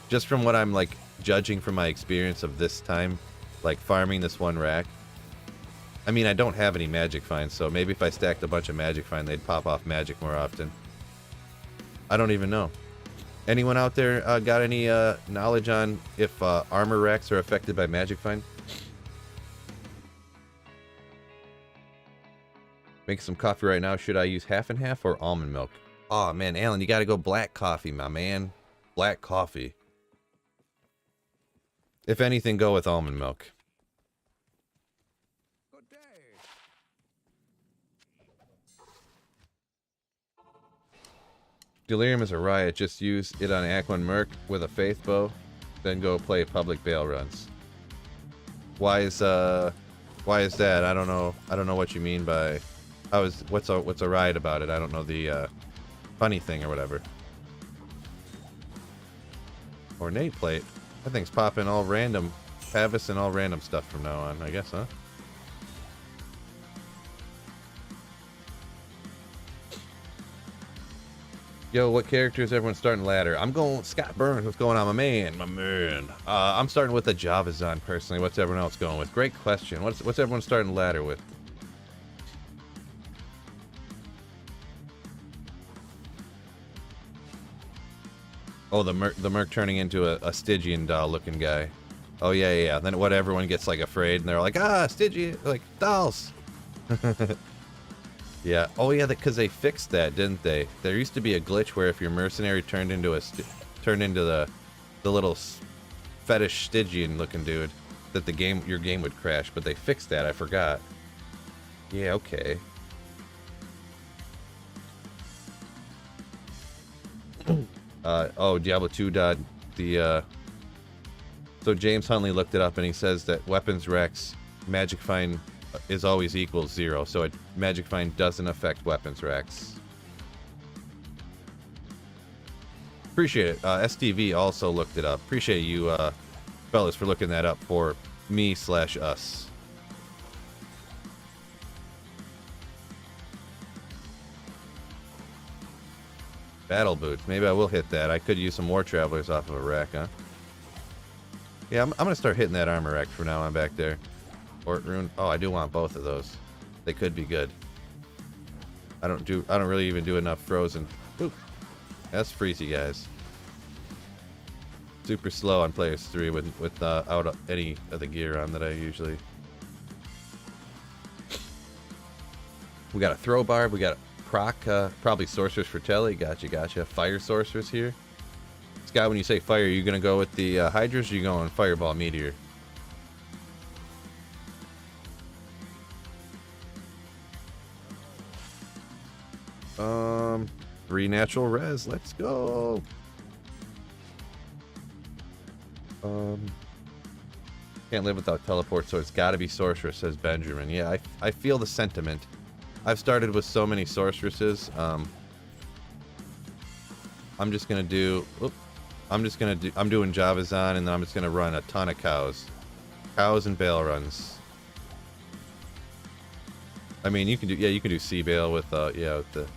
S1: Just from what I'm like judging from my experience of this time, like farming this one rack. I mean, I don't have any magic finds, so maybe if I stacked a bunch of magic find, they'd pop off magic more often. I don't even know. Anyone out there got any knowledge on if armor racks are affected by magic find? Make some coffee right now. Should I use half and half or almond milk? Oh man, Alan, you gotta go black coffee, my man. Black coffee. If anything, go with almond milk. Good day. Delirium is a riot. Just use it on Aquan Merc with a faith bow, then go play public bail runs. Why is that? I don't know. I don't know what you mean by. What's a riot about it? I don't know the funny thing or whatever. Ornate plate. That thing's popping all random Pavis and all random stuff from now on, I guess, huh? Yo, what character is everyone starting ladder? I'm going Scott Burns. What's going on, my man? My man. I'm starting with a Javazon personally. What's everyone else going with? Great question. What's everyone starting ladder with? Oh, the Merc turning into a Stygian doll looking guy. Oh yeah. Then what? Everyone gets like afraid and they're like, Stygian, like dolls. Yeah. Oh yeah, because they fixed that, didn't they? There used to be a glitch where if your mercenary turned into the little fetish Stygian looking dude, that your game would crash. But they fixed that. I forgot. Yeah. Okay. Diablo 2 dot so James Huntley looked it up and he says that weapons racks magic find is always equals 0, so magic find doesn't affect weapons racks. Appreciate it. STV also looked it up. Appreciate you fellas for looking that up for me/us. Battle boots. Maybe I will hit that. I could use some more travelers off of a rack, huh? Yeah, I'm gonna start hitting that armor rack for now on back there. Fort Rune. Oh, I do want both of those. They could be good. I don't really even do enough frozen. Oop. That's freezy, guys. Super slow on players 3 without any of the gear on that I usually. We got a throw barb. We got proc, probably sorcerers for telly. Gotcha. Fire sorcerers here. Scott, when you say fire, are you gonna go with the hydras, or are you going fireball meteor? Three natural res. Let's go. Can't live without teleport, so it's got to be sorceress, says Benjamin. Yeah, I feel the sentiment. I've started with so many sorceresses. I'm just gonna do. I'm doing Javazon, and then I'm just gonna run a ton of cows and bail runs. I mean, you can do sea bail with with the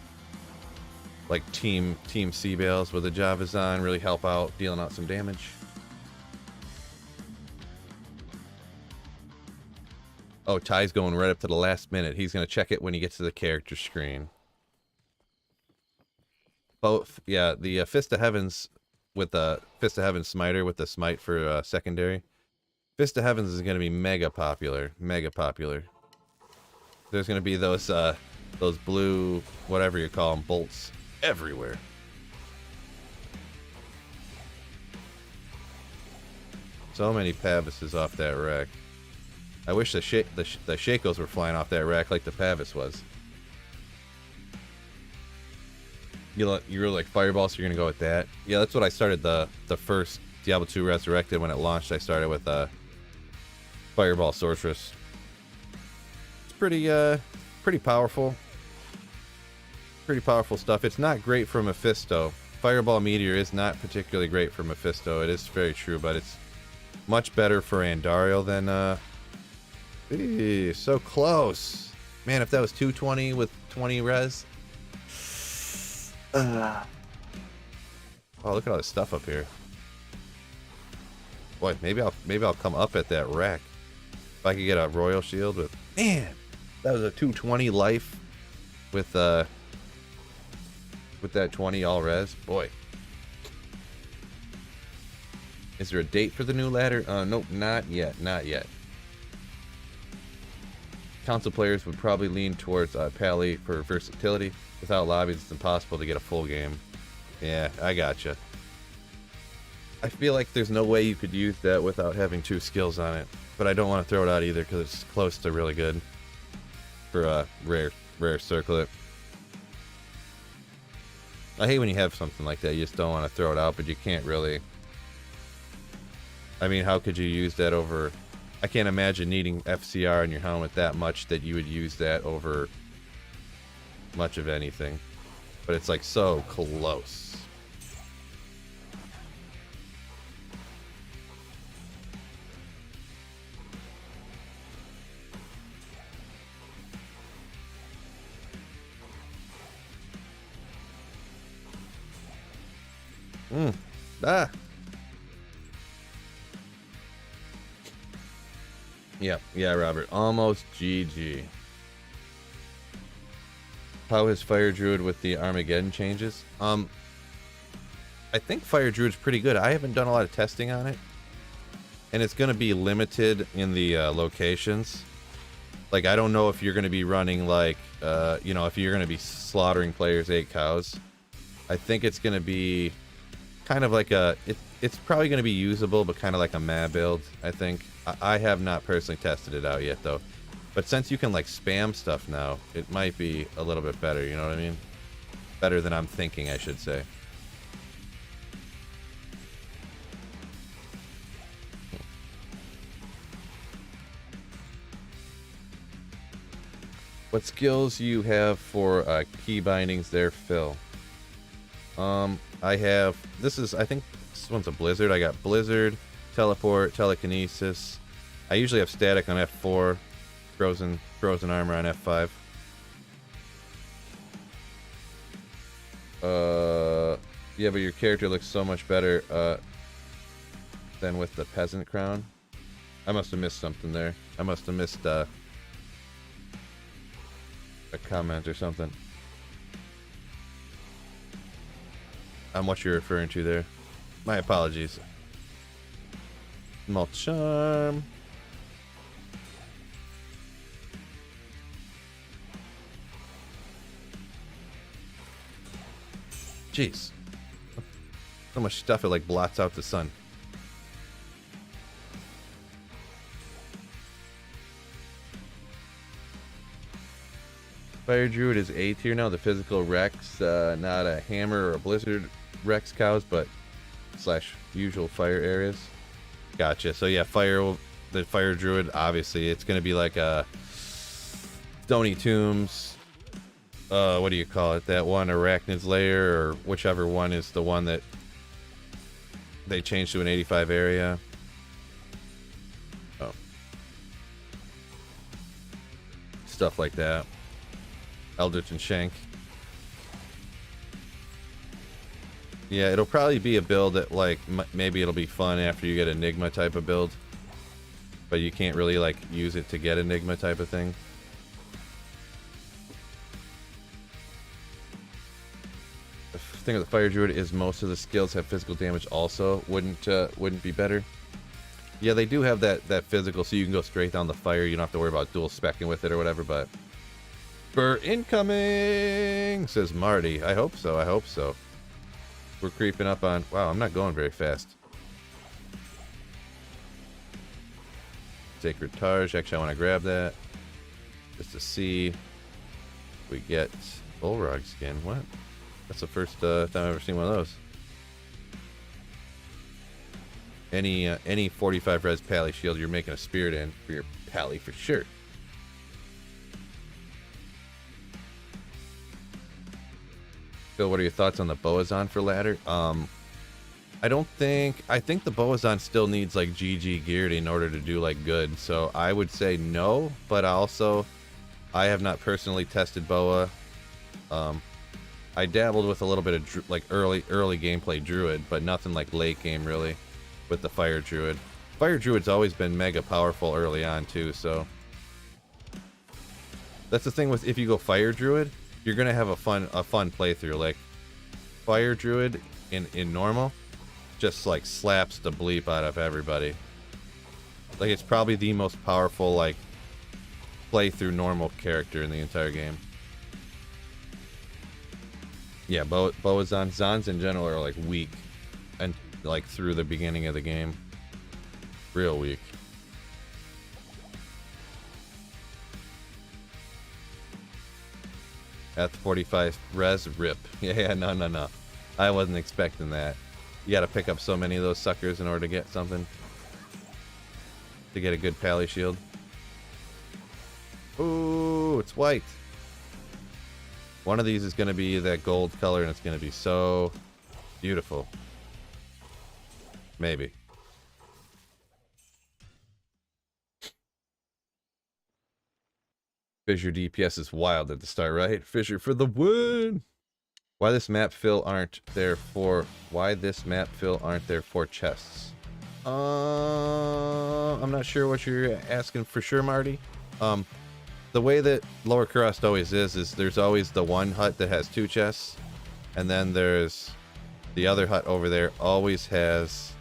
S1: like team sea bails with a Javazon, really help out dealing out some damage. Oh, Ty's going right up to the last minute. He's gonna check it when he gets to the character screen. Both, yeah, the Fist of Heavens with the Fist of Heavens smiter with the smite for secondary. Fist of Heavens is gonna be mega popular. There's gonna be those blue, whatever you call them, bolts everywhere. So many Pavises off that rack. I wish the Shakos were flying off that rack like the Pavis was. You were like Fireball, so you're gonna go with that? Yeah, that's what I started the first Diablo 2 Resurrected when it launched. I started with Fireball Sorceress. It's pretty powerful. Pretty powerful stuff. It's not great for Mephisto. Fireball Meteor is not particularly great for Mephisto. It is very true, but it's much better for Andariel than so close. Man, if that was 220 with 20 res. Oh, look at all this stuff up here. Boy, maybe I'll come up at that rack. If I could get a Royal Shield with, man, that was a 220 life with that 20 all res. Boy. Is there a date for the new ladder? Nope, not yet. Not yet. Console players would probably lean towards Pally for versatility. Without lobbies, it's impossible to get a full game. Yeah, I gotcha. I feel like there's no way you could use that without having 2 skills on it. But I don't want to throw it out either because it's close to really good for a rare circlet. I hate when you have something like that. You just don't want to throw it out, but you can't really. I mean, how could you use that over... I can't imagine needing FCR in your helmet that much that you would use that over much of anything. But it's like so close. Ah. Yeah, Robert. Almost GG. How is Fire Druid with the Armageddon changes? I think Fire Druid's pretty good. I haven't done a lot of testing on it. And it's going to be limited in the locations. Like, I don't know if you're going to be running, like, you know, if you're going to be slaughtering players 8 cows. I think it's going to be kind of like a... It's probably going to be usable, but kind of like a meh build, I think. I have not personally tested it out yet, though. But since you can, like, spam stuff now, it might be a little bit better, you know what I mean? Better than I'm thinking, I should say. What skills you have for key bindings there, Phil? I have... I think this one's a Blizzard. I got Blizzard, Teleport, Telekinesis. I usually have Static on F4, Frozen Armor on F5. Yeah, but your character looks so much better than with the Peasant Crown. I must have missed something there. I must have missed a comment or something. On what you're referring to there. My apologies. Malt Charm. Jeez. So much stuff it like blots out the sun. Fire Druid is A tier now. The physical Rex, not a Hammer or a Blizzard Rex cows, but / usual fire areas. Gotcha. So yeah, the Fire Druid, obviously, it's going to be like a Stony Tombs. What do you call it? That one, Arachnid's Lair, or whichever one is the one that they changed to an 85 area. Oh. Stuff like that. Eldritch and Shank. Yeah, it'll probably be a build that, like, maybe it'll be fun after you get Enigma type of build. But you can't really, like, use it to get Enigma type of thing. The thing with the Fire Druid is most of the skills have physical damage also. Wouldn't be better. Yeah, they do have that physical, so you can go straight down the fire. You don't have to worry about dual speccing with it or whatever, but Spur incoming, says Marty. I hope so. I hope so. We're creeping up on... Wow, I'm not going very fast. Sacred Targe. Actually, I want to grab that. Just to see. We get Bullrog skin. What? That's the first time I've ever seen one of those. Any 45 res pally shield you're making a spirit in for your pally for sure. Phil, what are your thoughts on the Boazon for ladder? I think the Boazon still needs like GG geared in order to do like good. So I would say no, but I have not personally tested Boa. I dabbled with a little bit of like early gameplay Druid, but nothing like late game really with the Fire Druid. Fire Druid's always been mega powerful early on too, so that's the thing with if you go Fire Druid, you're gonna have a fun playthrough. Like Fire Druid in normal just like slaps the bleep out of everybody. Like it's probably the most powerful like playthrough normal character in the entire game. Yeah, Boazon Zons in general are like weak, and like through the beginning of the game, real weak. At the 45 res, rip. Yeah, no. I wasn't expecting that. You got to pick up so many of those suckers in order to get something. To get a good pally shield. Ooh, it's white. One of these is going to be that gold color, and it's going to be so beautiful. Maybe. Fissure DPS is wild at the start, right? Fissure for the win! Why this map fill aren't there for chests? I'm not sure what you're asking for sure, Marty. The way that Lower Kurast always is there's always the one hut that has 2 chests, and then there's the other hut over there always has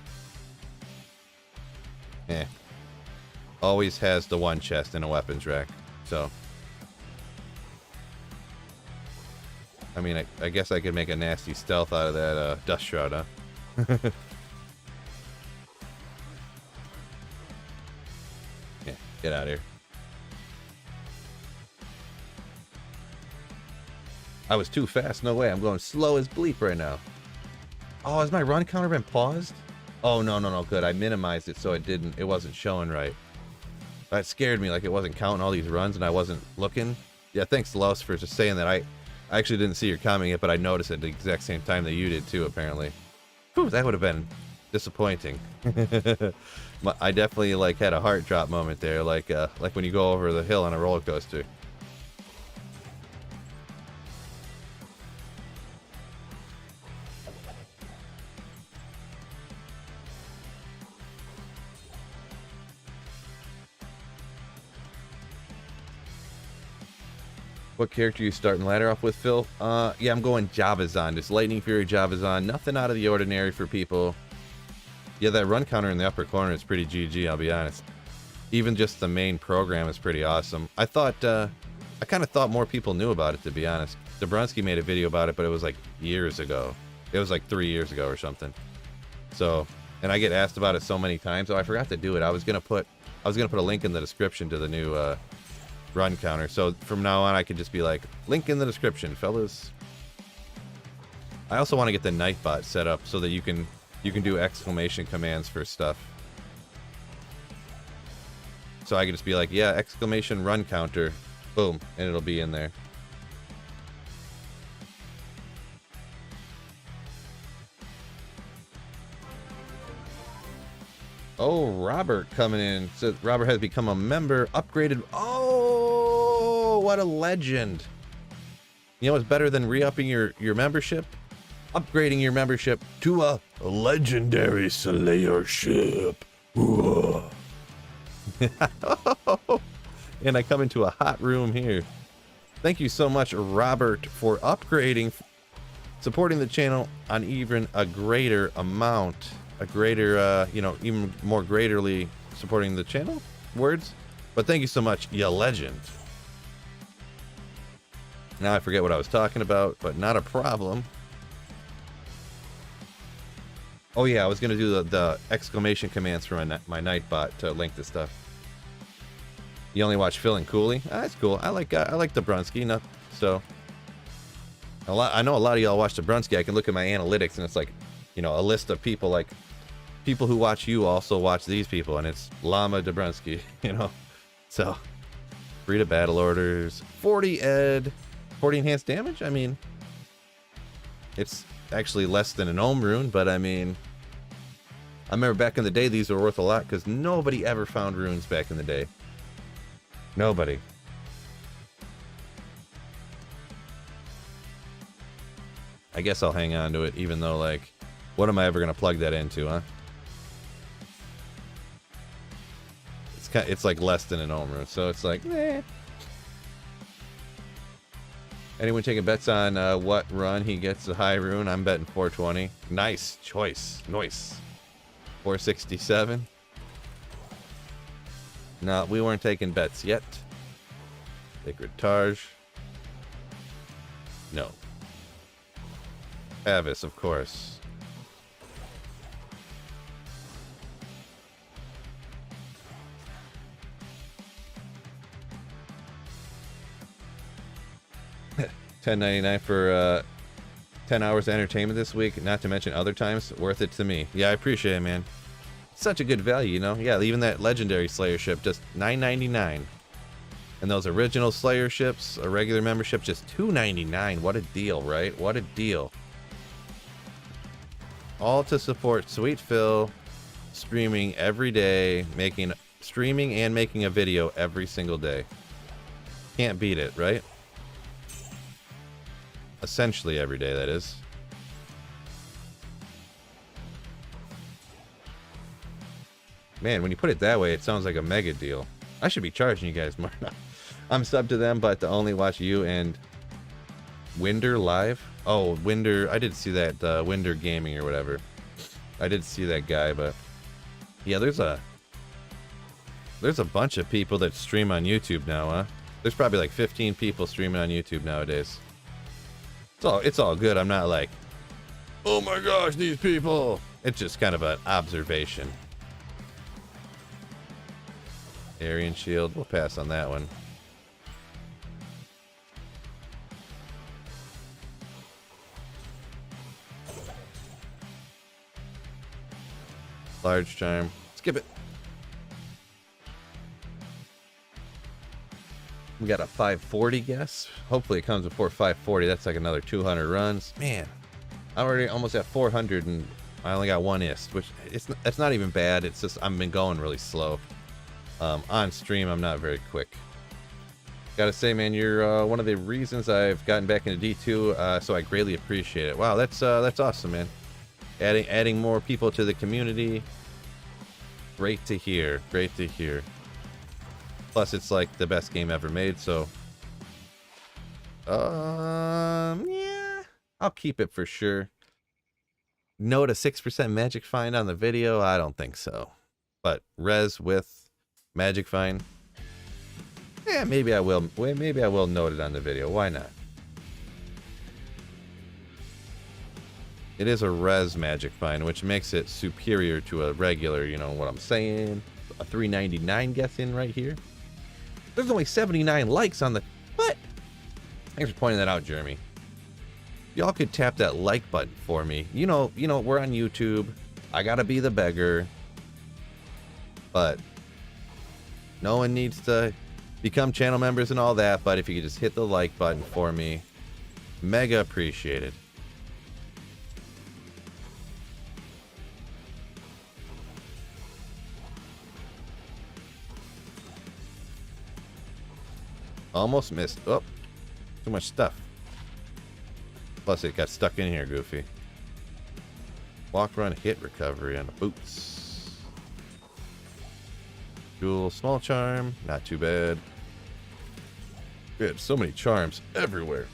S1: the 1 chest in a weapons rack. So I mean, I guess I could make a nasty stealth out of that Dust Shroud, huh? Yeah, get out of here. I was too fast. No way. I'm going slow as bleep right now. Oh, has my run counter been paused? Oh, no. Good. I minimized it so it wasn't showing right. That scared me, like it wasn't counting all these runs and I wasn't looking. Yeah, thanks, Los, for just saying that. I actually didn't see your comment yet, but I noticed it at the exact same time that you did too, apparently. Whew, that would have been disappointing. I definitely like had a heart drop moment there, like when you go over the hill on a roller coaster. What character you starting ladder off with, Phil? Yeah, I'm going Javazon. Just Lightning Fury Javazon. Nothing out of the ordinary for people. Yeah, that run counter in the upper corner is pretty GG, I'll be honest. Even just the main program is pretty awesome. I kind of thought more people knew about it, to be honest. Dabrowski made a video about it, but it was like years ago. It was like 3 years ago or something. So, and I get asked about it so many times. Oh, I forgot to do it. I was gonna put a link in the description to the new run counter, so from now on I could just be like, link in the description, fellas. I also want to get the Nightbot set up so that you can do exclamation commands for stuff. So I could just be like, yeah, exclamation run counter, boom, and it'll be in there. Oh, Robert coming in. Says Robert has become a member, upgraded. Oh, what a legend. You know what's better than re-upping your membership? Upgrading your membership to a legendary Slayer ship. And I come into a hot room here. Thank you so much, Robert, for upgrading, supporting the channel on even a greater amount. A greater, even more greaterly supporting the channel. Words. But thank you so much, ya legend. Now I forget what I was talking about, but not a problem. Oh yeah, I was gonna do the exclamation commands for my Nightbot to link the stuff. You only watch Phil and Cooley? Ah, that's cool. I like Dabrowski enough. So I know a lot of y'all watch Dabrowski. I can look at my analytics and it's like, you know, a list of people like people who watch you also watch these people, and it's Llama Dabrowski, you know. So 3 to battle orders, 40 ed, 40 enhanced damage. I mean, it's actually less than an Ohm rune, but I mean, I remember back in the day these were worth a lot because nobody ever found runes back in the day. Nobody. I guess I'll hang on to it, even though, like, what am I ever gonna plug that into, huh? It's like less than an Ohm rune, so it's like, eh. Anyone taking bets on what run he gets the high rune? I'm betting 420. Nice choice. Nice. 467. No, we weren't taking bets yet. Sacred Tarj. No. Avis, of course. $10.99 for 10 hours of entertainment this week, not to mention other times. Worth it to me. Yeah, I appreciate it, man. Such a good value, you know? Yeah, even that legendary Slayer ship, just $9.99. And those original Slayer ships, a regular membership, just $2.99. What a deal, right? What a deal. All to support Sweet Phil streaming every day, streaming and making a video every single day. Can't beat it, right? Essentially every day, that is. Man, when you put it that way, it sounds like a mega deal. I should be charging you guys more. I'm subbed to them, but to only watch you and Winder live. Oh, Winder, I did see that, Winder Gaming or whatever. I did see that guy, but yeah, there's a bunch of people that stream on YouTube now, huh? There's probably like 15 people streaming on YouTube nowadays. It's all good. I'm not like, oh my gosh, these people. It's just kind of an observation. Aryan Shield, we'll pass on that one. Large charm. Skip it. We got a 540 guess. Hopefully it comes before 540. That's like another 200 runs. Man, I already almost at 400 and I only got one ist, which it's not even bad. It's just I've been going really slow. On stream, I'm not very quick. Gotta say, man, you're one of the reasons I've gotten back into D2, so I greatly appreciate it. Wow, that's awesome, man. Adding more people to the community. Great to hear. Great to hear. Plus, it's like the best game ever made, so yeah, I'll keep it for sure. Note a 6% magic find on the video? I don't think so. But res with magic find, yeah, maybe I will. Maybe I will note it on the video. Why not? It is a res magic find, which makes it superior to a regular, you know what I'm saying? A 399 guess in right here. There's only 79 likes on the... What? Thanks for pointing that out, Jeremy. Y'all could tap that like button for me. You know, we're on YouTube. I gotta be the beggar. But no one needs to become channel members and all that, but if you could just hit the like button for me, mega appreciated. Almost missed. Oh, too much stuff. Plus it got stuck in here, Goofy. Walk, run, hit, recovery on the boots. Dual small charm, not too bad. We had so many charms everywhere.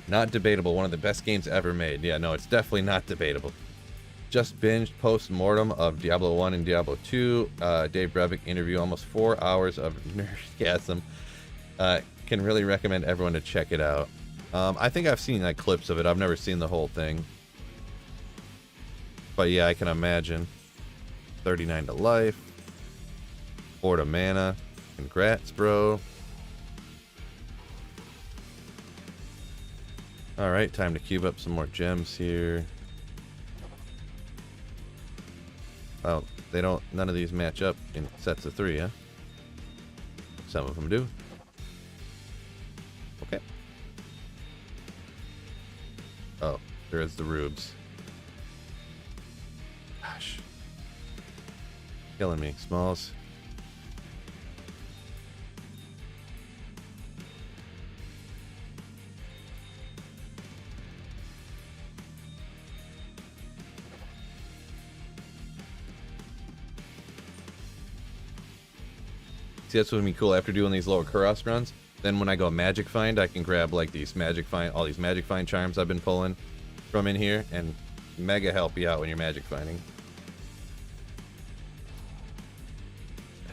S1: Not debatable, one of the best games ever made. Yeah, no, it's definitely not debatable. Just binged post-mortem of Diablo 1 and Diablo 2. Dave Brevik interview, almost 4 hours of nerdgasm. can really recommend everyone to check it out. I think I've seen like clips of it. I've never seen the whole thing. But yeah, I can imagine. 39 to life. 4 to mana. Congrats, bro. Alright, time to cube up some more gems here. Oh, they don't, none of these match up in sets of 3, huh? Some of them do. Okay. Oh, there's the rubes. Gosh. Killing me, Smalls. See, that's what would be cool after doing these lower Kuros runs. Then when I go Magic Find, I can grab like these Magic Find, all these Magic Find charms I've been pulling from in here, and mega help you out when you're Magic Finding.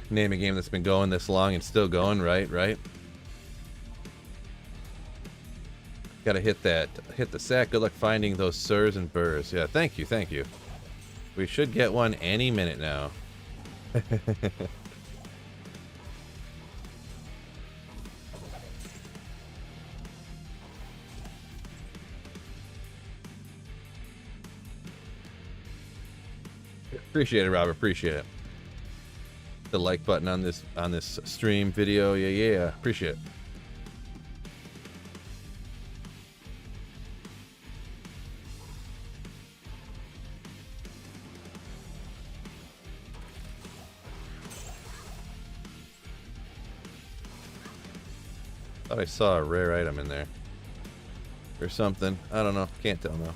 S1: Name a game that's been going this long and still going, right? Gotta hit the sack. Good luck finding those sirs and burrs. Yeah, thank you. We should get one any minute now. Appreciate it, Robert. Appreciate it. The like button on this stream video. Yeah. Appreciate it. Thought I saw a rare item in there. Or something. I don't know. Can't tell now.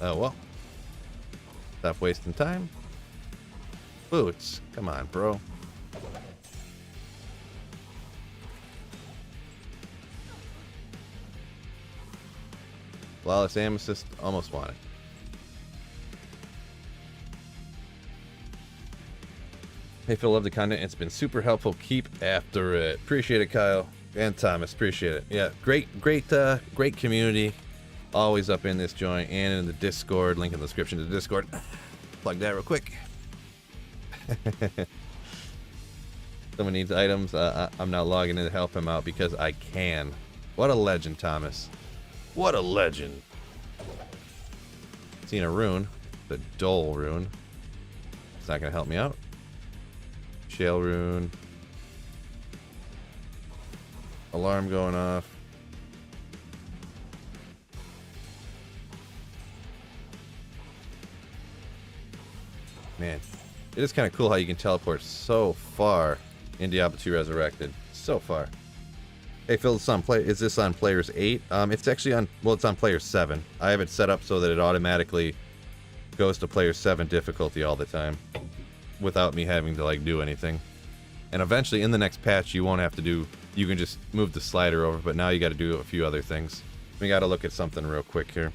S1: Oh well. Stop wasting time. Boots. Come on, bro. Flawless Amethyst. Almost want it. Hey Phil, love the content. It's been super helpful. Keep after it. Appreciate it, Kyle. And Thomas. Appreciate it. Yeah, great community. Always up in this joint and in the Discord. Link in the description to the Discord. Plug that real quick. Someone needs items. I'm not logging in to help him out because I can. What a legend, Thomas. What a legend. Seen a rune. The Dole rune. It's not going to help me out. Shale rune. Alarm going off. Man. It is kind of cool how you can teleport so far in Diablo 2 Resurrected. So far. Hey Phil, is this on Players 8? It's actually on, well, it's on Players 7. I have it set up so that it automatically goes to Players 7 difficulty all the time. Without me having to, like, do anything. And eventually, in the next patch, you won't have to do, you can just move the slider over, but now you got to do a few other things. We got to look at something real quick here.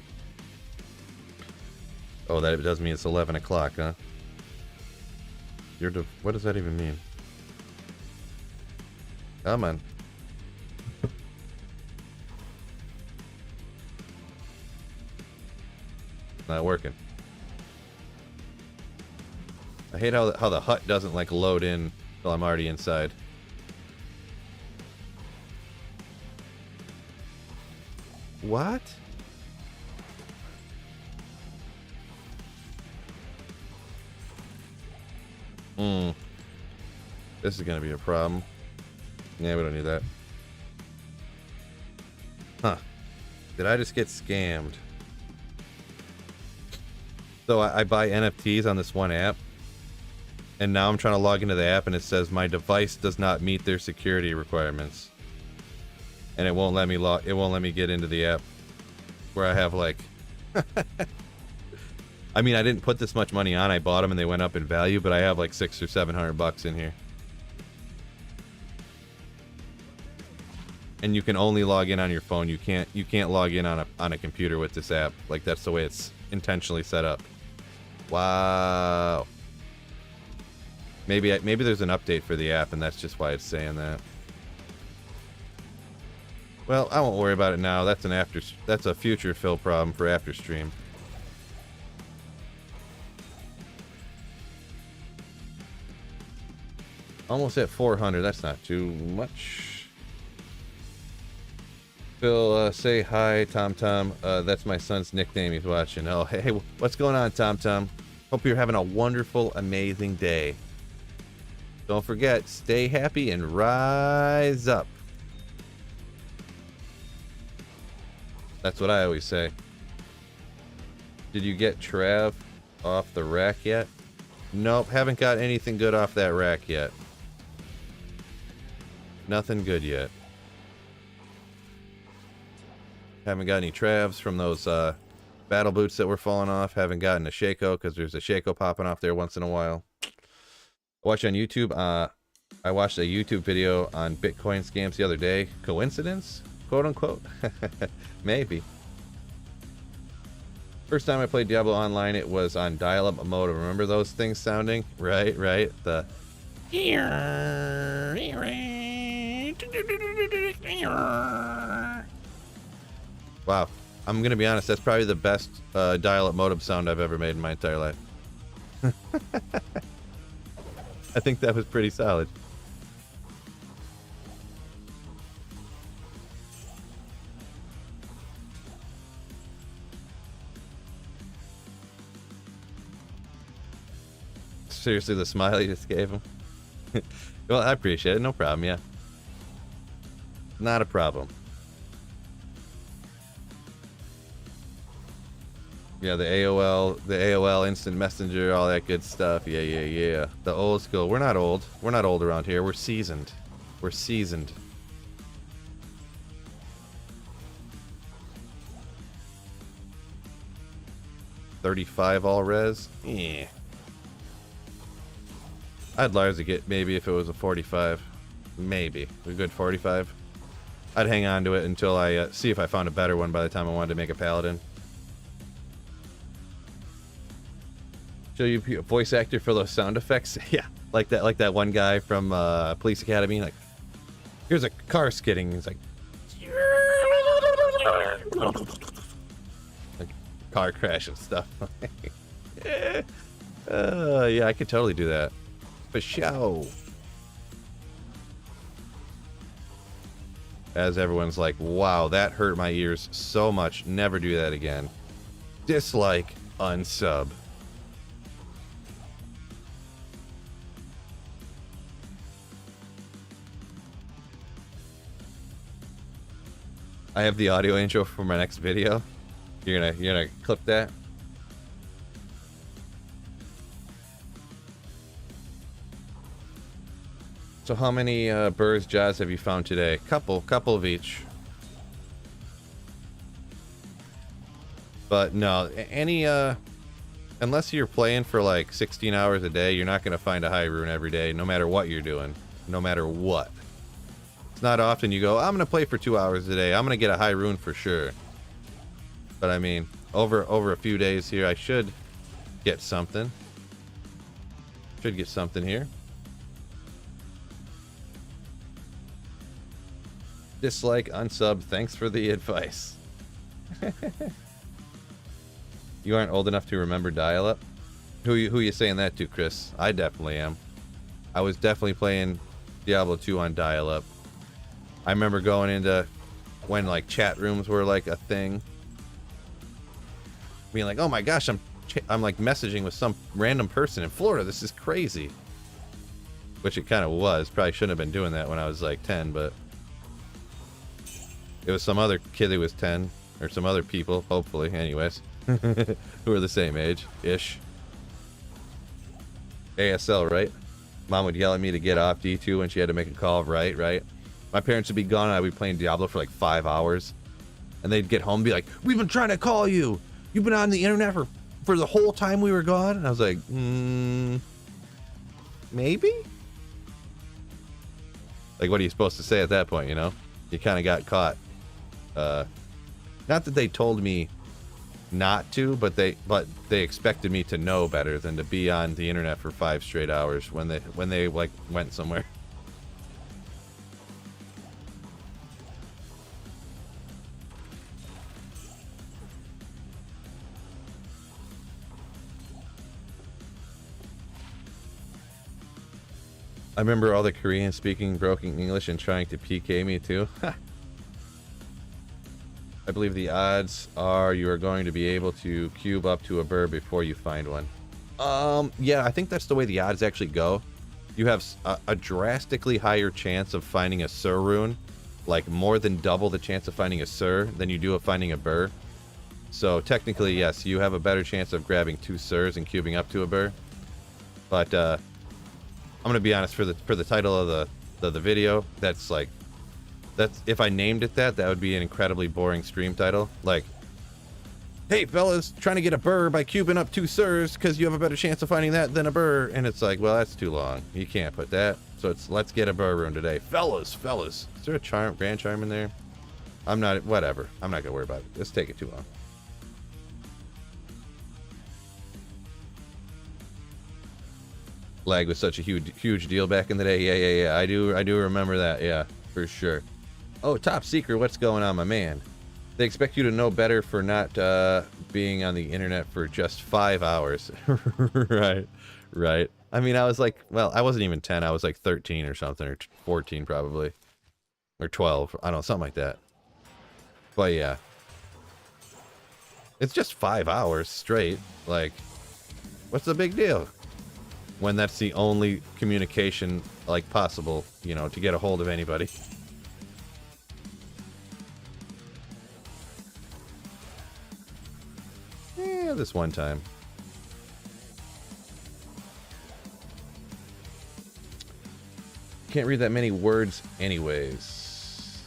S1: Oh, that does mean it's 11 o'clock, huh? What does that even mean? Come on. Not working. I hate how the hut doesn't like load in till I'm already inside. What? This is gonna be a problem. Yeah, we don't need that. Huh. Did I just get scammed? So I buy NFTs on this one app, and now I'm trying to log into the app and it says my device does not meet their security requirements. And it won't let me get into the app where I have like I mean, I didn't put this much money on. I bought them and they went up in value, but I have like $600 or $700 in here. And you can only log in on your phone. You can't log in on a computer with this app. Like, that's the way it's intentionally set up. Wow. Maybe there's an update for the app and that's just why it's saying that. Well, I won't worry about it now. That's that's a future fill problem for after stream. Almost at 400. That's not too much. Phil, say hi, Tom Tom. That's my son's nickname. He's watching. Oh, hey, what's going on, Tom Tom? Hope you're having a wonderful, amazing day. Don't forget, stay happy and rise up. That's what I always say. Did you get Trav off the rack yet? Nope, haven't got anything good off that rack yet. Nothing good yet. Haven't got any Travs from those battle boots that were falling off. Haven't gotten a Shaco because there's a Shaco popping off there once in a while. Watch on YouTube. I watched a YouTube video on Bitcoin scams the other day. Coincidence? Quote unquote. Maybe. First time I played Diablo Online, it was on dial-up mode. Remember those things sounding? Right. The... Wow. I'm going to be honest, that's probably the best dial-up modem sound I've ever made in my entire life. I think that was pretty solid. Seriously, the smile you just gave him? Well, I appreciate it. No problem, yeah. Not a problem. Yeah, the AOL Instant Messenger, all that good stuff. Yeah. The old school. We're not old. We're not old around here. We're seasoned. We're seasoned. $35 all res? Yeah. I'd largely get maybe if it was a 45. Maybe. A good 45. I'd hang on to it until I see if I found a better one by the time I wanted to make a paladin. Show you a voice actor for those sound effects? Yeah. Like that one guy from Police Academy. Like, here's a car skidding. He's like car crash and stuff. Yeah, I could totally do that. For show. As everyone's like, wow, that hurt my ears so much. Never do that again. Dislike, unsub. I have the audio intro for my next video. You're gonna clip that? So how many Burrs Jaws have you found today? Couple of each. But no, any unless you're playing for like 16 hours a day, you're not gonna find a high rune every day, no matter what you're doing. No matter what. It's not often you go, I'm gonna play for 2 hours a day. I'm gonna get a high rune for sure. But I mean, over a few days here, I should get something. Should get something here. Dislike, unsub, thanks for the advice. You aren't old enough to remember dial-up? Who you saying that to, Chris? I definitely am. I was definitely playing Diablo 2 on dial-up. I remember going into when like chat rooms were like a thing. Being like, oh my gosh, I'm like messaging with some random person in Florida. This is crazy. Which it kind of was. Probably shouldn't have been doing that when I was like 10, but it was some other kid who was 10, or some other people, hopefully, anyways, who are the same age-ish. ASL, right? Mom would yell at me to get off D2 when she had to make a call, right? My parents would be gone, and I'd be playing Diablo for like 5 hours. And they'd get home and be like, we've been trying to call you! You've been on the internet for the whole time we were gone? And I was like, maybe? Like, what are you supposed to say at that point, you know? You kind of got caught. Not that they told me not to, but they expected me to know better than to be on the internet for 5 straight hours when they like went somewhere. I remember all the Koreans speaking broken English and trying to PK me too. I believe the odds are you are going to be able to cube up to a burr before you find one. Yeah, I think that's the way the odds actually go. You have a drastically higher chance of finding a Sur rune, like more than double the chance of finding a Sur than you do of finding a burr. So technically, yes, you have a better chance of grabbing 2 Surs and cubing up to a burr. But I'm gonna be honest, for the title of the video, that's if I named it that would be an incredibly boring stream title. Like, hey fellas, trying to get a burr by cubing up 2 Surs because you have a better chance of finding that than a burr. And it's like, well, that's too long. You can't put that. So it's let's get a burr rune today. Fellas. Is there a grand charm in there? Whatever. I'm not gonna worry about it. Let's take it too long. Lag was such a huge deal back in the day. Yeah. I do remember that. Yeah, for sure. Oh, Top Secret, what's going on, my man? They expect you to know better for not being on the internet for just 5 hours. Right. I mean, I was like, well, I wasn't even 10. I was like 13 or something, or 14 probably. Or 12. I don't know, something like that. But yeah. It's just 5 hours straight. Like, what's the big deal? When that's the only communication, like, possible, you know, to get a hold of anybody. Yeah, this one time. Can't read that many words anyways.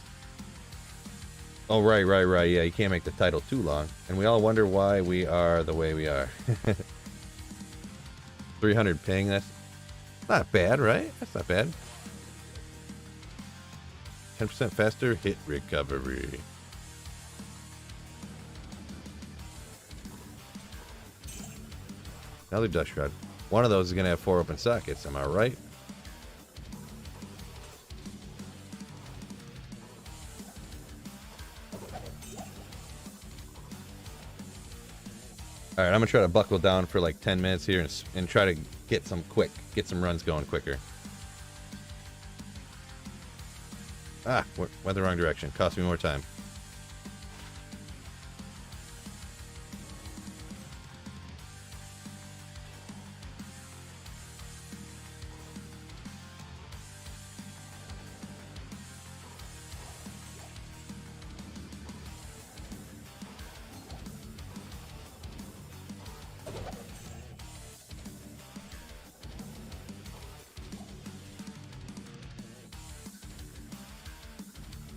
S1: Oh, right. Yeah, you can't make the title too long. And we all wonder why we are the way we are. 300 ping, that's not bad, right? That's not bad. 10% faster hit recovery. Another dust shroud. One of those is going to have 4 open sockets, am I right? Alright, I'm going to try to buckle down for like 10 minutes here and try to get some runs going quicker. Ah, went the wrong direction. Cost me more time.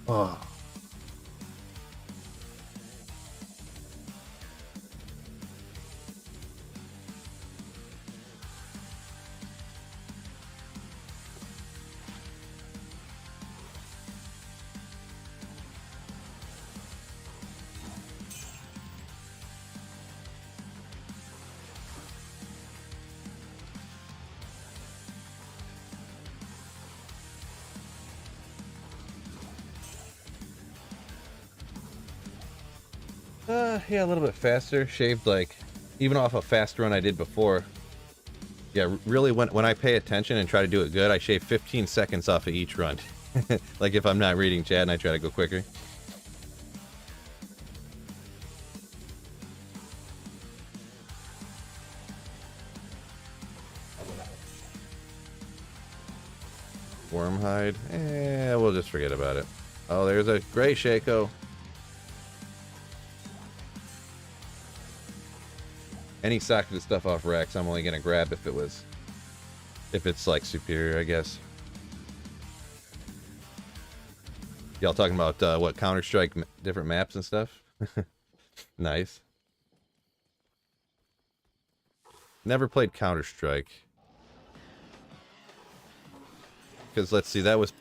S1: Oh. Yeah, a little bit faster. Shaved, like, even off a fast run I did before. Yeah, really, when I pay attention and try to do it good, I shave 15 seconds off of each run. Like, if I'm not reading chat and I try to go quicker. Wormhide? We'll just forget about it. Oh, there's a gray Shaco. Any socketed stuff off Rex, I'm only gonna grab if it's like superior, I guess. Y'all talking about what, Counter-Strike different maps and stuff? Nice. Never played Counter-Strike. Because let's see, that was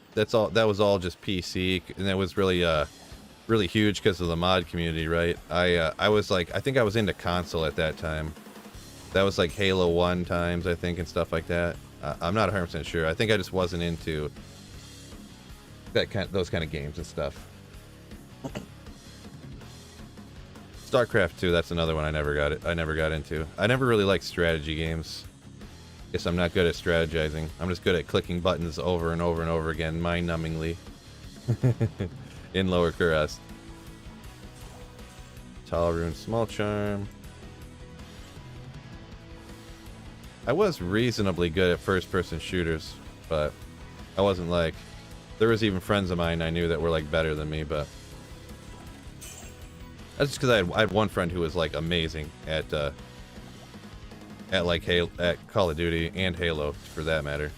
S1: all just PC, and that was really really huge because of the mod community, right? I was like, I think I was into console at that time. That was like Halo 1 times, I think, and stuff like that. I'm not 100% sure. I think I just wasn't into those kind of games and stuff. StarCraft 2, that's another one I never got into. I never really liked strategy games. Guess I'm not good at strategizing. I'm just good at clicking buttons over and over and over again, mind-numbingly. In Lower Kurast. Tall Rune, Small Charm. I was reasonably good at first-person shooters, but I wasn't like... There was even friends of mine I knew that were like better than me, but... That's just because I had one friend who was like amazing at like at Call of Duty and Halo, for that matter.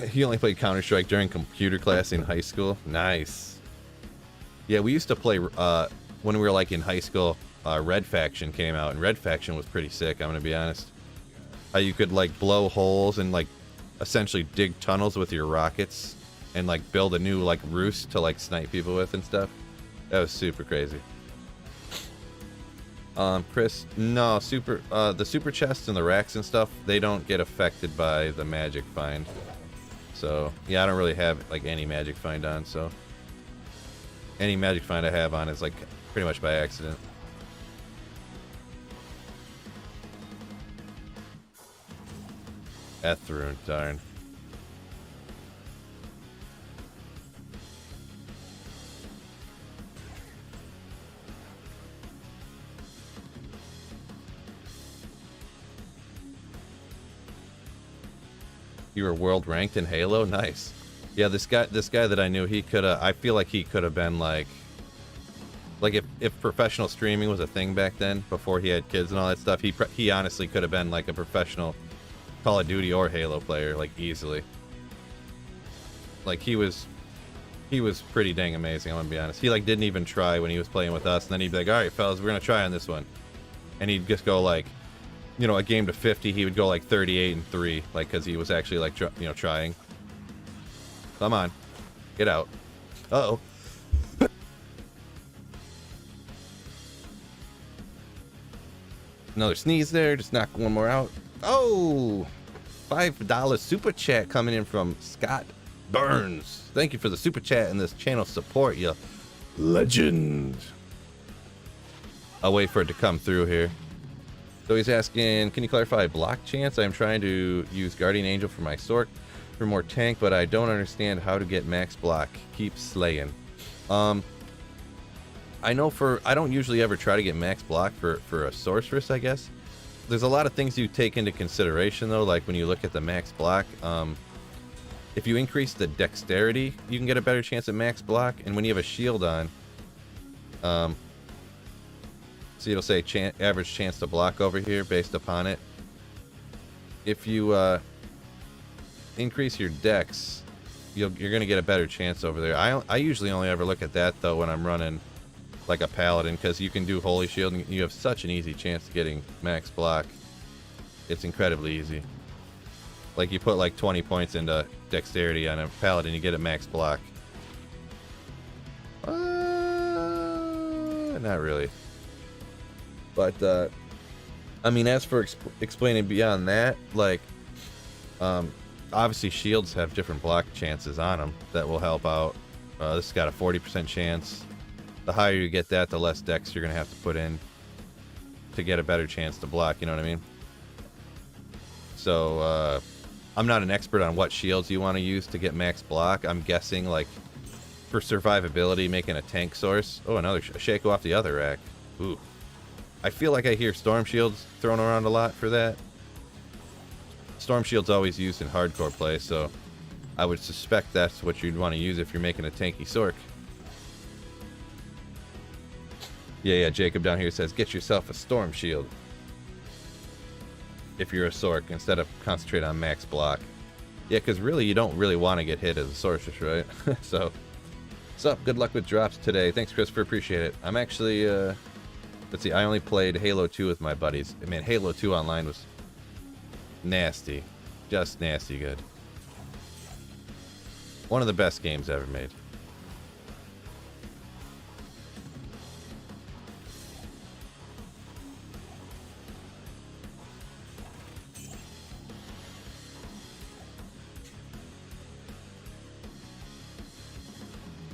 S1: He only played Counter-Strike during computer class in high school. Nice. Yeah, we used to play when we were like in high school. Red Faction came out, and Red Faction was pretty sick, I'm gonna be honest. How you could like blow holes and like essentially dig tunnels with your rockets and like build a new like roost to like snipe people with and stuff. That was super crazy. Chris, no, the super chests and the racks and stuff, they don't get affected by the magic find. So yeah, I don't really have like any magic find on, so any magic find I have on is like pretty much by accident. Ethrune, darn. You were world ranked in Halo? Nice. Yeah, this guy that I knew, he could have, I feel like he could have been like if professional streaming was a thing back then, before he had kids and all that stuff, he honestly could have been like a professional Call of Duty or Halo player, like easily. Like he was pretty dang amazing, I'm gonna be honest. He like didn't even try when he was playing with us, and then he'd be like, all right fellas, we're gonna try on this one. And he'd just go like, you know, a game to 50, he would go like 38-3, like, because he was actually like, you know, trying. Come on, get out. Uh-oh. Another sneeze there, just knock one more out. Oh, $5 super chat coming in from Scott Burns. Thank you for the super chat and this channel support, you legend. I'll wait for it to come through here. So he's asking, can you clarify block chance? I'm trying to use Guardian Angel for my Sork for more tank, but I don't understand how to get max block. Keep slaying. I know I don't usually ever try to get max block for a sorceress, I guess. There's a lot of things you take into consideration though, like when you look at the max block. If you increase the dexterity, you can get a better chance at max block, and when you have a shield on, so it'll say average chance to block over here based upon it. If you increase your dex, you're going to get a better chance over there. I usually only ever look at that though when I'm running like a paladin, because you can do holy shield and you have such an easy chance of getting max block. It's incredibly easy. Like you put like 20 points into dexterity on a paladin, you get a max block. Not really. But, I mean, as for explaining beyond that, like, obviously shields have different block chances on them that will help out. This has got a 40% chance. The higher you get that, the less dex you're going to have to put in to get a better chance to block, you know what I mean? So, I'm not an expert on what shields you want to use to get max block. I'm guessing, like, for survivability, making a tank source. Oh, another Shaco off the other rack. Ooh. I feel like I hear Storm Shields thrown around a lot for that. Storm Shield's always used in hardcore play, so I would suspect that's what you'd want to use if you're making a tanky Sork. Yeah, Jacob down here says, get yourself a Storm Shield if you're a Sork, instead of concentrate on max block. Yeah, because really you don't really want to get hit as a sorceress, right? So, what's up? Good luck with drops today. Thanks, Christopher. Appreciate it. I'm actually, let's see, I only played Halo 2 with my buddies. I mean, Halo 2 online was nasty. Just nasty good. One of the best games ever made.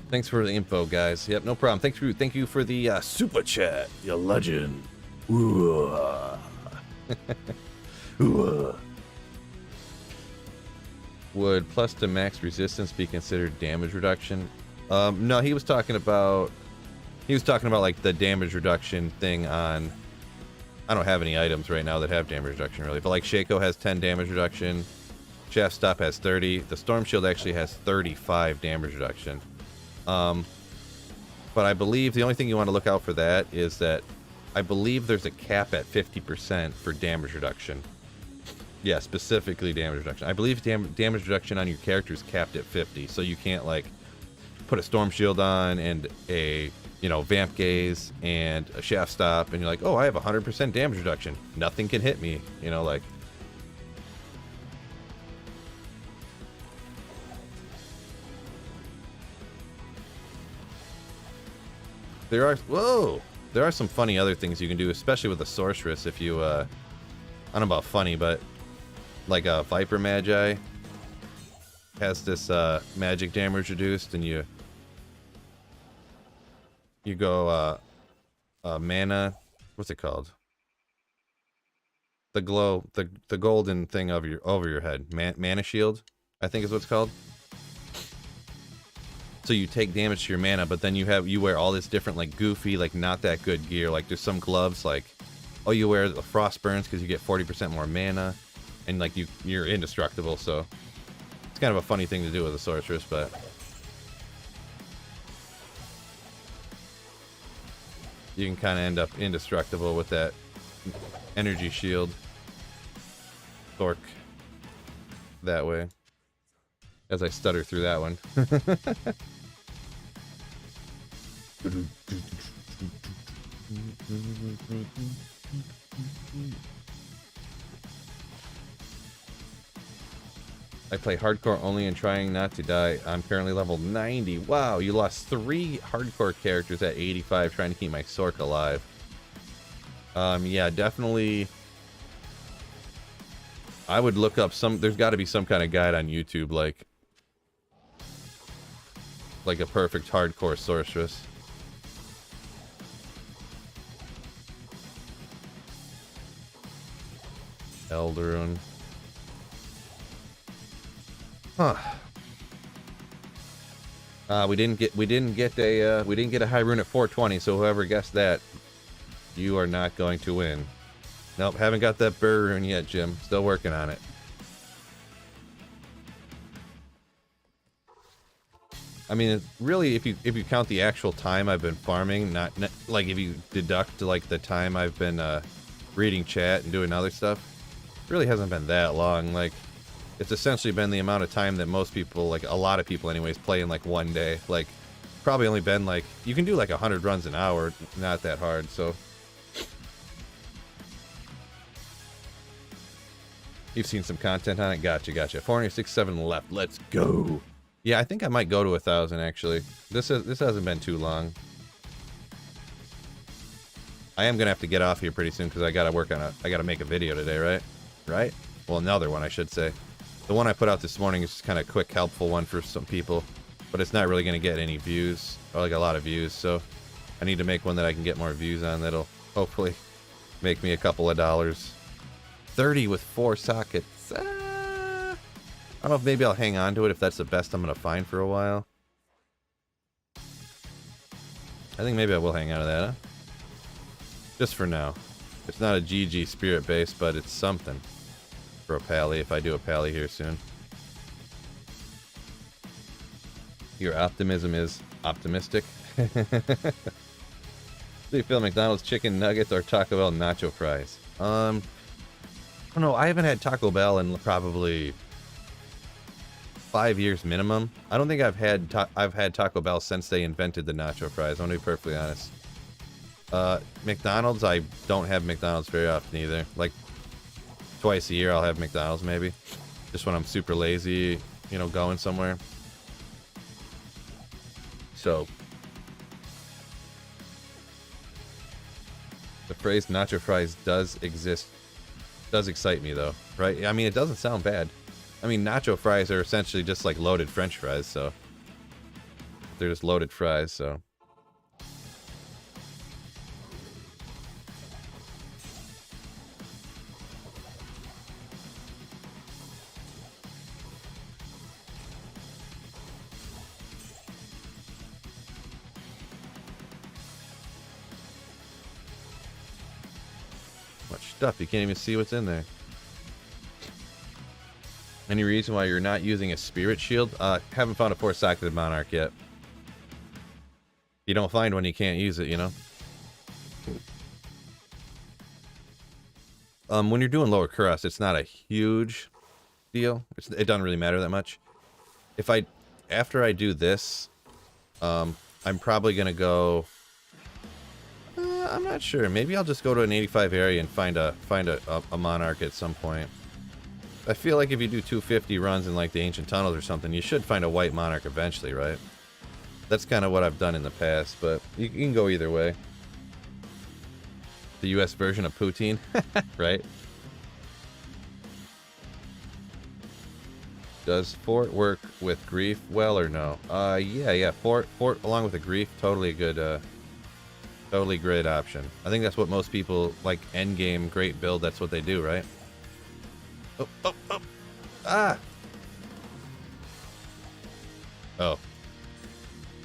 S1: Thanks for the info, guys. Yep, no problem. Thank you for the super chat, you legend. Would plus to max resistance be considered damage reduction? No, he was talking about like the damage reduction thing on. I don't have any items right now that have damage reduction really, but like Shaco has 10 damage reduction, Shaft Stop has 30, the Storm Shield actually has 35 damage reduction. But I believe the only thing you want to look out for that is that I believe there's a cap at 50% for damage reduction. Yeah, specifically damage reduction. I believe damage reduction on your character is capped at 50, so you can't like put a Storm Shield on and a Vamp Gaze and a Shaft Stop and you're like, oh, I have 100% damage reduction. Nothing can hit me, like. There are some funny other things you can do, especially with the Sorceress if you, I don't know about funny, but like Viper Magi has this magic damage reduced, and you go mana, what's it called? The glow, the golden thing over your head, mana shield, I think is what it's called. So you take damage to your mana, but then you wear all this different like goofy, like not that good gear. Like there's some gloves like, oh, you wear the frost burns because you get 40% more mana. And like you're indestructible, so it's kind of a funny thing to do with a Sorceress, but you can kind of end up indestructible with that energy shield. Thork. That way. As I stutter through that one. I play hardcore only and trying not to die. I'm currently level 90. Wow, you lost 3 hardcore characters at 85 trying to keep my Sork alive. Yeah, definitely. I would look up there's got to be some kind of guide on YouTube, like a perfect hardcore Sorceress. Eldarune. Huh. We didn't get a high rune at 420, so whoever guessed that, you are not going to win. Nope, haven't got that Burr rune yet, Jim. Still working on it. I mean, really, if you count the actual time I've been farming, not like if you deduct like the time I've been reading chat and doing other stuff, it really hasn't been that long. Like, it's essentially been the amount of time that most people, like a lot of people anyways, play in like one day. Like, probably only been like, you can do like 100 runs an hour, not that hard, so. You've seen some content on it? Gotcha. 467 left, let's go. Yeah, I think I might go to 1,000 actually. This hasn't been too long. I am gonna have to get off here pretty soon because I gotta make a video today, right? Well, another one I should say. The one I put out this morning is just kind of quick, helpful one for some people, but it's not really going to get any views, or like a lot of views, so I need to make one that I can get more views on that'll hopefully make me a couple of dollars. 30 with 4 sockets. I don't know if maybe I'll hang on to it if that's the best I'm going to find for a while. I think maybe I will hang on to that, huh? Just for now. It's not a GG spirit base, but it's something. For a pally, if I do a pally here soon. Your optimism is optimistic. Do you feel McDonald's chicken nuggets or Taco Bell nacho fries? I don't know. I haven't had Taco Bell in probably 5 years minimum. I don't think I've had Taco Bell since they invented the nacho fries. I'm gonna be perfectly honest. McDonald's, I don't have McDonald's very often either. Like, twice a year I'll have McDonald's maybe. Just when I'm super lazy, going somewhere. So, the phrase nacho fries does excite me though, right? I mean, it doesn't sound bad. I mean, nacho fries are essentially just like loaded French fries, so. They're just loaded fries, so. stuff. You can't even see what's in there. Any reason why you're not using a spirit shield? Haven't found a 4-socketed monarch yet. You don't find one, you can't use it, you know? When you're doing lower Kuros, it's not a huge deal. It doesn't really matter that much. After I do this, I'm probably gonna go. I'm not sure. Maybe I'll just go to an 85 area and find a monarch at some point. I feel like if you do 250 runs in like the ancient tunnels or something, you should find a white monarch eventually, right? That's kind of what I've done in the past, but you can go either way. The US version of Poutine, right? Does Fort work with Grief well or no? Yeah. Fort along with the Grief, totally a good, totally great option. I think that's what most people like. End game, great build. That's what they do, right? Oh! Ah! Oh.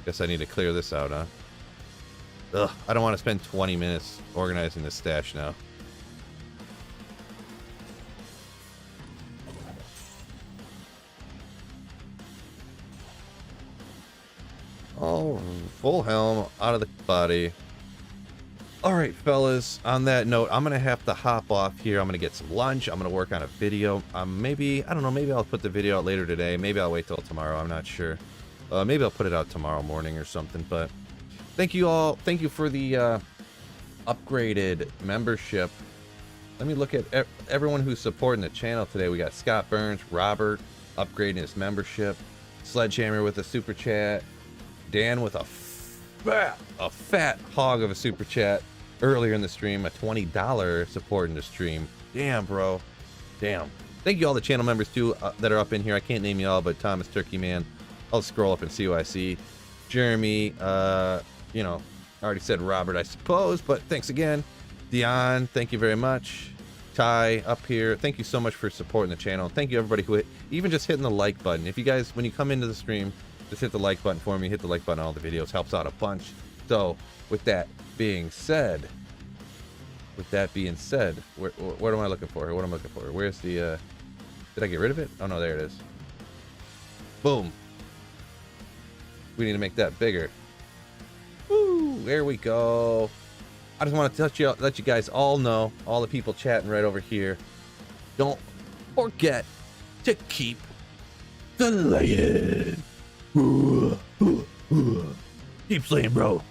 S1: Guess I need to clear this out, huh? Ugh, I don't want to spend 20 minutes organizing this stash now. Oh, full helm, out of the body. Alright, fellas, on that note, I'm going to have to hop off here. I'm going to get some lunch. I'm going to work on a video. Maybe, I don't know, maybe I'll put the video out later today. Maybe I'll wait till tomorrow. I'm not sure. Maybe I'll put it out tomorrow morning or something, but thank you all. Thank you for the upgraded membership. Let me look at everyone who's supporting the channel today. We got Scott Burns, Robert upgrading his membership, Sledgehammer with a super chat, Dan with a fat hog of a super chat earlier in the stream, a $20 support in the stream. Damn, bro. Damn. Thank you all the channel members too that are up in here. I can't name you all, but Thomas Turkey Man. I'll scroll up and see who I see. Jeremy, you know, I already said Robert, I suppose, but thanks again. Dion, thank you very much. Ty up here, thank you so much for supporting the channel. Thank you everybody who even just hitting the like button. If you guys, when you come into the stream, just hit the like button for me. Hit the like button on all the videos. Helps out a bunch. So, with that being said, what am I looking for? What am I looking for? Where's the, did I get rid of it? Oh no, there it is. Boom. We need to make that bigger. Woo, there we go. I just want to let you guys all know, all the people chatting right over here, don't forget to keep the slaying. Keep slaying, bro.